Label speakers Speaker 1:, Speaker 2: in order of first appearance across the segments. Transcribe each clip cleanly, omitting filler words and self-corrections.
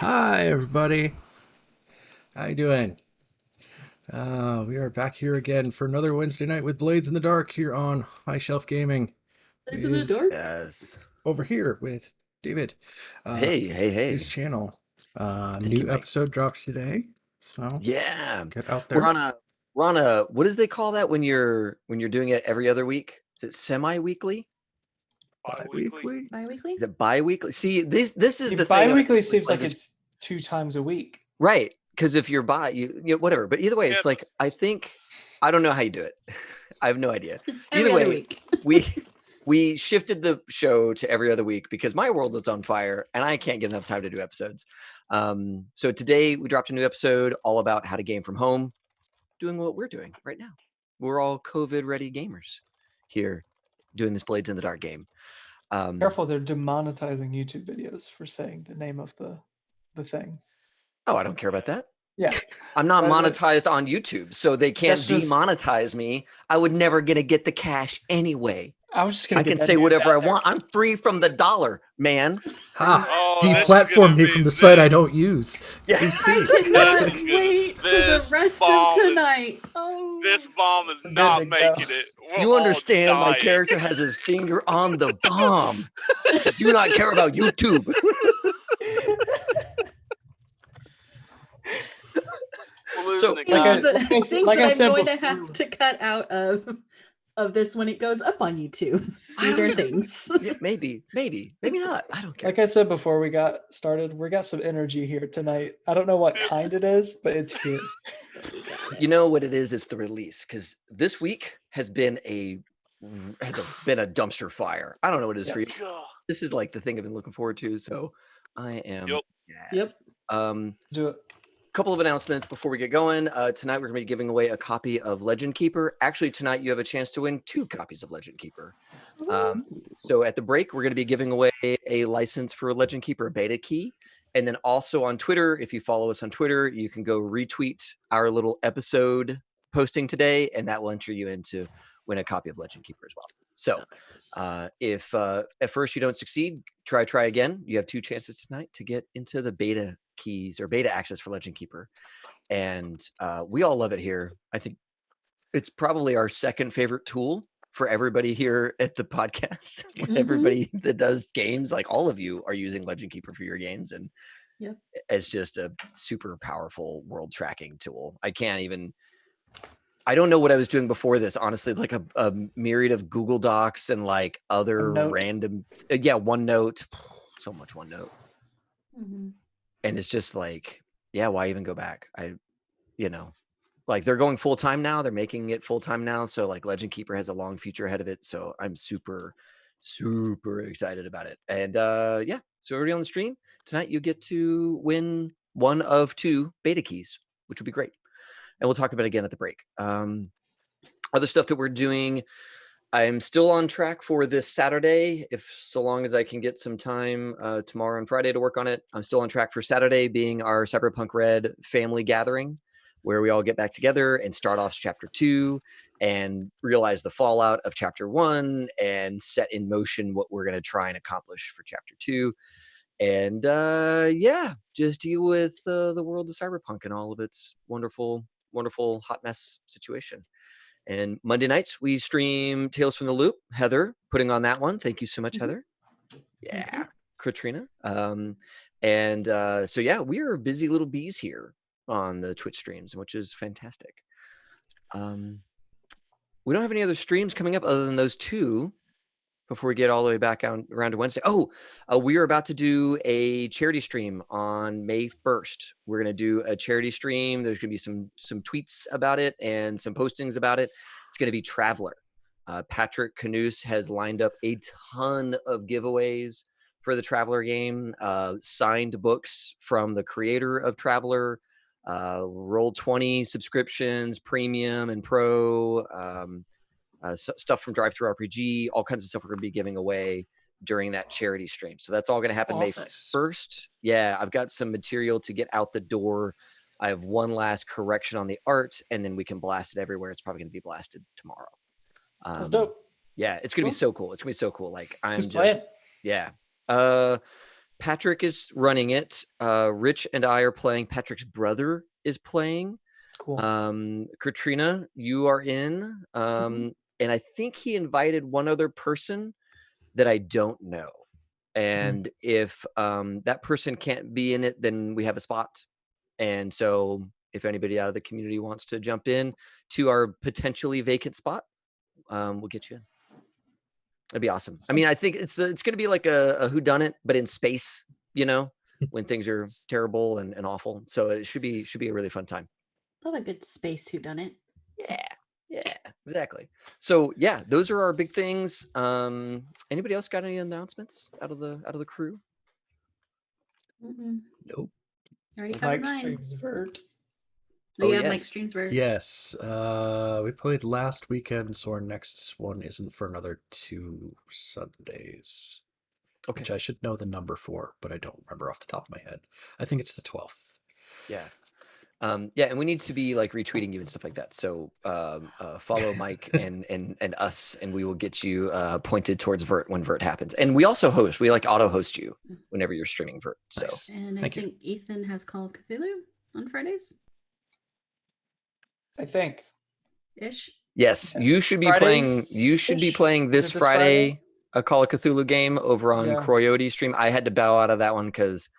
Speaker 1: Hi, everybody. How you doing? We are back here again for another Wednesday night with Blades in the Dark here on High Shelf Gaming.
Speaker 2: It's in the
Speaker 1: With
Speaker 2: dark.
Speaker 3: Yes.
Speaker 1: over here with David.
Speaker 3: Hey.
Speaker 1: His channel.
Speaker 3: Thank you,
Speaker 1: New
Speaker 3: Mike.
Speaker 1: episode drops today, so
Speaker 3: Yeah.
Speaker 1: get out
Speaker 3: We're
Speaker 1: there.
Speaker 3: on a we're on a what does they call that when you're doing it every other week? Is it semi-weekly?
Speaker 4: Bi-weekly?
Speaker 1: Bi-weekly.
Speaker 2: Bi-weekly?
Speaker 3: Is it bi-weekly? See, this is the thing that I
Speaker 5: Bi-weekly
Speaker 3: don't
Speaker 5: seems like
Speaker 3: understand.
Speaker 5: it's 2 times a week.
Speaker 3: Right. Because if you're whatever. But either way, it's
Speaker 4: Yeah,
Speaker 3: like I don't know how you do it. I have no idea.
Speaker 2: Every
Speaker 3: Either
Speaker 2: other
Speaker 3: way,
Speaker 2: week.
Speaker 3: we shifted the show to every other week because my world is on fire and I can't get enough time to do episodes. So today we dropped a new episode all about how to game from home, doing what we're doing right now. We're all COVID ready gamers here doing this Blades in the Dark game.
Speaker 5: Careful, they're demonetizing YouTube videos for saying the name of the thing.
Speaker 3: Oh, I don't care about that.
Speaker 5: Yeah.
Speaker 3: I'm not
Speaker 5: But-
Speaker 3: monetized on YouTube, so they can't
Speaker 5: That's just-
Speaker 3: demonetize me. I would never gonna get the cash anyway.
Speaker 5: I was just gonna
Speaker 3: I
Speaker 5: get
Speaker 3: can
Speaker 5: that
Speaker 3: say
Speaker 5: news
Speaker 3: whatever
Speaker 5: out
Speaker 3: I
Speaker 5: there.
Speaker 3: want. I'm free from the dollar, man.
Speaker 1: Ha!
Speaker 4: Oh, this is
Speaker 1: Deplatformed
Speaker 4: gonna
Speaker 1: me
Speaker 4: be
Speaker 1: from the
Speaker 4: this-
Speaker 1: site I don't use.
Speaker 3: Yeah.
Speaker 1: You see?
Speaker 2: I cannot
Speaker 4: This is good.
Speaker 2: wait for the
Speaker 4: This
Speaker 2: rest
Speaker 4: bomb
Speaker 2: of
Speaker 4: is-
Speaker 2: tonight. Oh,
Speaker 4: This bomb is
Speaker 5: Good
Speaker 4: not
Speaker 5: to go.
Speaker 4: making it. We're
Speaker 3: You
Speaker 4: all
Speaker 3: understand my
Speaker 4: dying.
Speaker 3: character has his finger on the bomb. I do not care about YouTube.
Speaker 4: We're
Speaker 3: So,
Speaker 4: losing it,
Speaker 5: Like I-
Speaker 4: guys.
Speaker 5: like I s-
Speaker 2: things
Speaker 5: like
Speaker 2: that
Speaker 5: I
Speaker 2: I'm
Speaker 5: said
Speaker 2: going to
Speaker 5: before-
Speaker 2: have to cut out of this when it goes up on YouTube. These are things.
Speaker 3: Yeah, maybe not. I don't care.
Speaker 5: Like I said before we got started, we got some energy here tonight. I don't know what kind it is, but it's here.
Speaker 3: You know what it is? It's the release because this week has been a dumpster fire. I don't know what it is for you.
Speaker 5: Yes.
Speaker 4: God.
Speaker 3: This is like the thing I've been looking forward to. So I am.
Speaker 4: Yep.
Speaker 2: Yep.
Speaker 5: Do it.
Speaker 3: Couple of announcements before we get going. Tonight we're going to be giving away a copy of Legend Keeper. Actually, tonight you have a chance to win 2 copies of Legend Keeper. So at the break, we're going to be giving away a license for Legend Keeper beta key. And then also on Twitter, if you follow us on Twitter, you can go retweet our little episode posting today, and that will enter you in to win a copy of Legend Keeper as well. So if at first you don't succeed, try again. You have 2 chances tonight to get into the beta keys or beta access for Legend Keeper. And we all love it here. I think it's probably our second favorite tool for everybody here at the podcast. Everybody that does games, like all of you are using Legend Keeper for your games. And
Speaker 2: Yep.
Speaker 3: it's just a super powerful world tracking tool. I don't know what I was doing before this. Honestly, it's like a myriad of Google Docs and like other
Speaker 5: OneNote.
Speaker 3: random, OneNote, so much OneNote.
Speaker 2: Mhm.
Speaker 3: And it's just like, yeah, why even go back? Like they're going full time now. They're making it full time now. So like Legend Keeper has a long future ahead of it. So I'm super, super excited about it. And so everybody on the stream tonight, you get to win 1 of 2 beta keys, which would be great. And we'll talk about it again at the break. Other stuff that we're doing. I'm still on track for this Saturday, so long as I can get some time tomorrow and Friday to work on it. I'm still on track for Saturday being our Cyberpunk Red family gathering, where we all get back together and start off Chapter 2 and realize the fallout of Chapter 1 and set in motion what we're going to try and accomplish for Chapter 2. And just deal with the world of Cyberpunk and all of its wonderful, wonderful hot mess situation. And Monday nights, we stream Tales from the Loop. Heather putting on that one. Thank you so much, Heather. Yeah, Katrina. We are busy little bees here on the Twitch streams, which is fantastic. We don't have any other streams coming up other than those 2 before we get all the way back around to Wednesday. We are about to do a charity stream on May 1st. We're going to do a charity stream. There's going to be some tweets about it and some postings about it. It's going to be Traveler. Patrick Canoose has lined up a ton of giveaways for the Traveler game. Signed books from the creator of Traveler, Roll20 subscriptions, Premium and Pro, stuff from Drive Thru RPG, all kinds of stuff we're going to be giving away during that charity stream. So that's all going to happen May 1st. Yeah, I've got some material to get out the door. I have one last correction on the art, and then we can blast it everywhere. It's probably going to be blasted tomorrow.
Speaker 5: That's dope.
Speaker 3: Yeah, it's going to be so cool. It's going to be so cool. Like
Speaker 5: Who's playing?
Speaker 3: Yeah. Patrick is running it. Rich and I are playing. Patrick's brother is playing.
Speaker 5: Cool.
Speaker 3: Katrina, you are in. And I think he invited one other person that I don't know. And if that person can't be in it, then we have a spot. And so if anybody out of the community wants to jump in to our potentially vacant spot, we'll get you in. That'd be awesome. I mean, I think it's going to be like a whodunit, but in space, you know, when things are terrible and awful. So it should be a really fun time.
Speaker 2: Love a good space whodunit.
Speaker 3: Yeah, exactly. So yeah, those are our big things. Anybody else got any announcements out of the crew?
Speaker 1: Nope.
Speaker 2: Already covered
Speaker 5: Mike
Speaker 2: mine.
Speaker 5: streams Vert.
Speaker 2: Oh, yeah,
Speaker 3: yes.
Speaker 2: Mike streams were.
Speaker 1: Yes. We played last weekend, so our next one isn't for another 2 Sundays.
Speaker 3: Okay.
Speaker 1: Which I should know the number for, but I don't remember off the top of my head. I think it's the 12th.
Speaker 3: Yeah. Yeah, and we need to be like retweeting you and stuff like that. So follow Mike and us, and we will get you pointed towards Vert when Vert happens. And we also host. We like auto host you whenever you're streaming Vert. So
Speaker 1: Nice.
Speaker 2: And I
Speaker 1: Thank you.
Speaker 2: think Ethan has Call of Cthulhu on Fridays
Speaker 5: I think.
Speaker 2: ish.
Speaker 3: yes,
Speaker 5: Yes.
Speaker 3: you should be playing.
Speaker 5: Fridays-ish?
Speaker 3: You should be playing
Speaker 5: Is
Speaker 3: this
Speaker 5: it this
Speaker 3: Friday a Call of Cthulhu game over on
Speaker 5: Yeah.
Speaker 3: Croyote stream. I had to bow out of that one because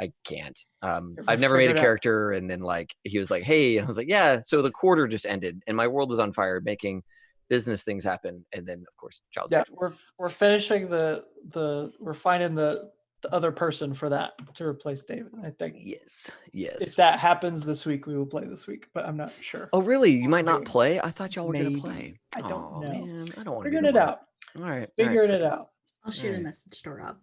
Speaker 3: I can't. I've never made a
Speaker 5: figured out-
Speaker 3: character, and then like he was like, "Hey," and I was like, "Yeah." So the quarter just ended, and my world is on fire, making business things happen, and then of course, child.
Speaker 5: Yeah, we're finishing we're finding the other person for that to replace David. I think
Speaker 3: Yes.
Speaker 5: if that happens this week, we will play this week, but I'm not sure.
Speaker 3: Oh, really? You might not
Speaker 5: Maybe.
Speaker 3: play? I thought y'all were
Speaker 5: Maybe.
Speaker 3: gonna play.
Speaker 5: I don't
Speaker 3: Aw,
Speaker 5: know.
Speaker 3: Man, I don't want to.
Speaker 5: Figuring it out.
Speaker 3: All right.
Speaker 5: Figuring it out.
Speaker 2: I'll shoot a
Speaker 3: Alright.
Speaker 2: message to Rob.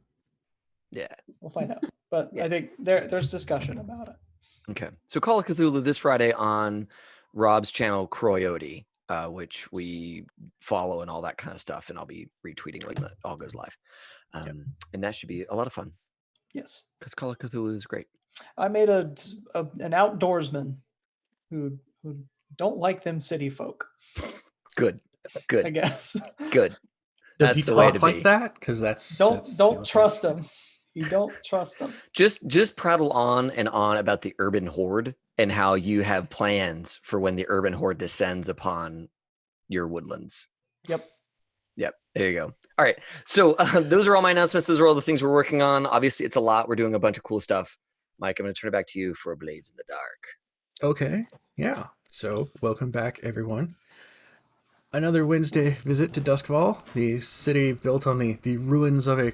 Speaker 3: Yeah.
Speaker 5: We'll find out. But
Speaker 3: Yeah.
Speaker 5: I think there's discussion about it.
Speaker 3: Okay. So Call of Cthulhu this Friday on Rob's channel Croyote, which we follow and all that kind of stuff, and I'll be retweeting when it all goes live. And that should be a lot of fun
Speaker 5: Yes.
Speaker 3: because Call of Cthulhu is great.
Speaker 5: I made an outdoorsman who don't like them city folk,
Speaker 3: Good.
Speaker 5: I
Speaker 3: Good.
Speaker 5: guess.
Speaker 3: Good.
Speaker 1: Does
Speaker 3: That's
Speaker 1: he
Speaker 3: the way
Speaker 1: talk
Speaker 3: to
Speaker 1: like
Speaker 3: be.
Speaker 1: that? Because that's the only
Speaker 5: Don't
Speaker 1: thing.
Speaker 5: trust him. You don't trust him.
Speaker 3: Just prattle on and on about the urban horde and how you have plans for when the urban horde descends upon your woodlands.
Speaker 5: Yep.
Speaker 3: There you go. All right. So those are all my announcements. Those are all the things we're working on. Obviously, it's a lot. We're doing a bunch of cool stuff. Mike, I'm going to turn it back to you for Blades in the Dark.
Speaker 1: Okay. Yeah. So welcome back, everyone. Another Wednesday visit to Duskfall, the city built on the ruins of a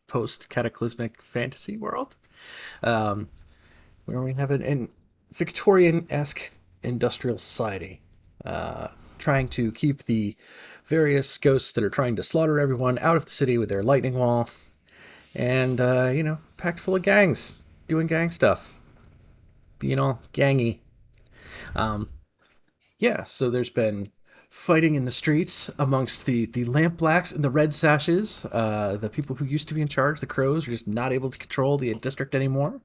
Speaker 1: post-cataclysmic fantasy world, where we have an Victorian-esque industrial society, trying to keep the various ghosts that are trying to slaughter everyone out of the city with their lightning wall, and packed full of gangs doing gang stuff, being all gangy. So there's been fighting in the streets amongst the lampblacks and the red sashes. The people who used to be in charge, the crows, are just not able to control the district anymore.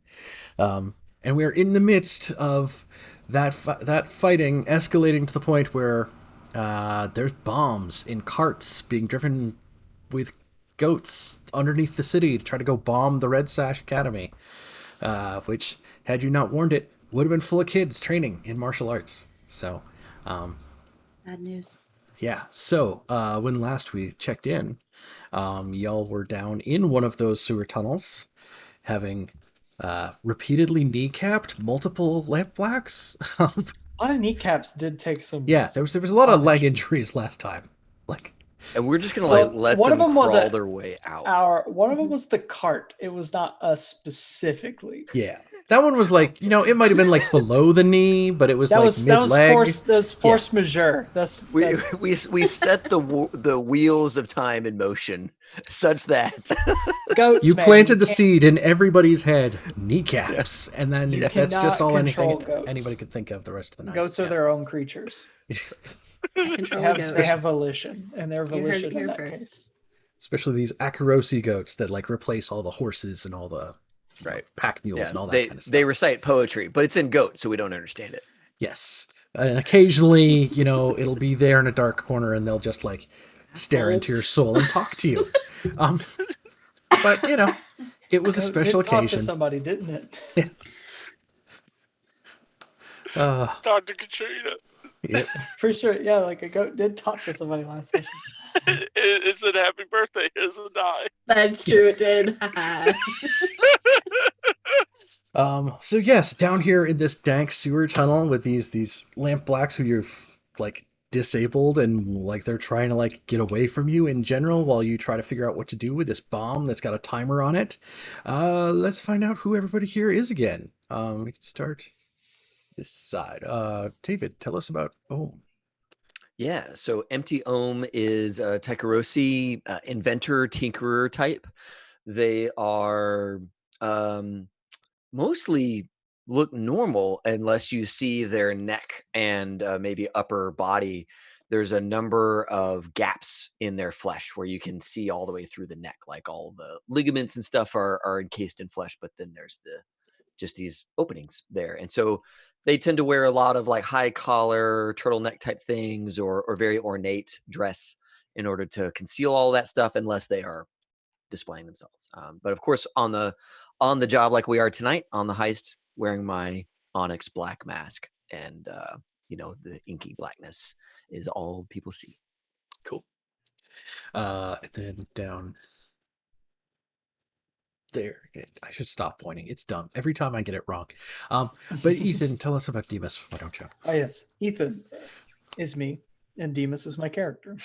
Speaker 1: And we're in the midst of that fighting escalating to the point where there's bombs in carts being driven with goats underneath the city to try to go bomb the Red Sash Academy, which, had you not warned it, would have been full of kids training in martial arts. So,
Speaker 2: Bad news.
Speaker 1: yeah. So, when last we checked in, y'all were down in one of those sewer tunnels, having repeatedly kneecapped multiple lampblacks.
Speaker 5: A lot of kneecaps did take some.
Speaker 1: Yeah, there was a lot of leg
Speaker 5: damage.
Speaker 1: injuries last time. Like,
Speaker 3: And we're just going to
Speaker 5: Well,
Speaker 3: let
Speaker 5: one
Speaker 3: them
Speaker 5: of them was
Speaker 3: crawl
Speaker 5: a-
Speaker 3: their way out.
Speaker 5: One of them was the cart. It was not us specifically.
Speaker 1: yeah, that one was like, it might have been like below the knee, but it was
Speaker 5: That
Speaker 1: like
Speaker 5: was
Speaker 1: mid-leg.
Speaker 5: force majeure. That's
Speaker 3: We set the wheels of time in motion such that
Speaker 5: goats.
Speaker 1: You
Speaker 5: man.
Speaker 1: planted the
Speaker 5: can't-
Speaker 1: seed in everybody's head, kneecaps, and then
Speaker 5: You
Speaker 1: that's just
Speaker 5: cannot
Speaker 1: all
Speaker 5: control goats.
Speaker 1: anybody could think of the rest of the night.
Speaker 5: Goats are their own creatures.
Speaker 2: Control
Speaker 5: They
Speaker 2: a
Speaker 5: have,
Speaker 2: goat.
Speaker 5: they have volition, and their
Speaker 2: You heard
Speaker 5: volition
Speaker 2: it
Speaker 5: in
Speaker 2: here
Speaker 5: that
Speaker 2: first.
Speaker 5: case.
Speaker 1: Especially these Akarosi goats that like replace all the horses and all the
Speaker 3: Right.
Speaker 1: pack mules
Speaker 3: yeah,
Speaker 1: and all that
Speaker 3: they
Speaker 1: kind of stuff.
Speaker 3: they recite poetry, but it's in goat, so we don't understand it.
Speaker 1: Yes. And occasionally, it'll be there in a dark corner and they'll just like stare
Speaker 2: Soul.
Speaker 1: into your soul and talk to you. But It was a
Speaker 5: Goat
Speaker 1: special
Speaker 5: did talk to
Speaker 1: occasion.
Speaker 5: somebody, didn't it?
Speaker 4: Dr. Katrina.
Speaker 1: Yep.
Speaker 5: For sure. Yeah, like a goat did talk to somebody last session.
Speaker 4: It said happy birthday, isn't I?
Speaker 2: That's true. It did.
Speaker 1: So yes, down here in this dank sewer tunnel with these lamp blacks who you've like disabled and like they're trying to like get away from you in general while you try to figure out what to do with this bomb that's got a timer on it. Let's find out who everybody here is again. We can start this side. David, tell us about Ohm.
Speaker 3: Yeah, so Empty Ohm is a Takarosi inventor, tinkerer type. They are mostly look normal unless you see their neck and maybe upper body. There's a number of gaps in their flesh where you can see all the way through the neck, like all the ligaments and stuff are encased in flesh, but then there's just these openings there. And so they tend to wear a lot of like high collar turtleneck type things or very ornate dress in order to conceal all that stuff unless they are displaying themselves. But of course, on the job like we are tonight on the heist, wearing my onyx black mask, and the inky blackness is all people see.
Speaker 1: Cool. And then down there. I should stop pointing. It's dumb. Every time I get it wrong. But Ethan, tell us about Demas. Why don't you?
Speaker 5: Oh, yes. Ethan is me, and Demas is my character.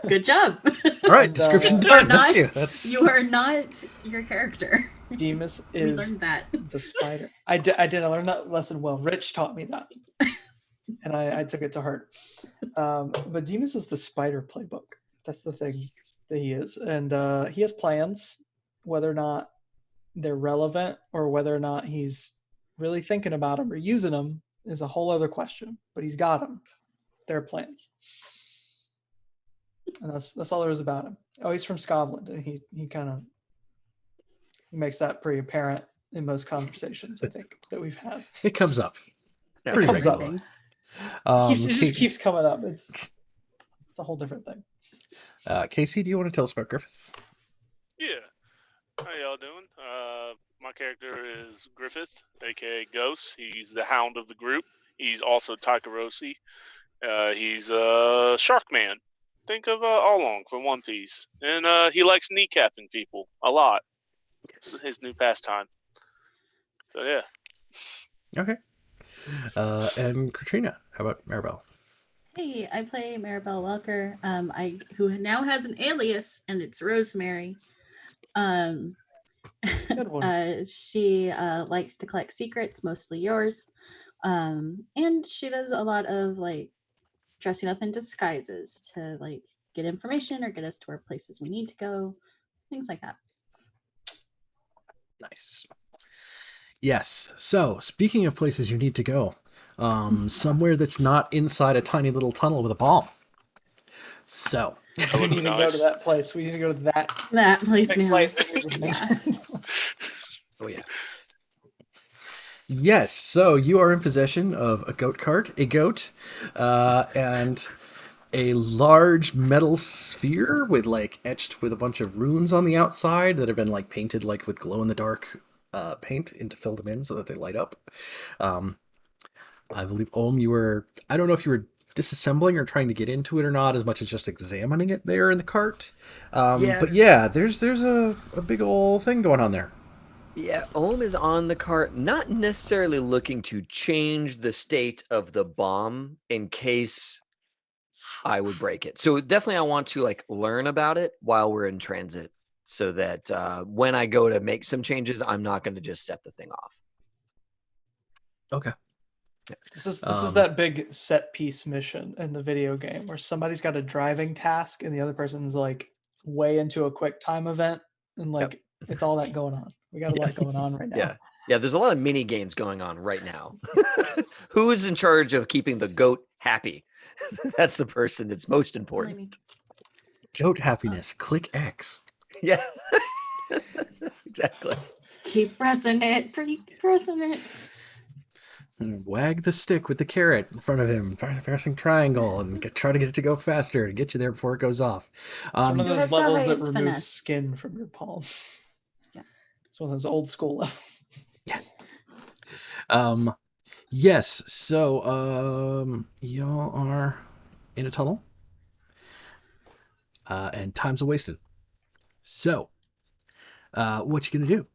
Speaker 2: Good job.
Speaker 1: All right,
Speaker 5: And,
Speaker 1: description
Speaker 2: You are
Speaker 1: done.
Speaker 2: not.
Speaker 1: Thank you. That's
Speaker 2: You are not your character.
Speaker 5: Demas
Speaker 2: We
Speaker 5: is
Speaker 2: learned that.
Speaker 5: the spider. I did. I learned that lesson well. Rich taught me that, and I took it to heart. But Demas is the spider playbook. That's the thing that he is, and he has plans. Whether or not they're relevant or whether or not he's really thinking about them or using them is a whole other question. But he's got them. They're plans, and that's all there is about him. Oh, he's from Scotland, and he makes that pretty apparent in most conversations I think that we've had.
Speaker 1: it comes up.
Speaker 3: Yeah,
Speaker 1: Pretty
Speaker 5: comes up.
Speaker 1: regularly.
Speaker 5: It just
Speaker 1: Casey,
Speaker 5: keeps coming up. It's a whole different thing.
Speaker 1: Casey, do you want to tell us about Griffith?
Speaker 4: Yeah. How y'all doing? My character is Griffith, aka Ghost. He's the hound of the group. He's also Takarosi. He's a shark man. Think of Oolong from One Piece. And he likes kneecapping people a lot. It's his new pastime. So yeah.
Speaker 1: Okay. And Katrina, how about Maribel?
Speaker 2: Hey, I play Maribel Welker. Who now has an alias, and it's Rosemary.
Speaker 5: Good one.
Speaker 2: She likes to collect secrets, mostly yours. And she does a lot of like dressing up in disguises to like get information or get us to where places we need to go, things like that.
Speaker 1: Nice. Yes. So, speaking of places you need to go, somewhere that's not inside a tiny little tunnel with a bomb. So,
Speaker 5: We need to go to that place. We need to go to that
Speaker 2: place
Speaker 5: big
Speaker 2: now.
Speaker 5: place that you just
Speaker 2: Yeah.
Speaker 5: mentioned.
Speaker 3: Oh yeah.
Speaker 1: yes. So you are in possession of a goat cart, a goat, and a large metal sphere with like etched with a bunch of runes on the outside that have been like painted like with glow in the dark paint to fill them in so that they light up. I believe Ohm, I don't know if you were disassembling or trying to get into it or not as much as just examining it there in the cart.
Speaker 3: Yeah.
Speaker 1: But yeah, there's a big old thing going on there.
Speaker 3: Yeah, Ohm is on the cart, not necessarily looking to change the state of the bomb in case I would break it. So definitely I want to like learn about it while we're in transit so that when I go to make some changes, I'm not going to just set the thing off.
Speaker 1: Okay.
Speaker 5: This is that big set piece mission in the video game where somebody's got a driving task and the other person's like way into a quick time event and like it's all that going on. We got a lot going on right now.
Speaker 3: Yeah, there's a lot of mini games going on right now. Who is in charge of keeping the goat happy? That's the person that's most important.
Speaker 1: Goat happiness. Click X.
Speaker 3: Yeah. Exactly.
Speaker 2: Keep pressing it. Keep pressing it.
Speaker 1: And wag the stick with the carrot in front of him, pressing triangle, and try to get it to go faster and get you there before it goes off.
Speaker 5: It's one of those
Speaker 2: That's the
Speaker 5: levels that
Speaker 2: highest
Speaker 5: removes
Speaker 2: finesse.
Speaker 5: skin from your palm. It's one of those old school levels.
Speaker 1: Yes. So y'all are in a tunnel, and time's wasted. So, what you gonna do?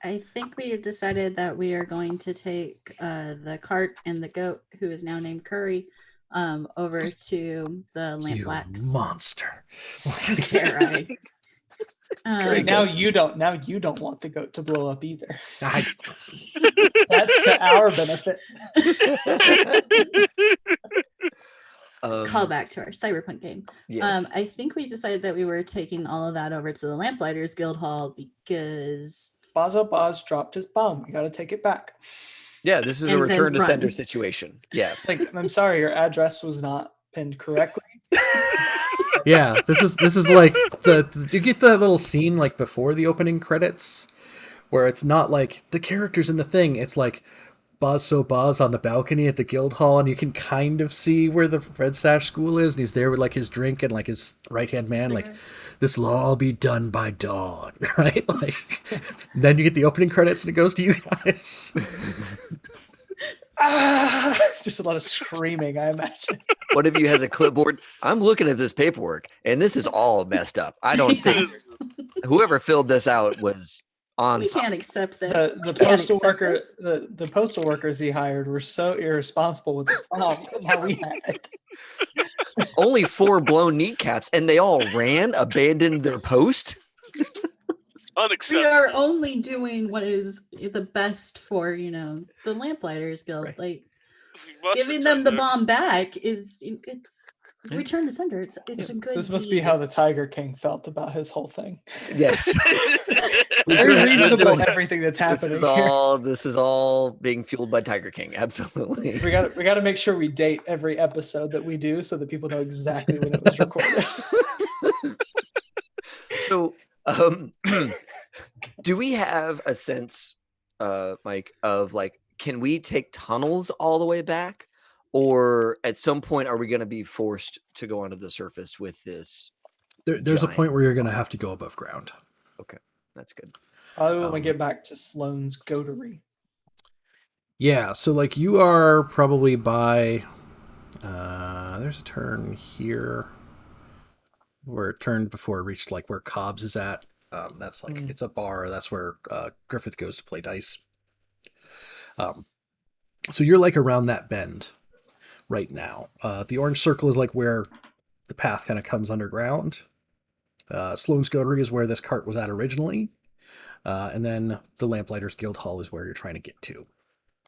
Speaker 2: I think we have decided that we are going to take the cart and the goat, who is now named Curry, over to the
Speaker 1: You
Speaker 2: Lampblacks.
Speaker 1: monster!
Speaker 2: How dare I?
Speaker 5: So now you don't want the goat to blow up either.
Speaker 1: I,
Speaker 5: That's to our benefit.
Speaker 2: Call back to our cyberpunk game.
Speaker 3: Yes.
Speaker 2: I think we decided that we were taking all of that over to the Lamplighters Guild Hall because
Speaker 5: Boz dropped his bomb. We got to take it back.
Speaker 3: Yeah, this is a
Speaker 2: And
Speaker 3: return
Speaker 2: then
Speaker 3: to sender
Speaker 2: run.
Speaker 3: situation. Yeah.
Speaker 5: Like, I'm sorry, your address was not pinned correctly.
Speaker 1: yeah, this is like you get the little scene like before the opening credits, where it's not like the characters in the thing. It's like Boz on the balcony at the guild hall, and you can kind of see where the Red Sash School is, and he's there with like his drink and like his right hand man, like this will all be done by dawn, right? Like then you get the opening credits and it goes to you guys.
Speaker 5: Just a lot of screaming, I imagine.
Speaker 3: One of you has a clipboard. I'm looking at this paperwork, and this is all messed up. I don't think whoever filled this out was on
Speaker 2: we
Speaker 3: something.
Speaker 2: can't accept this.
Speaker 5: The postal worker, the postal workers he hired were so irresponsible with this bomb. Now we had it.
Speaker 3: Only 4 blown kneecaps, and they all abandoned their post.
Speaker 2: We
Speaker 4: Unacceptable.
Speaker 2: are only doing what is the best for, the Lamplighters Guild.
Speaker 3: Right.
Speaker 2: Like
Speaker 4: We must
Speaker 2: giving them
Speaker 4: return
Speaker 2: the
Speaker 4: them.
Speaker 2: bomb back it's return to sender. It's a good
Speaker 5: This must be
Speaker 2: deed.
Speaker 5: how the Tiger King felt about his whole thing.
Speaker 3: Yes.
Speaker 5: Very
Speaker 3: We're
Speaker 5: reasonable.
Speaker 3: doing-
Speaker 5: Everything that's happening
Speaker 3: This is all being fueled by Tiger King. Absolutely.
Speaker 5: here. We got to make sure we date every episode that we do so that people know exactly when it was recorded.
Speaker 3: So, do we have a sense, Mike, of like, can we take tunnels all the way back, or at some point are we going to be forced to go onto the surface with this?
Speaker 1: There's a
Speaker 3: Giant.
Speaker 1: point where you're gonna have to go above ground.
Speaker 3: Okay, that's good.
Speaker 5: I want to get back to Sloane's goatery.
Speaker 1: Yeah, so like you are probably by there's a turn here where it turned before it reached like where Cobb's is at. That's like it's a bar. That's where Griffith goes to play dice. So you're like around that bend right now. The orange circle is like where the path kind of comes underground. Sloane's Goatery is where this cart was at originally. And then the Lamplighters Guild Hall is where you're trying to get to.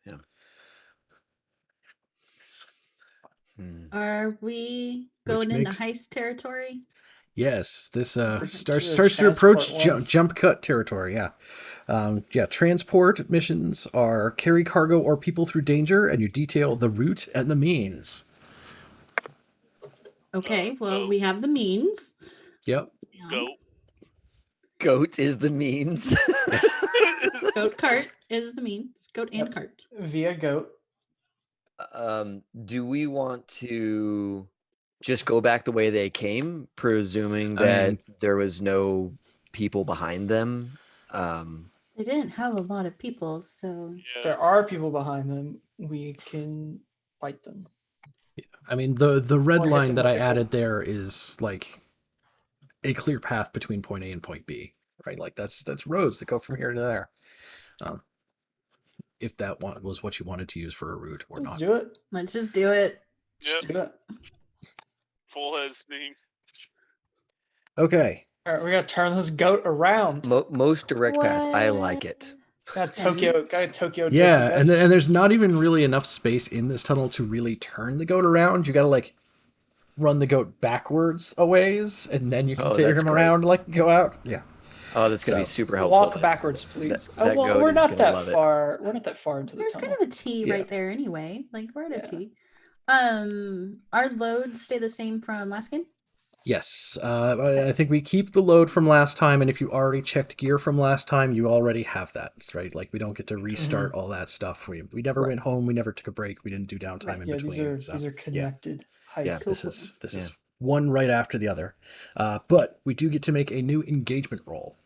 Speaker 3: Yeah.
Speaker 2: Are we going into heist territory?
Speaker 1: Yes, this starts
Speaker 5: Sure,
Speaker 1: to approach
Speaker 5: transport one.
Speaker 1: jump cut territory. Yeah, transport missions are carry cargo or people through danger, and you detail the route and the means.
Speaker 2: Okay, well, we have the means.
Speaker 1: Yep.
Speaker 4: Go.
Speaker 3: Goat is the means.
Speaker 2: Goat cart is the means. Goat and cart.
Speaker 5: Via goat.
Speaker 3: Do we want to just go back the way they came, presuming that there was no people behind them?
Speaker 2: They didn't have a lot of people, so
Speaker 5: There are people behind them. We can fight them.
Speaker 1: I mean, the red
Speaker 5: Or hit
Speaker 1: line
Speaker 5: them
Speaker 1: that
Speaker 5: with
Speaker 1: I
Speaker 5: a
Speaker 1: added there is like a clear path between point A and point B, right? Like that's roads that go from here to there. If that was what you wanted to use for a route or
Speaker 5: Let's
Speaker 1: not.
Speaker 5: do it.
Speaker 2: let's just do it.
Speaker 5: Let's
Speaker 4: Yep.
Speaker 5: do it.
Speaker 4: Full head of steam.
Speaker 1: Okay.
Speaker 5: All right, we gotta turn this goat around.
Speaker 3: Most direct path. I like it.
Speaker 5: Got a Tokyo.
Speaker 1: Yeah,
Speaker 5: drift
Speaker 1: and there's not even really enough space in this tunnel to really turn the goat around. You gotta like run the goat backwards a ways, and then you can turn
Speaker 3: that's
Speaker 1: him
Speaker 3: great.
Speaker 1: around, like go out. Yeah.
Speaker 3: Oh, that's gonna be
Speaker 1: So,
Speaker 3: super helpful.
Speaker 5: Walk backwards, please.
Speaker 3: that
Speaker 5: Well,
Speaker 3: goat
Speaker 5: we're
Speaker 3: is
Speaker 5: not
Speaker 3: gonna
Speaker 5: that
Speaker 3: love it.
Speaker 5: far. We're not that far into the
Speaker 2: There's
Speaker 5: tunnel.
Speaker 2: kind of a T
Speaker 1: Yeah.
Speaker 2: right there anyway. Like we're at a
Speaker 5: Yeah.
Speaker 2: T. Our loads stay the same from last game?
Speaker 1: Yes. I think we keep the load from last time, and if you already checked gear from last time, you already have that, right? Like we don't get to restart all that stuff. We never went home. We never took a break. We didn't do downtime in
Speaker 5: Yeah,
Speaker 1: between.
Speaker 5: these are connected heists.
Speaker 3: Yeah.
Speaker 1: This is one right after the other. But we do get to make a new engagement roll.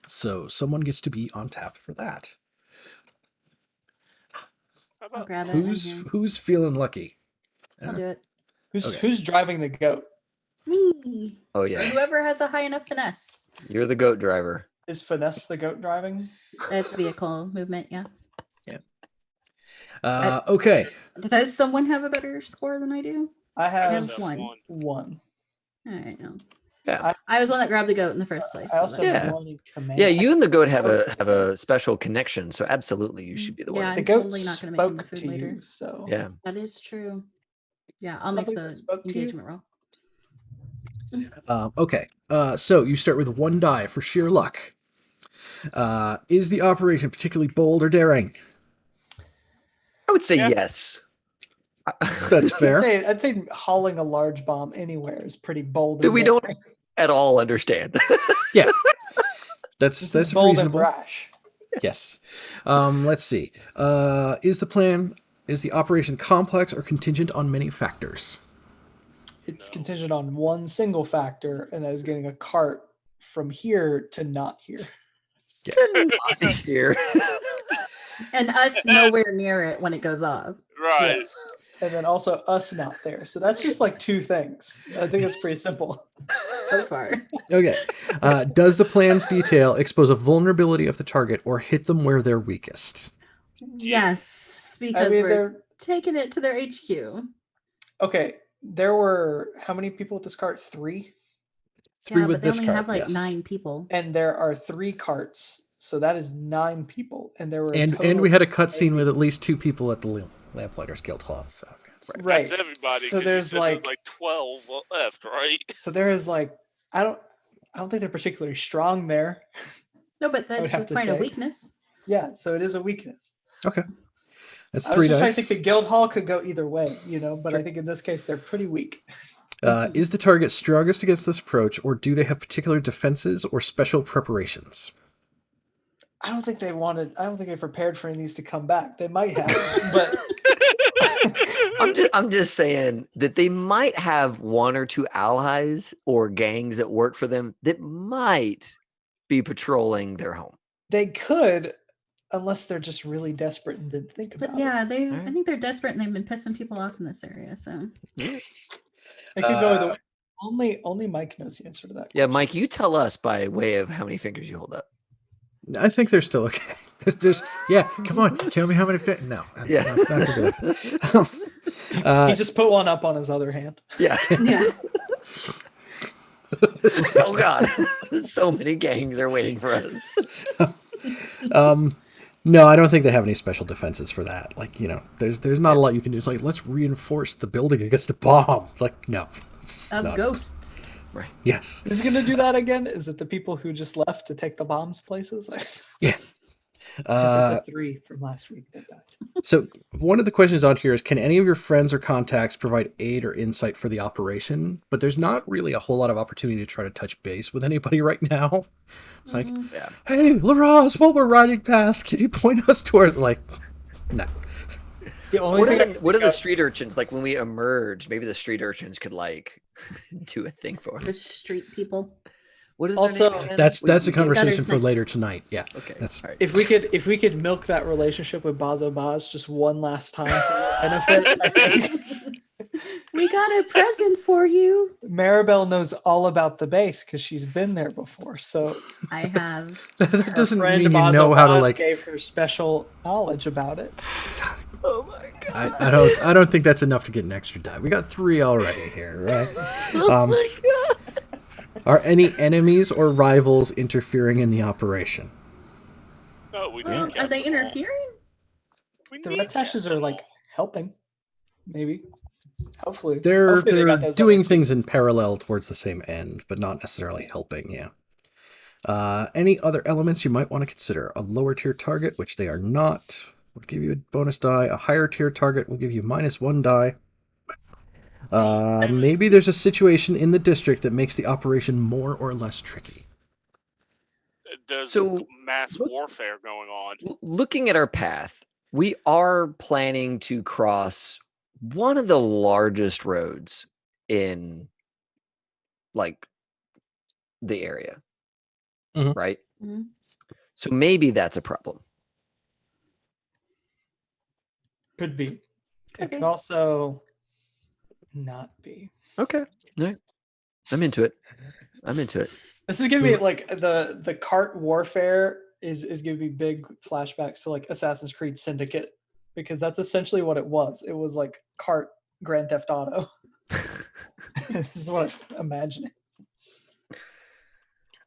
Speaker 1: So someone gets to be on tap for that.
Speaker 4: How
Speaker 2: I'll
Speaker 4: about
Speaker 2: grab it. I'm here.
Speaker 1: Who's feeling lucky?
Speaker 2: I'll do it.
Speaker 1: Okay.
Speaker 5: Who's driving the goat?
Speaker 2: Me.
Speaker 3: Oh
Speaker 2: Or
Speaker 3: yeah,
Speaker 2: whoever has a high enough finesse.
Speaker 3: you're the goat driver.
Speaker 5: Is Finesse the goat driving?
Speaker 2: That's vehicle movement, yeah.
Speaker 1: Okay.
Speaker 2: Does someone have a better score than I do?
Speaker 5: I
Speaker 2: I
Speaker 5: have
Speaker 2: have one.
Speaker 5: one.
Speaker 2: All right, no.
Speaker 3: Yeah.
Speaker 2: I was the one that grabbed the goat in the first place.
Speaker 5: I also
Speaker 2: that's
Speaker 5: have
Speaker 3: Yeah.
Speaker 5: one in command.
Speaker 3: Yeah, you and the goat have a special connection, so absolutely you should be the
Speaker 2: Yeah,
Speaker 3: one.
Speaker 5: The
Speaker 2: I'm
Speaker 5: goat
Speaker 2: totally not gonna make him the
Speaker 5: spoke
Speaker 2: food
Speaker 5: to
Speaker 2: later.
Speaker 5: you, so
Speaker 3: Yeah.
Speaker 2: That is true. Yeah, I'll
Speaker 5: Something
Speaker 2: make
Speaker 5: that
Speaker 2: the
Speaker 5: spoke to you?
Speaker 2: engagement roll.
Speaker 1: Okay. So you start with 1 die for sheer luck. Is the operation particularly bold or daring?
Speaker 3: I would say
Speaker 4: Yeah.
Speaker 3: yes.
Speaker 1: That's fair.
Speaker 5: I'd say hauling a large bomb anywhere is pretty bold.
Speaker 3: That
Speaker 5: and
Speaker 3: we don't
Speaker 5: daring.
Speaker 3: at all understand.
Speaker 1: Yeah. That's
Speaker 5: This
Speaker 1: that's
Speaker 5: is bold
Speaker 1: reasonable.
Speaker 5: and brash.
Speaker 1: Yes. Let's see. Is the operation complex or contingent on many factors?
Speaker 5: It's
Speaker 4: No.
Speaker 5: contingent on one single factor, and that is getting a cart from here to not here.
Speaker 3: Not here.
Speaker 2: And us nowhere near it when it goes off.
Speaker 4: right?
Speaker 5: Yes. And then also us not there. So that's just like 2 things. I think it's pretty simple.
Speaker 2: So far.
Speaker 1: Okay. Does the plan's detail expose a vulnerability of the target or hit them where they're weakest?
Speaker 2: Yes,
Speaker 5: I
Speaker 2: because
Speaker 5: mean,
Speaker 2: we're taking it to their HQ.
Speaker 5: okay. There were how many people with this cart? 3?
Speaker 1: 3
Speaker 2: Yeah,
Speaker 1: with
Speaker 2: but they
Speaker 1: this
Speaker 2: only
Speaker 1: card,
Speaker 2: have like
Speaker 1: yes.
Speaker 2: 9 people.
Speaker 5: And there are 3 carts. So that is 9 people. And there were a
Speaker 1: And
Speaker 5: total
Speaker 1: we had a
Speaker 5: of
Speaker 1: cutscene
Speaker 5: 80.
Speaker 1: with at least 2 people at the Lamplighters Guild Hall. So
Speaker 5: Right.
Speaker 4: That's everybody.
Speaker 5: So
Speaker 4: 'cause you
Speaker 5: there's
Speaker 4: said
Speaker 5: like,
Speaker 4: like 12 left, right?
Speaker 5: so there is like, I don't think they're particularly strong there.
Speaker 2: No, but that's
Speaker 5: have
Speaker 2: the
Speaker 5: to
Speaker 2: point of
Speaker 5: say.
Speaker 2: weakness.
Speaker 5: Yeah, so it is a weakness.
Speaker 1: okay. That's
Speaker 5: I was
Speaker 1: 3
Speaker 5: just trying to
Speaker 1: dice.
Speaker 5: think the guild hall could go either way, but
Speaker 1: Sure.
Speaker 5: I think in this case they're pretty weak.
Speaker 1: Is the target strongest against this approach, or do they have particular defenses or special preparations?
Speaker 5: I don't think they prepared for any of these to come back. They might have, but
Speaker 3: I'm just saying that they might have 1 or 2 allies or gangs that work for them that might be patrolling their home.
Speaker 5: they could, unless they're just really desperate and didn't think about
Speaker 2: But yeah, I
Speaker 3: Alright.
Speaker 2: think they're desperate and they've been pissing people off in this area. So
Speaker 5: it. It could go either way. Only Mike knows the answer to that.
Speaker 3: Yeah,
Speaker 5: question.
Speaker 3: Mike, you tell us by way of how many fingers you hold up.
Speaker 1: I think they're still okay. Yeah, come on, tell me how many fit. No, that's
Speaker 3: Yeah.
Speaker 1: not good.
Speaker 5: He just put one up on his other hand.
Speaker 3: Yeah.
Speaker 2: yeah.
Speaker 3: Oh God, so many gangs are waiting for us.
Speaker 1: No, I don't think they have any special defenses for that. Like, there's not a lot you can do. It's like, let's reinforce the building against a bomb. Like, no.
Speaker 2: Of ghosts.
Speaker 3: Right.
Speaker 1: Yes.
Speaker 5: Who's gonna do that again? Is it the people who just left to take the bombs places?
Speaker 1: Yeah.
Speaker 5: Is it the 3 from last week that died?
Speaker 1: So one of the questions on here is, can any of your friends or contacts provide aid or insight for the operation? But there's not really a whole lot of opportunity to try to touch base with anybody right now. It's like,
Speaker 3: Yeah.
Speaker 1: hey, LaRose, while we're riding past, can you point us toward, like, no.
Speaker 5: The only
Speaker 3: What
Speaker 5: thing
Speaker 3: are the street urchins like when we emerge? Maybe the street urchins could like do a thing for
Speaker 2: The
Speaker 3: us.
Speaker 2: street people.
Speaker 3: What is
Speaker 5: Also,
Speaker 3: their name again?
Speaker 1: That's a
Speaker 2: Gutter
Speaker 1: conversation for
Speaker 2: snakes.
Speaker 1: later tonight. Yeah.
Speaker 3: Okay.
Speaker 1: That's
Speaker 3: All right.
Speaker 5: if we could milk that relationship with Bazo Baz just one last time for your benefit, I think
Speaker 2: We got a present for you.
Speaker 5: Maribel knows all about the base because she's been there before. So
Speaker 2: I have.
Speaker 1: that
Speaker 5: her
Speaker 1: doesn't
Speaker 5: friend
Speaker 1: mean you
Speaker 5: Bazo
Speaker 1: know how to,
Speaker 5: Baz
Speaker 1: like,
Speaker 5: gave her special knowledge about it.
Speaker 3: Oh my God.
Speaker 1: I don't think that's enough to get an extra die. We got 3 already here, right?
Speaker 3: Oh my God.
Speaker 1: Are any enemies or rivals interfering in the operation?
Speaker 4: No, we
Speaker 2: Well,
Speaker 4: need
Speaker 2: are they
Speaker 4: them all.
Speaker 2: interfering?
Speaker 4: We
Speaker 5: The
Speaker 4: need
Speaker 5: red sashes
Speaker 4: them
Speaker 5: are like
Speaker 4: all.
Speaker 5: helping, maybe. Hopefully
Speaker 1: They're
Speaker 5: Hopefully they got those
Speaker 1: doing
Speaker 5: other two.
Speaker 1: things in parallel towards the same end, but not necessarily helping. Yeah. Any other elements you might want to consider? A lower tier target, which they are not, will give you a bonus die. A higher tier target will give you -1 die. Maybe there's a situation in the district that makes the operation more or less tricky.
Speaker 4: There's
Speaker 3: So,
Speaker 4: mass
Speaker 3: look-
Speaker 4: warfare going on.
Speaker 3: Looking at our path, we are planning to cross one of the largest roads in like the area.
Speaker 1: Mhm.
Speaker 3: right?
Speaker 2: Mhm.
Speaker 3: So maybe that's a problem.
Speaker 5: Could be.
Speaker 2: Could
Speaker 5: It could
Speaker 2: be.
Speaker 5: also not be.
Speaker 3: Okay. No, I'm into it. I'm into it.
Speaker 5: This is giving
Speaker 1: So-
Speaker 5: me like the cart warfare is giving me big flashbacks to like Assassin's Creed Syndicate, because that's essentially what it was. It was like cart Grand Theft Auto. This is what I'm imagining.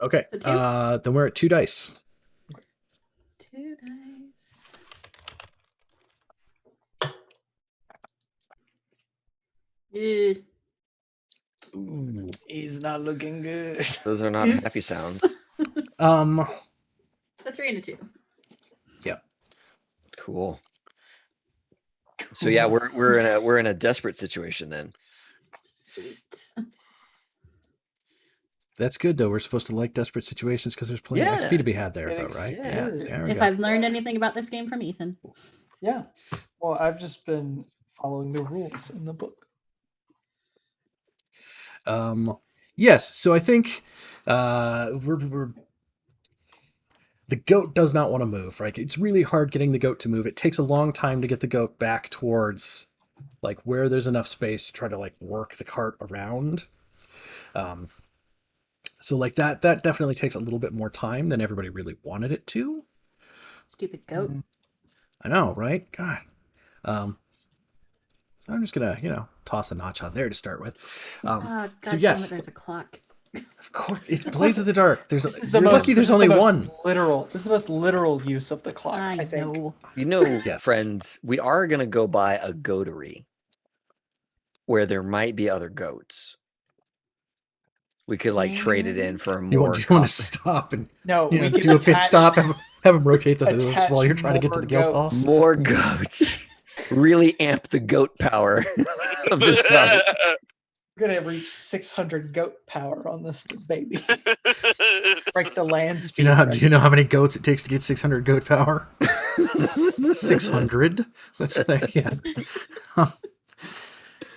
Speaker 1: Okay.
Speaker 2: So two?
Speaker 1: Then we're at 2 dice.
Speaker 2: 2 dice. Eh,
Speaker 1: Ooh.
Speaker 5: He's not looking good.
Speaker 3: Those are not happy
Speaker 2: Oops.
Speaker 3: sounds.
Speaker 2: It's a 3 and a 2.
Speaker 3: Cool. So yeah, we're in a desperate situation then.
Speaker 2: Sweet.
Speaker 1: That's good though. We're supposed to like desperate situations because there's plenty of
Speaker 3: Yeah.
Speaker 1: XP to be had there,
Speaker 5: Getting
Speaker 1: though, right?
Speaker 5: scared.
Speaker 1: There we
Speaker 2: If
Speaker 1: go.
Speaker 2: I've learned anything about this game from Ethan.
Speaker 5: Yeah. Well, I've just been following the rules in the book.
Speaker 1: Yes. So I think we're the goat does not want to move, right? It's really hard getting the goat to move. It takes a long time to get the goat back towards like where there's enough space to try to like work the cart around. So like that definitely takes a little bit more time than everybody really wanted it to.
Speaker 2: Stupid goat.
Speaker 5: Mhm.
Speaker 1: I know, right? God. So I'm just gonna, toss a notch on there to start with.
Speaker 2: God
Speaker 1: so
Speaker 2: damn
Speaker 1: yes,
Speaker 2: it, there's a clock.
Speaker 1: of course, it's Blades of the Dark.
Speaker 5: This is the
Speaker 1: You're
Speaker 5: most,
Speaker 1: lucky there's
Speaker 5: this is
Speaker 1: only
Speaker 5: the most
Speaker 1: one.
Speaker 5: literal. This is the most literal use of the clock, I think.
Speaker 2: know.
Speaker 3: You know,
Speaker 1: Yes.
Speaker 3: friends, we are gonna go by a goatery where there might be other goats. We could like trade it in for a
Speaker 1: You
Speaker 3: more.
Speaker 1: want to stop and
Speaker 5: No, we can
Speaker 1: do a pit
Speaker 5: attach,
Speaker 1: stop, have them rotate the hooves
Speaker 5: attach
Speaker 1: while you're trying to get to
Speaker 5: more
Speaker 1: the guild hall.
Speaker 5: goats.
Speaker 3: More goats. Really amp the goat power of this card.
Speaker 5: We're gonna reach 600 goat power on this baby. Break the land speed.
Speaker 1: Do you know how many goats it takes to get 600 goat power? 600. That's yeah.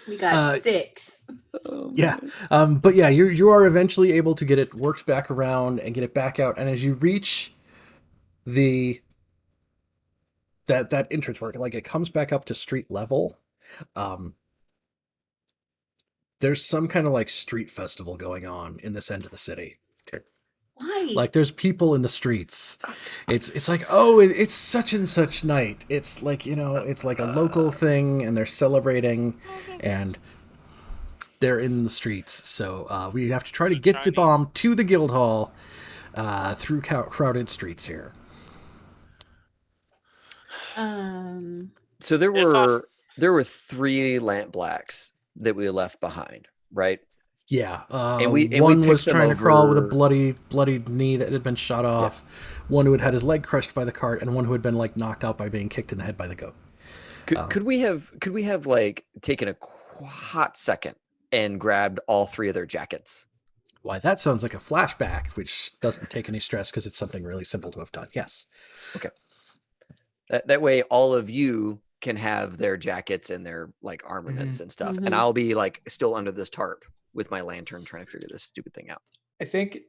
Speaker 2: We got 6.
Speaker 3: Oh,
Speaker 1: Yeah.
Speaker 3: man.
Speaker 1: But yeah, you are eventually able to get it worked back around and get it back out. And as you reach that entrance work, like it comes back up to street level, there's some kind of like street festival going on in this end of the city.
Speaker 2: Why?
Speaker 1: Like there's people in the streets. It's like, oh, it's such and such night. It's like, it's like a local thing and they're celebrating and they're in the streets. So we have to try to get the bomb to the guild hall through crowded streets here.
Speaker 3: So there were 3 lamp blacks that we left behind, right?
Speaker 1: Yeah.
Speaker 3: And we
Speaker 1: one
Speaker 3: picked
Speaker 1: was
Speaker 3: them
Speaker 1: trying to crawl with a
Speaker 3: over-
Speaker 1: bloody knee that had been shot off. Yeah. One who had his leg crushed by the cart, and one who had been like knocked out by being kicked in the head by the goat.
Speaker 3: Could we have like taken a hot second and grabbed all 3 of their jackets?
Speaker 1: Why, that sounds like a flashback, which doesn't take any stress because it's something really simple to have done. Yes.
Speaker 3: Okay. That way, all of you can have their jackets and their like armaments and stuff, and I'll be like still under this tarp with my lantern trying to figure this stupid thing out.
Speaker 5: I think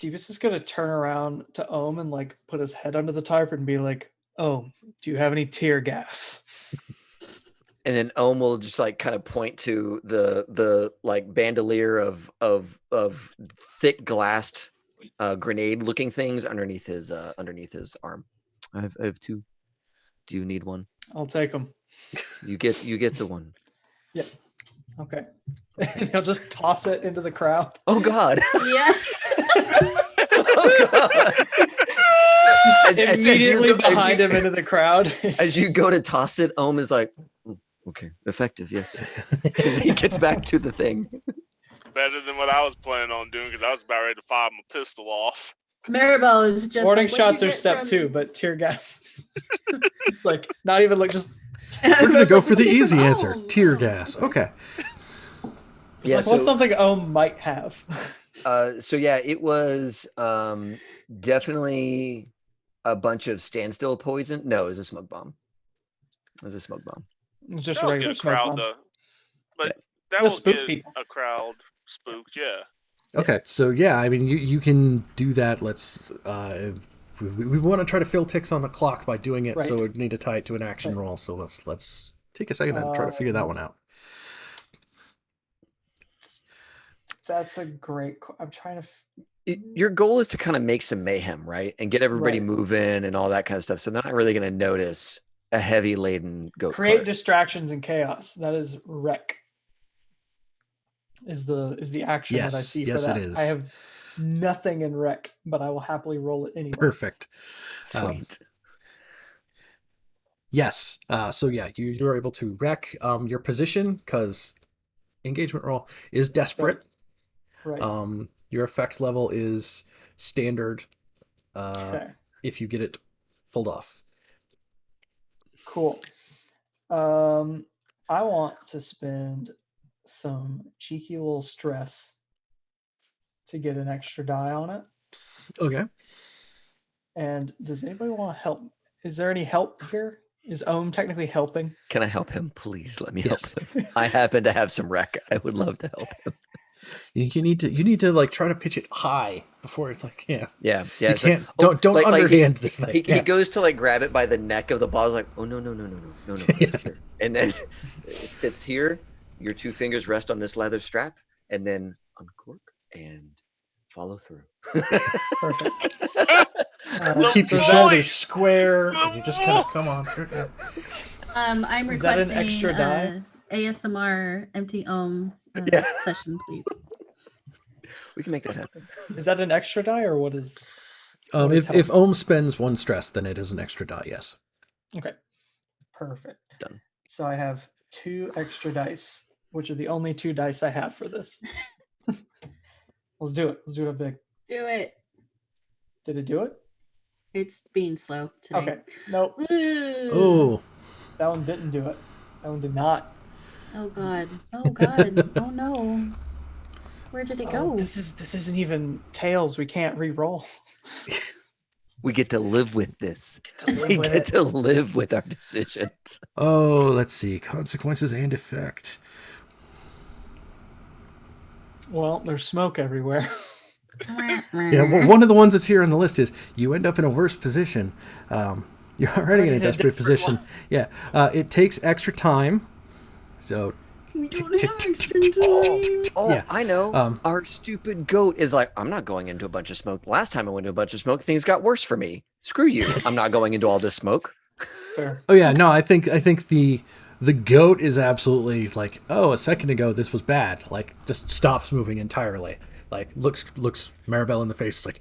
Speaker 5: Davis is gonna turn around to Ohm and like put his head under the tarp and be like, "Oh, do you have any tear gas?"
Speaker 3: And then Ohm will just like kind of point to the like bandolier of thick glassed grenade looking things underneath his arm. I have 2. Do you need one?
Speaker 5: I'll take them.
Speaker 3: You get the one.
Speaker 5: Yeah. Okay. And he'll just toss it into the crowd.
Speaker 3: Oh God.
Speaker 2: Yeah.
Speaker 3: Oh God.
Speaker 5: Immediately behind him into the crowd.
Speaker 3: As you go to toss it, Ohm is like, oh, okay, effective, yes. He gets back to the thing.
Speaker 4: Better than what I was planning on doing because I was about ready to fire my pistol off.
Speaker 2: Maribel is just
Speaker 5: warning
Speaker 2: like,
Speaker 5: shots are step 2, but tear gas. It's like not even like just.
Speaker 1: We're gonna go for the easy answer. Tear gas. Okay.
Speaker 5: Yeah, like, what's something Ohm might have?
Speaker 3: So yeah, it was definitely a bunch of standstill poison. No, it was a smoke bomb. It was a smoke bomb.
Speaker 5: It was just
Speaker 4: That'll
Speaker 5: a regular
Speaker 4: get a crowd
Speaker 5: smoke bomb.
Speaker 4: though. But
Speaker 5: Yeah.
Speaker 4: that
Speaker 5: It'll
Speaker 4: will
Speaker 5: spook
Speaker 4: get
Speaker 5: people.
Speaker 4: a crowd spooked, yeah.
Speaker 1: Okay, so yeah, I mean, you can do that. Let's we want to try to fill ticks on the clock by doing it, so
Speaker 5: Right.
Speaker 1: we need to tie it to an action
Speaker 5: Right.
Speaker 1: roll. So let's take a second and try to figure that one out.
Speaker 5: That's a great. I'm trying to.
Speaker 3: Your goal is to kind of make some mayhem, right? And get everybody
Speaker 5: Right.
Speaker 3: moving and all that kind of stuff. So they're not really going to notice a heavy laden goat
Speaker 5: Create
Speaker 3: cart.
Speaker 5: distractions and chaos. That is wreck. Is the action that I
Speaker 1: Yes,
Speaker 5: see
Speaker 1: yes,
Speaker 5: for
Speaker 1: it
Speaker 5: that.
Speaker 1: is.
Speaker 5: I have nothing in wreck, but I will happily roll it anyway.
Speaker 1: Perfect.
Speaker 3: Sweet.
Speaker 1: Yes. So yeah, you're able to wreck your position because engagement roll is desperate.
Speaker 5: Right.
Speaker 1: Your effect level is standard.
Speaker 5: Okay.
Speaker 1: If you get it pulled off.
Speaker 5: Cool. I want to spend some cheeky little stress to get an extra die on it.
Speaker 1: Okay.
Speaker 5: And does anybody want to help? Is there any help here? Is Ohm technically helping?
Speaker 3: Can I help him? Please let me
Speaker 1: Yes.
Speaker 3: help him. I happen to have some wreck. I would love to help him.
Speaker 1: You need to like try to pitch it high before it's like
Speaker 3: Yeah.
Speaker 1: You
Speaker 3: it's like,
Speaker 1: can't don't
Speaker 3: like
Speaker 1: underhand this thing.
Speaker 3: he goes to like grab it by the neck of the ball. He's like, oh no,
Speaker 1: Yeah.
Speaker 3: here. And then it sits here. Your two fingers rest on this leather strap, and then uncork and follow through.
Speaker 5: Perfect.
Speaker 1: You keep
Speaker 5: so
Speaker 1: your
Speaker 5: that-
Speaker 1: shoulders square and you just kind of come on through. Yeah.
Speaker 2: I'm
Speaker 5: Is that an
Speaker 2: requesting
Speaker 5: extra die?
Speaker 2: ASMR empty
Speaker 3: Yeah.
Speaker 2: session, please.
Speaker 3: We can make that happen.
Speaker 5: Is that an extra die or what is? What is
Speaker 1: If
Speaker 5: help?
Speaker 1: Ohm spends one stress, then it is an extra die. Yes.
Speaker 5: Okay. Perfect.
Speaker 3: Done.
Speaker 5: So I have 2 extra dice, which are the only 2 dice I have for this. Let's do it. Let's do it big.
Speaker 2: Do it.
Speaker 5: Did it do it?
Speaker 2: It's being slow today.
Speaker 5: Okay. Nope.
Speaker 2: Ooh.
Speaker 1: Oh.
Speaker 5: That one didn't do it. That one did not.
Speaker 2: Oh god. Oh god. Oh no. Where did it go?
Speaker 5: Oh, this isn't even tails. We can't re-roll.
Speaker 3: We get to live with this.
Speaker 5: live
Speaker 3: We
Speaker 5: with
Speaker 3: get
Speaker 5: it.
Speaker 3: to live with our decisions.
Speaker 1: Oh, let's see. Consequences and effect.
Speaker 5: Well, there's smoke everywhere.
Speaker 1: Yeah, well, one of the ones that's here on the list is you end up in a worse position. You're already in a desperate position.
Speaker 5: one.
Speaker 1: Yeah. It takes extra time. So
Speaker 2: We don't have extra time.
Speaker 3: Oh,
Speaker 1: Yeah.
Speaker 3: I know. Our stupid goat is like, I'm not going into a bunch of smoke. Last time I went into a bunch of smoke, things got worse for me. Screw you. I'm not going into all this smoke.
Speaker 5: Fair.
Speaker 1: oh yeah, no, I think the goat is absolutely like, oh, a second ago this was bad. Like just stops moving entirely. Like looks Maribel in the face. It's like,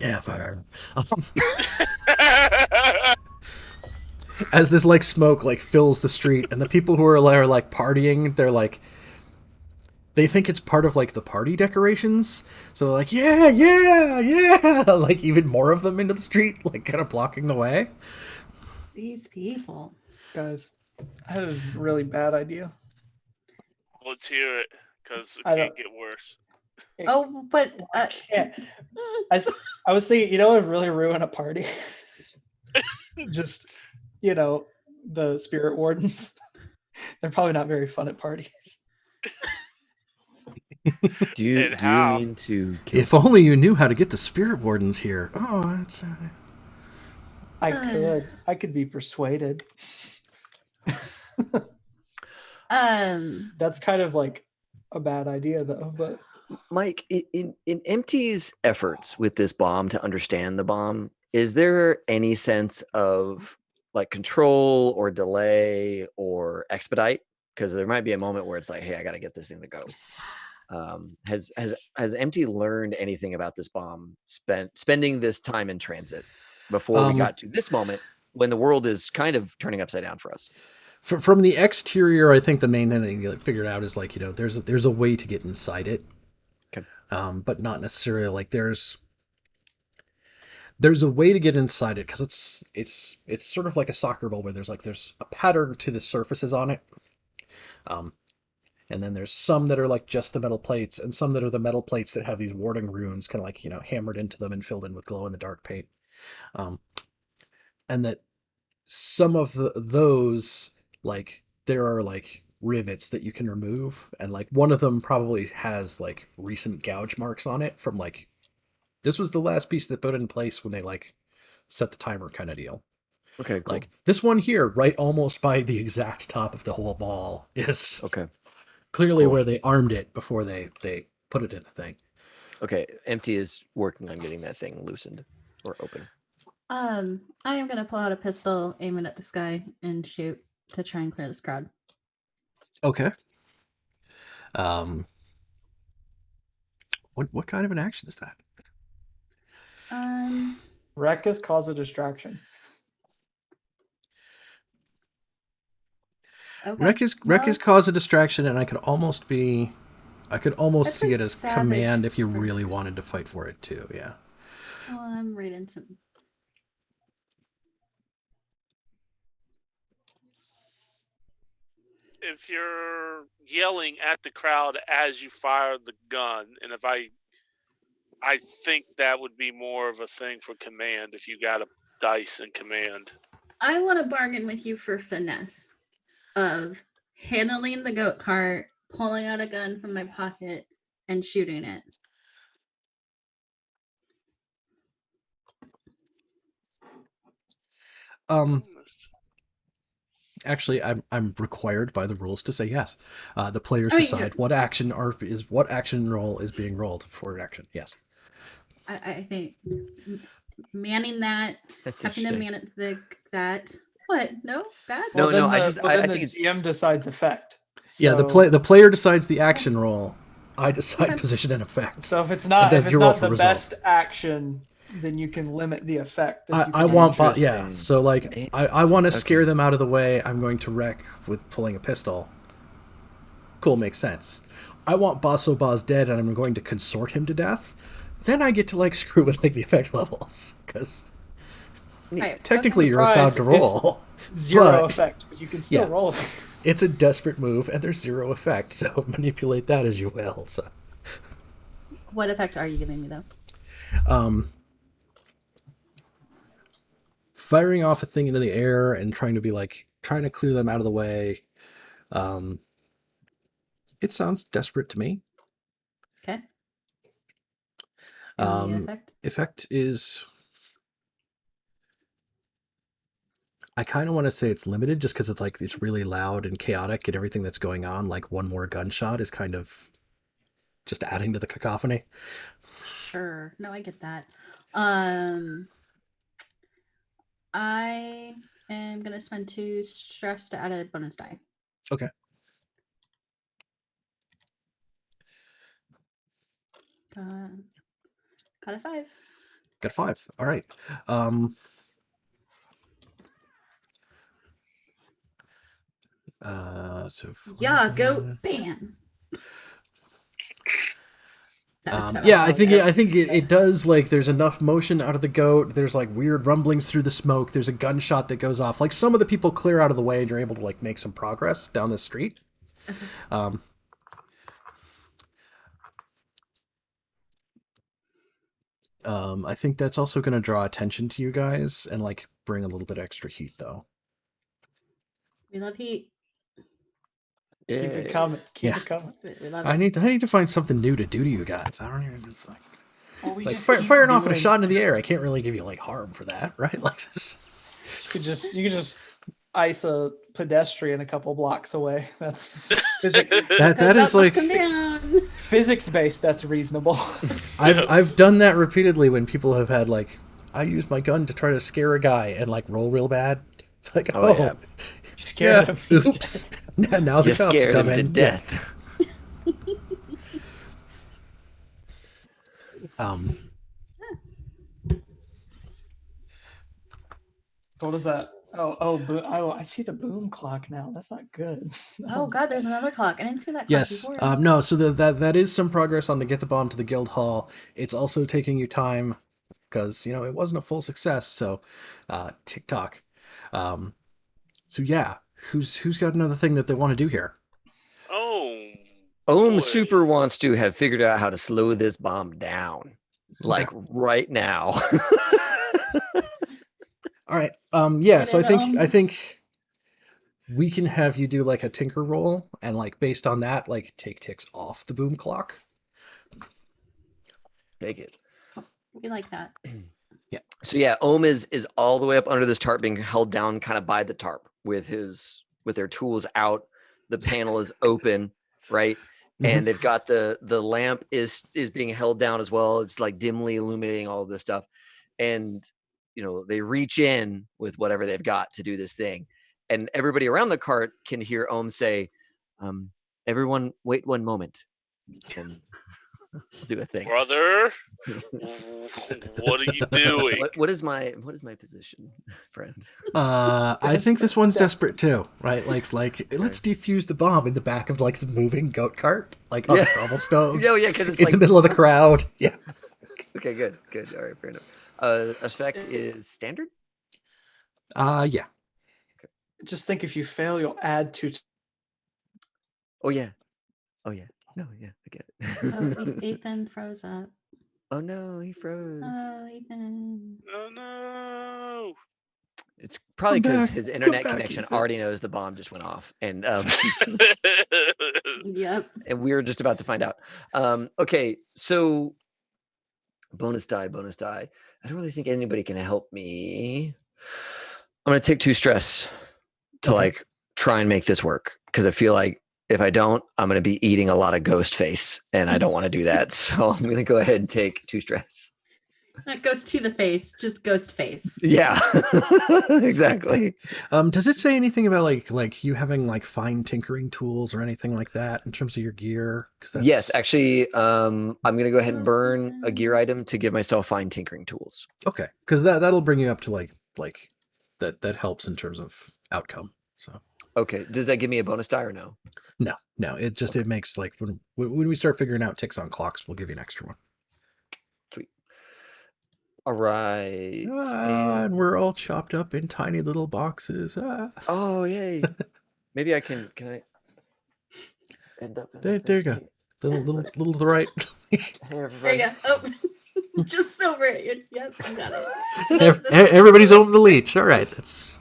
Speaker 1: yeah, fire. As this like smoke like fills the street, and the people who are like partying, they're like, they think it's part of like the party decorations. So they're like, yeah, like even more of them into the street, like kind of blocking the way.
Speaker 2: These people.
Speaker 5: Guys, I had a really bad idea.
Speaker 4: Let's hear it, because it
Speaker 5: I
Speaker 4: can't
Speaker 5: don't-
Speaker 4: get worse.
Speaker 2: Oh, but
Speaker 5: Yeah. I was thinking, you know what would really ruin a party? Just, the spirit wardens. They're probably not very fun at parties.
Speaker 3: Do you
Speaker 4: And how?
Speaker 3: mean to kill
Speaker 1: If only you knew how to get the spirit wardens here. Oh, that's.
Speaker 5: I could be persuaded. That's kind of like a bad idea though, but
Speaker 3: Mike, in MT's efforts with this bomb to understand the bomb, is there any sense of like control or delay or expedite? Because there might be a moment where it's like, hey, I got to get this thing to go. Has MT learned anything about this bomb spending this time in transit before we got to this moment when the world is kind of turning upside down for us?
Speaker 1: From the exterior, I think the main thing that you figured out is like, there's a way to get inside it.
Speaker 3: Okay.
Speaker 1: But not necessarily like there's a way to get inside it, because it's sort of like a soccer ball where there's a pattern to the surfaces on it. And then there's some that are like just the metal plates, and some that are the metal plates that have these warding runes kind of like, hammered into them and filled in with glow in the dark paint. And that some of those, like, there are like rivets that you can remove, and like one of them probably has like recent gouge marks on it from like this was the last piece that put in place when they like set the timer kind of deal.
Speaker 3: Okay, cool.
Speaker 1: Like this one here, right almost by the exact top of the whole ball, is
Speaker 3: Okay.
Speaker 1: clearly
Speaker 3: Cool.
Speaker 1: where they armed it before they put it in the thing.
Speaker 3: Okay, Empty is working on getting that thing loosened or open.
Speaker 2: I am gonna pull out a pistol, aim it at the sky, and shoot to try and clear this crowd.
Speaker 1: Okay. What kind of an action is that?
Speaker 5: Ruckus cause a distraction.
Speaker 2: Okay.
Speaker 1: Wreck is cause a distraction, and I could almost see it as
Speaker 2: Savage
Speaker 1: command if you really
Speaker 2: first.
Speaker 1: wanted to fight for it too. Yeah.
Speaker 2: Well, I'm reading some.
Speaker 4: If you're yelling at the crowd as you fire the gun, and if I think that would be more of a thing for command if you got a dice in command.
Speaker 2: I want to bargain with you for finesse of handling the goat cart, pulling out a gun from my pocket, and shooting it.
Speaker 1: Actually, I'm required by the rules to say yes. The players decide what action roll is being rolled for an action. Yes.
Speaker 2: I think manning that,
Speaker 3: That's
Speaker 2: having to
Speaker 3: interesting.
Speaker 2: man that. What? No, bad.
Speaker 3: No,
Speaker 5: Well,
Speaker 3: I
Speaker 5: then
Speaker 3: just-
Speaker 5: the-
Speaker 3: I
Speaker 5: then
Speaker 3: think
Speaker 5: the
Speaker 3: it's-
Speaker 5: GM decides effect.
Speaker 1: Yeah, the
Speaker 5: So-
Speaker 1: player decides the action roll. I decide
Speaker 2: Okay.
Speaker 1: position and effect.
Speaker 5: So if it's not
Speaker 1: then you roll for
Speaker 5: the
Speaker 1: result.
Speaker 5: best action, then you can limit the effect. That you
Speaker 1: I
Speaker 5: can
Speaker 1: want
Speaker 5: have.
Speaker 1: yeah. So like I want to scare them out of the way. I'm going to wreck with pulling a pistol. Cool, makes sense. I want Basso Baz dead, and I'm going to consort him to death. Then I get to like screw with like the effect levels because
Speaker 2: Right,
Speaker 1: technically
Speaker 2: okay.
Speaker 1: you're allowed
Speaker 5: Surprise,
Speaker 1: to roll.
Speaker 5: Zero
Speaker 1: but
Speaker 5: effect, but you can still
Speaker 1: yeah.
Speaker 5: roll it.
Speaker 1: It's a desperate move, and there's zero effect. So manipulate that as you will. So.
Speaker 2: What effect are you giving me though?
Speaker 1: Firing off a thing into the air and trying to clear them out of the way. It sounds desperate to me.
Speaker 2: Okay. And the effect?
Speaker 1: Effect is, I kind of want to say it's limited just because it's really loud and chaotic and everything that's going on. Like one more gunshot is kind of just adding to the cacophony.
Speaker 2: Sure. No, I get that. I am gonna spend 2 stress to add a bonus die.
Speaker 1: Okay.
Speaker 2: Got a 5.
Speaker 1: Got a 5. All right. So
Speaker 2: Yeah, go bam.
Speaker 1: Yeah, I think it does. Like, there's enough motion out of the goat. There's like weird rumblings through the smoke. There's a gunshot that goes off. Like some of the people clear out of the way, and you're able to like make some progress down the street.
Speaker 2: Okay.
Speaker 1: I think that's also going to draw attention to you guys and like bring a little bit extra heat, though.
Speaker 2: We love heat.
Speaker 5: Keep it coming. Keep it coming.
Speaker 2: We love
Speaker 1: I need to find something new to do to you guys. I don't even. It's like,
Speaker 5: we
Speaker 1: like
Speaker 5: just
Speaker 1: firing off a shot into the air. I can't really give you like harm for that, right? Like this.
Speaker 5: You could just ice a pedestrian a couple blocks away. That's
Speaker 1: that is like
Speaker 5: physics based. That's reasonable.
Speaker 1: I've done that repeatedly when people have had like I used my gun to try to scare a guy and like roll real bad. It's like
Speaker 3: yeah.
Speaker 5: You scared him.
Speaker 1: Oops. Now the cops
Speaker 3: scared
Speaker 1: come
Speaker 3: him to
Speaker 1: in.
Speaker 3: death.
Speaker 5: What is that? Oh! I see the boom clock now. That's not good.
Speaker 2: Oh God, there's another clock. I didn't see that clock
Speaker 1: Yes.
Speaker 2: before.
Speaker 1: No. So that is some progress on the get the bomb to the guild hall. It's also taking you time because it wasn't a full success. So, TikTok. So yeah, who's got another thing that they want to do here?
Speaker 3: Boy. Super wants to have figured out how to slow this bomb down, like right now.
Speaker 1: All right. Yeah. So I think we can have you do like a tinker roll, and like based on that, like take ticks off the boom clock.
Speaker 3: Take it.
Speaker 2: We like that.
Speaker 3: So yeah, Ohm is all the way up under this tarp, being held down kind of by the tarp with their tools out. The panel is open, right? And they've got the lamp is being held down as well. It's like dimly illuminating all of this stuff. And they reach in with whatever they've got to do this thing. And everybody around the cart can hear Ohm say, everyone wait one moment. And do a thing.
Speaker 4: Brother, what are you doing?
Speaker 3: What is my position, friend?
Speaker 1: I think this one's desperate too, right? Like let's defuse the bomb in the back of like the moving goat cart, like on the cobblestones.
Speaker 3: Yeah, because it's
Speaker 1: in
Speaker 3: like
Speaker 1: the middle of the crowd. Yeah.
Speaker 3: Okay, good. All right, fair enough. Effect is standard.
Speaker 1: Yeah.
Speaker 5: Just think if you fail, you'll add 2.
Speaker 3: Oh yeah. No, yeah, I get it.
Speaker 2: Oh, Ethan froze up.
Speaker 3: Oh no, he froze.
Speaker 2: Oh, Ethan.
Speaker 4: Oh no!
Speaker 3: It's probably
Speaker 1: Come
Speaker 3: because
Speaker 1: back,
Speaker 3: his
Speaker 1: come
Speaker 3: internet
Speaker 1: back,
Speaker 3: connection
Speaker 1: Ethan.
Speaker 3: already knows the bomb just went off, and
Speaker 2: Yep.
Speaker 3: and we were just about to find out. Okay, so bonus die. I don't really think anybody can help me. I'm gonna take 2 stress to like try and make this work, because I feel like if I don't, I'm gonna be eating a lot of ghost face, and I don't want to do that. So I'm gonna go ahead and take 2 stress.
Speaker 2: That goes to the face, just ghost face.
Speaker 3: Yeah, exactly.
Speaker 1: Does it say anything about like you having like fine tinkering tools or anything like that in terms of your gear?
Speaker 3: Yes, actually, I'm gonna go ahead and burn a gear item to give myself fine tinkering tools.
Speaker 1: Okay, because that'll bring you up to like that helps in terms of outcome. So
Speaker 3: Okay, does that give me a bonus die or no?
Speaker 1: no, it just it makes like when we start figuring out ticks on clocks, we'll give you an extra one.
Speaker 3: Sweet. All right.
Speaker 1: And we're all chopped up in tiny little boxes.
Speaker 3: Oh yay! Maybe I can I end up in
Speaker 1: There you go. Little to the right.
Speaker 3: Hey
Speaker 2: There
Speaker 3: everybody.
Speaker 2: you go. Oh, just over it. Yep, you got it. So
Speaker 1: Everybody's over the leech. All right, that's.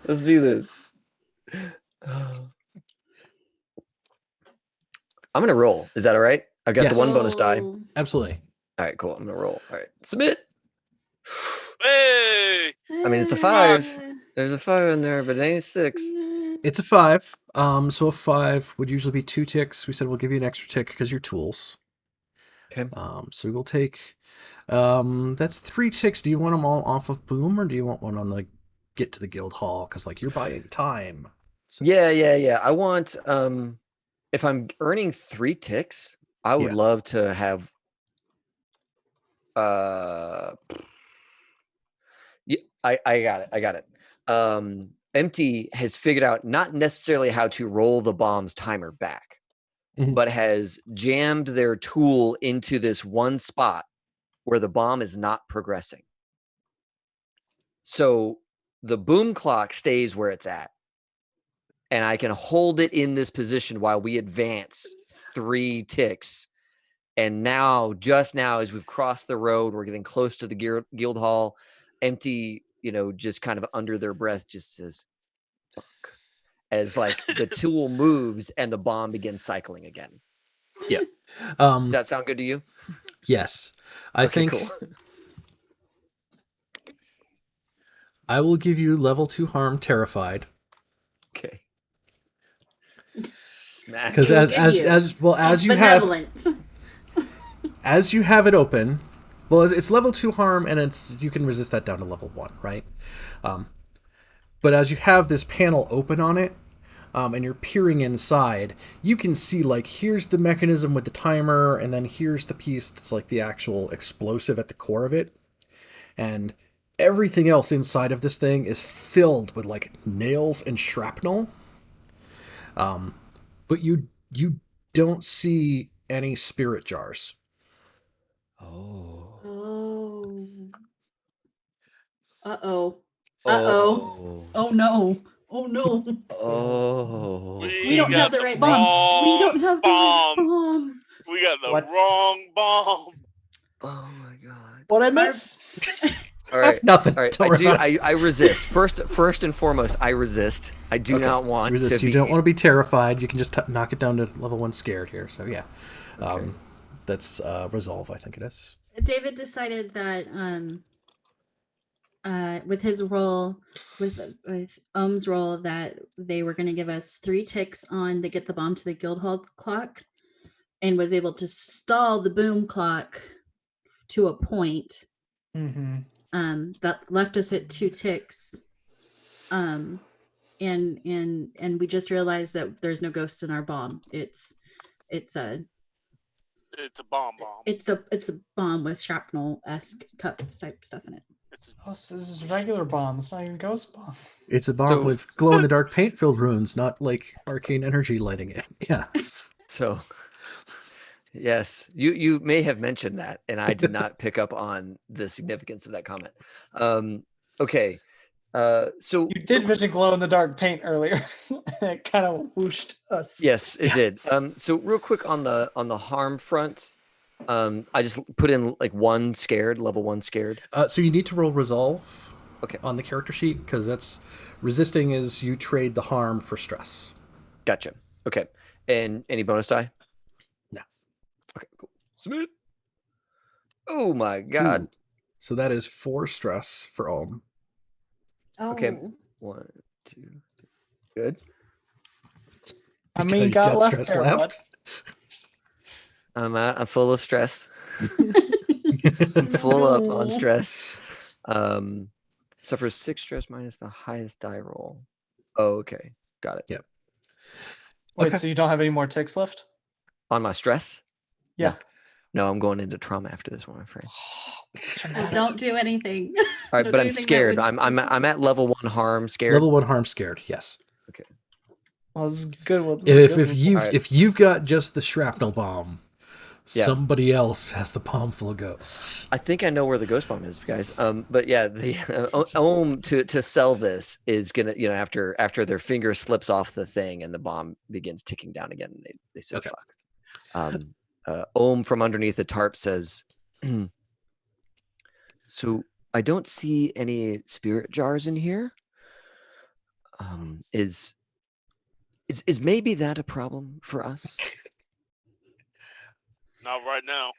Speaker 3: Let's do this. I'm gonna roll. Is that all right? I've got
Speaker 1: Yes.
Speaker 3: the 1 bonus die.
Speaker 2: Oh,
Speaker 1: Absolutely.
Speaker 3: All right, cool. I'm gonna roll. All right, submit.
Speaker 4: Hey!
Speaker 3: I mean, it's a 5. There's a 5 in there, but it ain't 6.
Speaker 1: It's a 5. So a 5 would usually be 2 ticks. We said we'll give you an extra tick because you're tools.
Speaker 3: Okay.
Speaker 1: So we'll take. That's 3 ticks. Do you want them all off of Boom, or do you want one on like get to the guild hall? Because like you're buying time. So,
Speaker 3: Yeah. I want if I'm earning 3 ticks, I would love to have yeah, I got it. Empty has figured out not necessarily how to roll the bomb's timer back, but has jammed their tool into this one spot where the bomb is not progressing. So the boom clock stays where it's at, and I can hold it in this position while we advance 3 ticks. And now, just now, as we've crossed the road, we're getting close to the guild hall. Empty, just kind of under their breath, just says, "Fuck," as like the tool moves and the bomb begins cycling again.
Speaker 1: Yeah.
Speaker 3: Does that sound good to you?
Speaker 1: Yes. I think
Speaker 3: cool.
Speaker 1: I will give you level 2 harm terrified.
Speaker 3: Okay.
Speaker 1: Because as you have it open, well, it's level 2 harm, and you can resist that down to level 1, right? But as you have this panel open on it, and you're peering inside, you can see like here's the mechanism with the timer, and then here's the piece that's like the actual explosive at the core of it, and everything else inside of this thing is filled with like nails and shrapnel. But you don't see any spirit jars.
Speaker 3: Oh.
Speaker 2: Uh-oh. Oh no. Oh no.
Speaker 3: Oh.
Speaker 2: We don't have the right bomb. We don't have the right bomb.
Speaker 4: We got the
Speaker 5: What?
Speaker 4: wrong bomb.
Speaker 3: Oh my god.
Speaker 5: What I miss?
Speaker 3: All right.
Speaker 1: Nothing.
Speaker 3: All right.
Speaker 1: Don't worry about it.
Speaker 3: I resist. First and foremost, I resist. I do
Speaker 1: Okay.
Speaker 3: not want
Speaker 1: Resist.
Speaker 3: to
Speaker 1: You
Speaker 3: be.
Speaker 1: don't want to be terrified. You can just knock it down to level 1 scared here. So yeah,
Speaker 3: Okay.
Speaker 1: that's resolve. I think it is.
Speaker 2: David decided that with his role, with Ohm's role, that they were going to give us 3 ticks on to get the bomb to the Guildhall clock, and was able to stall the boom clock to a point.
Speaker 5: Mm-hmm.
Speaker 2: That left us at 2 ticks. And we just realized that there's no ghosts in our bomb. It's a
Speaker 4: bomb.
Speaker 2: it's a bomb with shrapnel-esque type stuff in it.
Speaker 5: Oh, so this is regular bomb. It's not even ghost bomb.
Speaker 1: It's a bomb
Speaker 3: So-
Speaker 1: with glow-in-the-dark paint-filled runes, not like arcane energy lighting it. Yeah.
Speaker 3: So, yes, you may have mentioned that, and I did not pick up on the significance of that comment. Okay, so
Speaker 5: You did mention glow in the dark paint earlier. It kind of whooshed us.
Speaker 3: yes, it did. So real quick on the harm front, I just put in like 1 scared, level 1 scared.
Speaker 1: So you need to roll resolve.
Speaker 3: Okay.
Speaker 1: On the character sheet, because that's resisting is you trade the harm for stress.
Speaker 3: Gotcha. Okay, and any bonus die?
Speaker 1: No.
Speaker 3: Okay, cool. Submit. Oh my god.
Speaker 1: Ooh. So that is 4 stress for Ohm.
Speaker 2: Oh,
Speaker 3: Okay. 1, 2, 3. Good.
Speaker 5: I
Speaker 1: You
Speaker 5: mean, got left
Speaker 1: stress
Speaker 5: there, bud.
Speaker 3: I'm full of stress. I'm full up on stress. Suffers 6 stress minus the highest die roll. Oh, okay. Got it.
Speaker 1: Yep.
Speaker 5: Wait,
Speaker 1: Okay.
Speaker 5: so you don't have any more ticks left?
Speaker 3: On my stress?
Speaker 5: Yeah.
Speaker 3: No, I'm going into trauma after this one, I'm afraid.
Speaker 2: don't do anything.
Speaker 3: All right,
Speaker 2: Don't
Speaker 3: but
Speaker 2: do
Speaker 3: I'm
Speaker 2: anything that
Speaker 3: scared.
Speaker 2: would-
Speaker 3: I'm at level 1 harm scared.
Speaker 1: Level 1 harm scared. Yes.
Speaker 5: Well, this is good. This is
Speaker 1: If
Speaker 5: good.
Speaker 1: you
Speaker 3: Alright.
Speaker 1: if you've got just the shrapnel bomb,
Speaker 3: Yeah.
Speaker 1: somebody else has the bomb full of ghosts.
Speaker 3: I think I know where the ghost bomb is, guys. But yeah, the Ohm to sell this is gonna, after their finger slips off the thing and the bomb begins ticking down again, they say
Speaker 1: Okay.
Speaker 3: fuck. Ohm from underneath the tarp says, so I don't see any spirit jars in here. Is maybe that a problem for us?
Speaker 4: Not right now.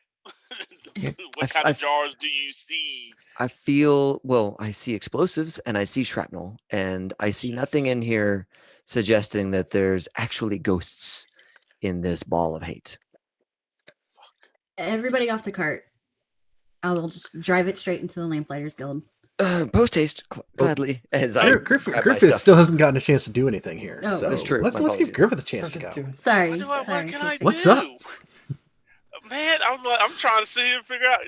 Speaker 1: Yeah.
Speaker 4: What kind of jars do you see?
Speaker 3: I see explosives and I see shrapnel, and I see nothing in here suggesting that there's actually ghosts in this ball of hate.
Speaker 2: Everybody off the cart. I will just drive it straight into the Lamplighters Guild.
Speaker 3: Post haste, gladly. As I
Speaker 1: Griffith
Speaker 3: grab my
Speaker 1: Griffith
Speaker 3: stuff.
Speaker 1: still hasn't gotten a chance to do anything here.
Speaker 2: Oh,
Speaker 1: so
Speaker 3: that's true.
Speaker 1: Let's
Speaker 3: My
Speaker 1: give
Speaker 3: apologies.
Speaker 1: Griffith a chance to go.
Speaker 5: Perfect, dude.
Speaker 2: Sorry.
Speaker 4: What
Speaker 2: sorry,
Speaker 4: can I
Speaker 2: Casey.
Speaker 1: What's
Speaker 4: do?
Speaker 1: up?
Speaker 4: Man, I'm trying to sit here and figure out.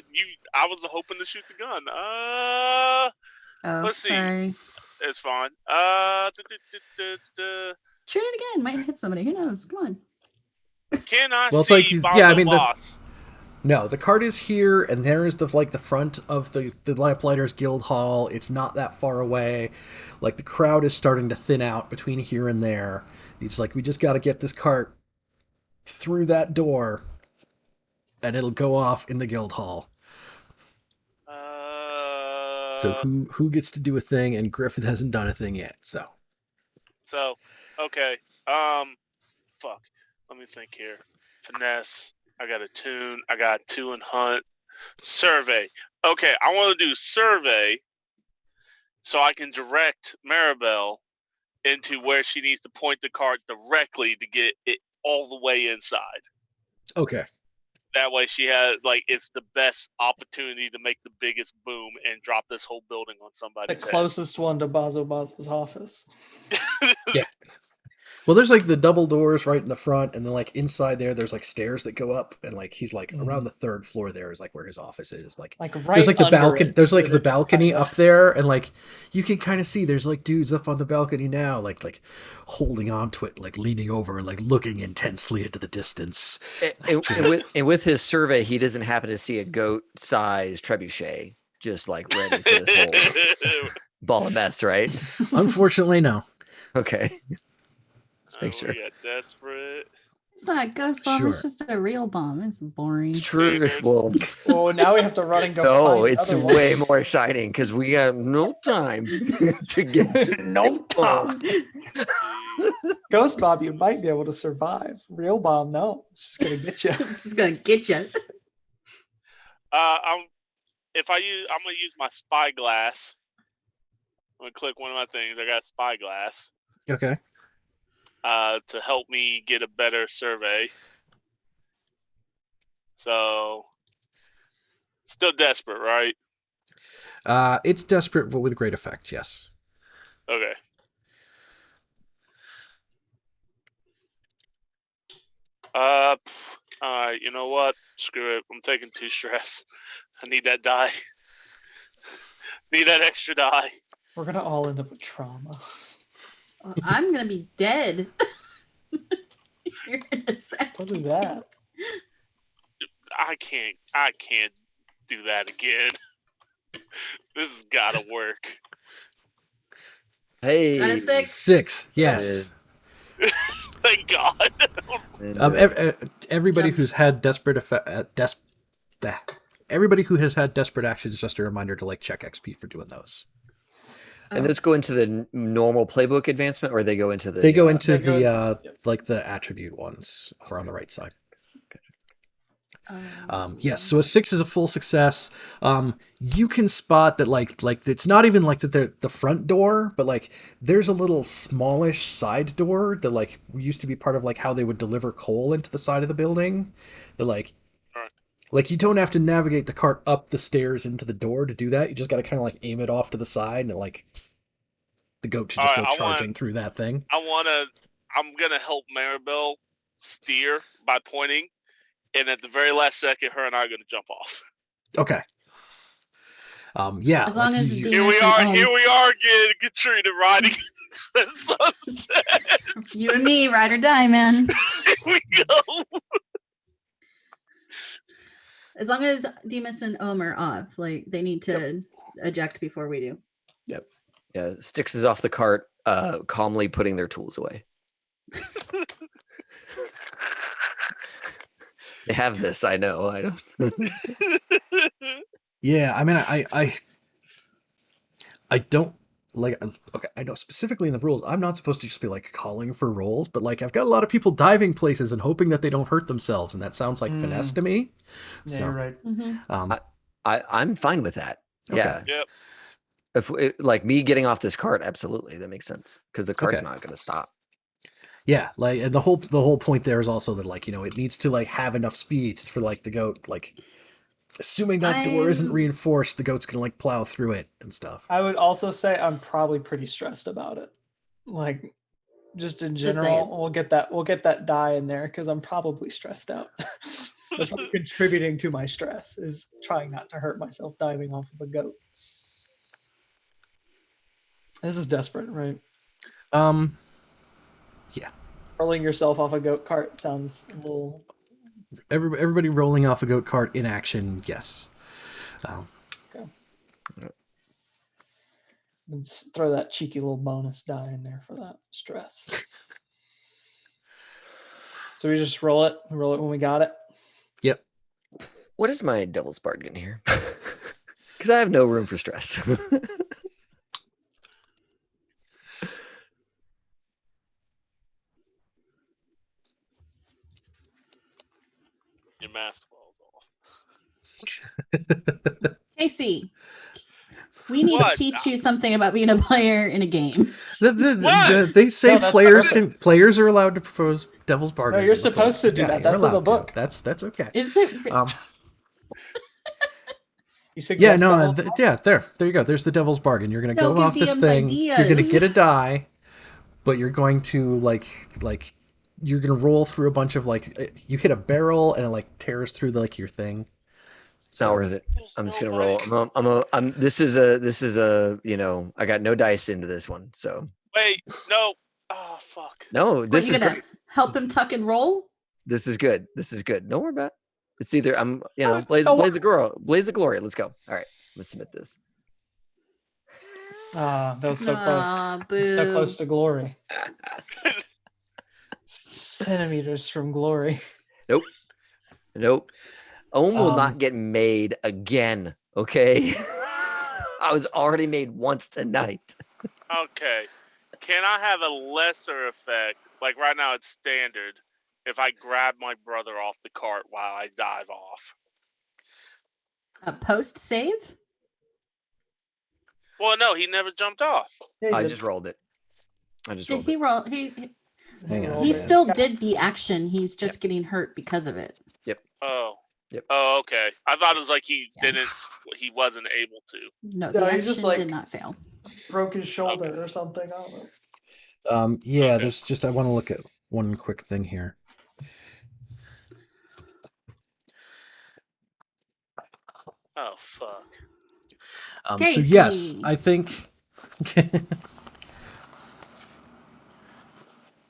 Speaker 4: I was hoping to shoot the gun.
Speaker 2: Oh,
Speaker 4: let's see.
Speaker 2: sorry.
Speaker 4: It's fine.
Speaker 2: Shoot it again. Might hit somebody. Who knows? Come on.
Speaker 4: Can I
Speaker 1: Well, it's
Speaker 4: see
Speaker 1: like yeah, I mean
Speaker 4: Boss?
Speaker 1: No, the cart is here, and there is the front of the Lamplighters Guild Hall. It's not that far away. Like the crowd is starting to thin out between here and there. It's like we just got to get this cart through that door, and it'll go off in the Guild Hall. So who gets to do a thing? And Griffith hasn't done a thing yet. So
Speaker 4: okay. Fuck. Let me think here. Finesse. I got a tune. I got 2 in hunt. Survey. Okay, I want to do survey so I can direct Maribel into where she needs to point the cart directly to get it all the way inside.
Speaker 1: okay.
Speaker 4: That way she has, it's the best opportunity to make the biggest boom and drop this whole building on
Speaker 5: The
Speaker 4: somebody's head.
Speaker 5: closest one to Baz's office.
Speaker 1: Yeah. Well, there's the double doors right in the front, and then inside there's stairs that go up, and he's around the 3rd floor there is where his office is.
Speaker 5: Right
Speaker 1: there's the
Speaker 5: under
Speaker 1: balcony.
Speaker 5: it,
Speaker 1: There's
Speaker 5: where
Speaker 1: the
Speaker 5: they're just
Speaker 1: balcony
Speaker 5: kinda-
Speaker 1: up there, and you can kind of see there's dudes up on the balcony now, holding on to it, leaning over, looking intensely into the distance.
Speaker 3: And with his survey, he doesn't happen to see a goat-sized trebuchet just ready for this whole ball of mess, right?
Speaker 1: Unfortunately, no.
Speaker 3: Okay. Let's make sure.
Speaker 4: We got desperate.
Speaker 2: It's not a ghost bomb. It's
Speaker 1: Sure.
Speaker 2: just a real bomb. It's boring.
Speaker 3: It's true.
Speaker 4: Mhm.
Speaker 3: Well,
Speaker 5: Oh, now we have to run and go.
Speaker 3: no,
Speaker 5: find
Speaker 3: it's
Speaker 5: another one.
Speaker 3: way more exciting because we got no time to get.
Speaker 5: No time.
Speaker 4: See,
Speaker 5: Ghost bomb, you might be able to survive. Real bomb, no. It's just gonna get you.
Speaker 2: It's just gonna get you.
Speaker 4: I'm gonna use my spyglass. I'm gonna click one of my things. I got spyglass
Speaker 1: Okay.
Speaker 4: to help me get a better survey. So, still desperate, right?
Speaker 1: It's desperate, but with great effect. Yes.
Speaker 4: Okay. Alright, you know what? Screw it. I'm taking 2 stress. I need that die. Need that extra die.
Speaker 5: We're gonna all end up with trauma.
Speaker 2: I'm gonna be dead. You're in a second.
Speaker 5: Don't do that.
Speaker 4: I can't do that again. This has gotta work.
Speaker 3: Hey,
Speaker 2: Got a 6.
Speaker 1: 6. Yes.
Speaker 4: Thank God.
Speaker 1: Everybody
Speaker 2: Jump.
Speaker 1: who's had desperate everybody who has had desperate actions, just a reminder to like check XP for doing those.
Speaker 3: and those go into the normal playbook advancement, or they go into the.
Speaker 1: They go into
Speaker 5: they go
Speaker 1: the
Speaker 5: into- yep.
Speaker 1: like the attribute ones over on the right side.
Speaker 2: Oh.
Speaker 1: Yes, so a 6 is a full success. You can spot that like it's not even like that they're the front door, but like there's a little smallish side door that like used to be part of like how they would deliver coal into the side of the building. That
Speaker 4: Alright.
Speaker 1: like you don't have to navigate the cart up the stairs into the door to do that. You just got to kind of like aim it off to the side and like the goat should just
Speaker 4: Alright,
Speaker 1: go
Speaker 4: I want-
Speaker 1: charging through that thing.
Speaker 4: I'm gonna help Maribel steer by pointing, and at the very last second, her and I are gonna jump off.
Speaker 1: Okay. Yeah.
Speaker 2: As long as
Speaker 1: you-
Speaker 4: Here we
Speaker 2: Demas
Speaker 4: are.
Speaker 2: and
Speaker 4: Here we are again, Katrina riding the sunset.
Speaker 2: you and me, ride or die, man.
Speaker 4: Here we go.
Speaker 2: As long as Demas and Ohm are off, like they need to eject before we do.
Speaker 3: Yeah, Styx is off the cart, calmly putting their tools away. They have this, I know. I don't.
Speaker 1: Yeah, I mean, I don't like. Okay, I know specifically in the rules, I'm not supposed to just be like calling for rolls, but like I've got a lot of people diving places and hoping that they don't hurt themselves, and that sounds like finesse to me.
Speaker 5: Yeah,
Speaker 1: So,
Speaker 5: you're right.
Speaker 3: I'm fine with that.
Speaker 1: Okay.
Speaker 3: Yeah.
Speaker 4: Yep.
Speaker 3: If like me getting off this cart, absolutely, that makes sense because the cart's
Speaker 1: Okay.
Speaker 3: not going to stop.
Speaker 1: Yeah, like, and the whole point there is also that like it needs to like have enough speed for like the goat like. Assuming that door isn't
Speaker 2: I'm-
Speaker 1: reinforced, the goat's gonna like plow through it and stuff.
Speaker 5: I would also say I'm probably pretty stressed about it. Like, just in
Speaker 2: Just
Speaker 5: general,
Speaker 2: saying.
Speaker 5: we'll get that die in there because I'm probably stressed out. That's what's contributing to my stress is trying not to hurt myself diving off of a goat. This is desperate, right?
Speaker 1: Yeah.
Speaker 5: Rolling yourself off a goat cart sounds a little.
Speaker 1: Everybody rolling off a goat cart in action, yes.
Speaker 5: Let's throw that cheeky little bonus die in there for that stress. So we just roll it. We roll it when we got it.
Speaker 1: Yep.
Speaker 3: What is my devil's bargain here? Because I have no room for stress.
Speaker 4: Your mask falls off.
Speaker 2: Casey, we need
Speaker 4: What?
Speaker 2: to teach you something about being a player in a game.
Speaker 4: What?
Speaker 1: They say
Speaker 5: No, that's
Speaker 1: players are allowed to propose devil's bargains.
Speaker 5: you're
Speaker 1: in the book.
Speaker 5: supposed to do that.
Speaker 1: you're
Speaker 5: That's in the
Speaker 1: allowed to.
Speaker 5: book.
Speaker 1: That's okay.
Speaker 2: Is it?
Speaker 5: You suggest
Speaker 1: Yeah, no,
Speaker 5: double-
Speaker 1: yeah, there you go. There's the devil's bargain. You're gonna
Speaker 2: Don't
Speaker 1: go
Speaker 2: give
Speaker 1: off this
Speaker 2: DMs
Speaker 1: thing. You're gonna
Speaker 2: ideas.
Speaker 1: get a die, but you're going to like you're gonna roll through a bunch of like you hit a barrel and it like tears through like your thing.
Speaker 3: It's not worth it. I'm just gonna roll. This is a I got no dice into this one, so
Speaker 4: Wait, no. Oh, fuck.
Speaker 3: no.
Speaker 2: What,
Speaker 3: This
Speaker 2: you
Speaker 3: is
Speaker 2: gonna
Speaker 3: great.
Speaker 2: help him tuck and roll?
Speaker 3: This is good. This is good. Don't worry about it. It's either
Speaker 5: Oh,
Speaker 3: blaze
Speaker 5: don't
Speaker 3: of glory. Let's go. All right, let's submit this.
Speaker 5: Ah, that was so close.
Speaker 2: Aw, boo.
Speaker 5: So close to glory. centimeters from glory.
Speaker 3: Nope. Ohm will
Speaker 1: Um,
Speaker 3: not get made again. Okay. I was already made once tonight.
Speaker 4: Okay. Can I have a lesser effect? Like right now, it's standard. If I grab my brother off the cart while I dive off.
Speaker 2: A post save?
Speaker 4: Well, no, he never jumped off.
Speaker 5: Yeah,
Speaker 3: I
Speaker 5: he
Speaker 3: just
Speaker 5: did.
Speaker 3: rolled it.
Speaker 2: He rolled.
Speaker 1: Hang on.
Speaker 5: rolled
Speaker 2: He
Speaker 5: it.
Speaker 2: still did the action. He's just getting hurt because of it.
Speaker 4: Oh.
Speaker 3: Yep.
Speaker 4: Oh, okay. I thought it was like he
Speaker 2: Yeah.
Speaker 4: didn't. He wasn't able to.
Speaker 2: No,
Speaker 5: No,
Speaker 2: the
Speaker 5: he
Speaker 2: action
Speaker 5: just, like,
Speaker 2: did not fail.
Speaker 5: broke his shoulder or something. I don't know.
Speaker 1: Yeah,
Speaker 4: Okay.
Speaker 1: there's just I want to look at one quick thing here.
Speaker 4: Oh fuck.
Speaker 1: So yes,
Speaker 2: Casey.
Speaker 1: I think.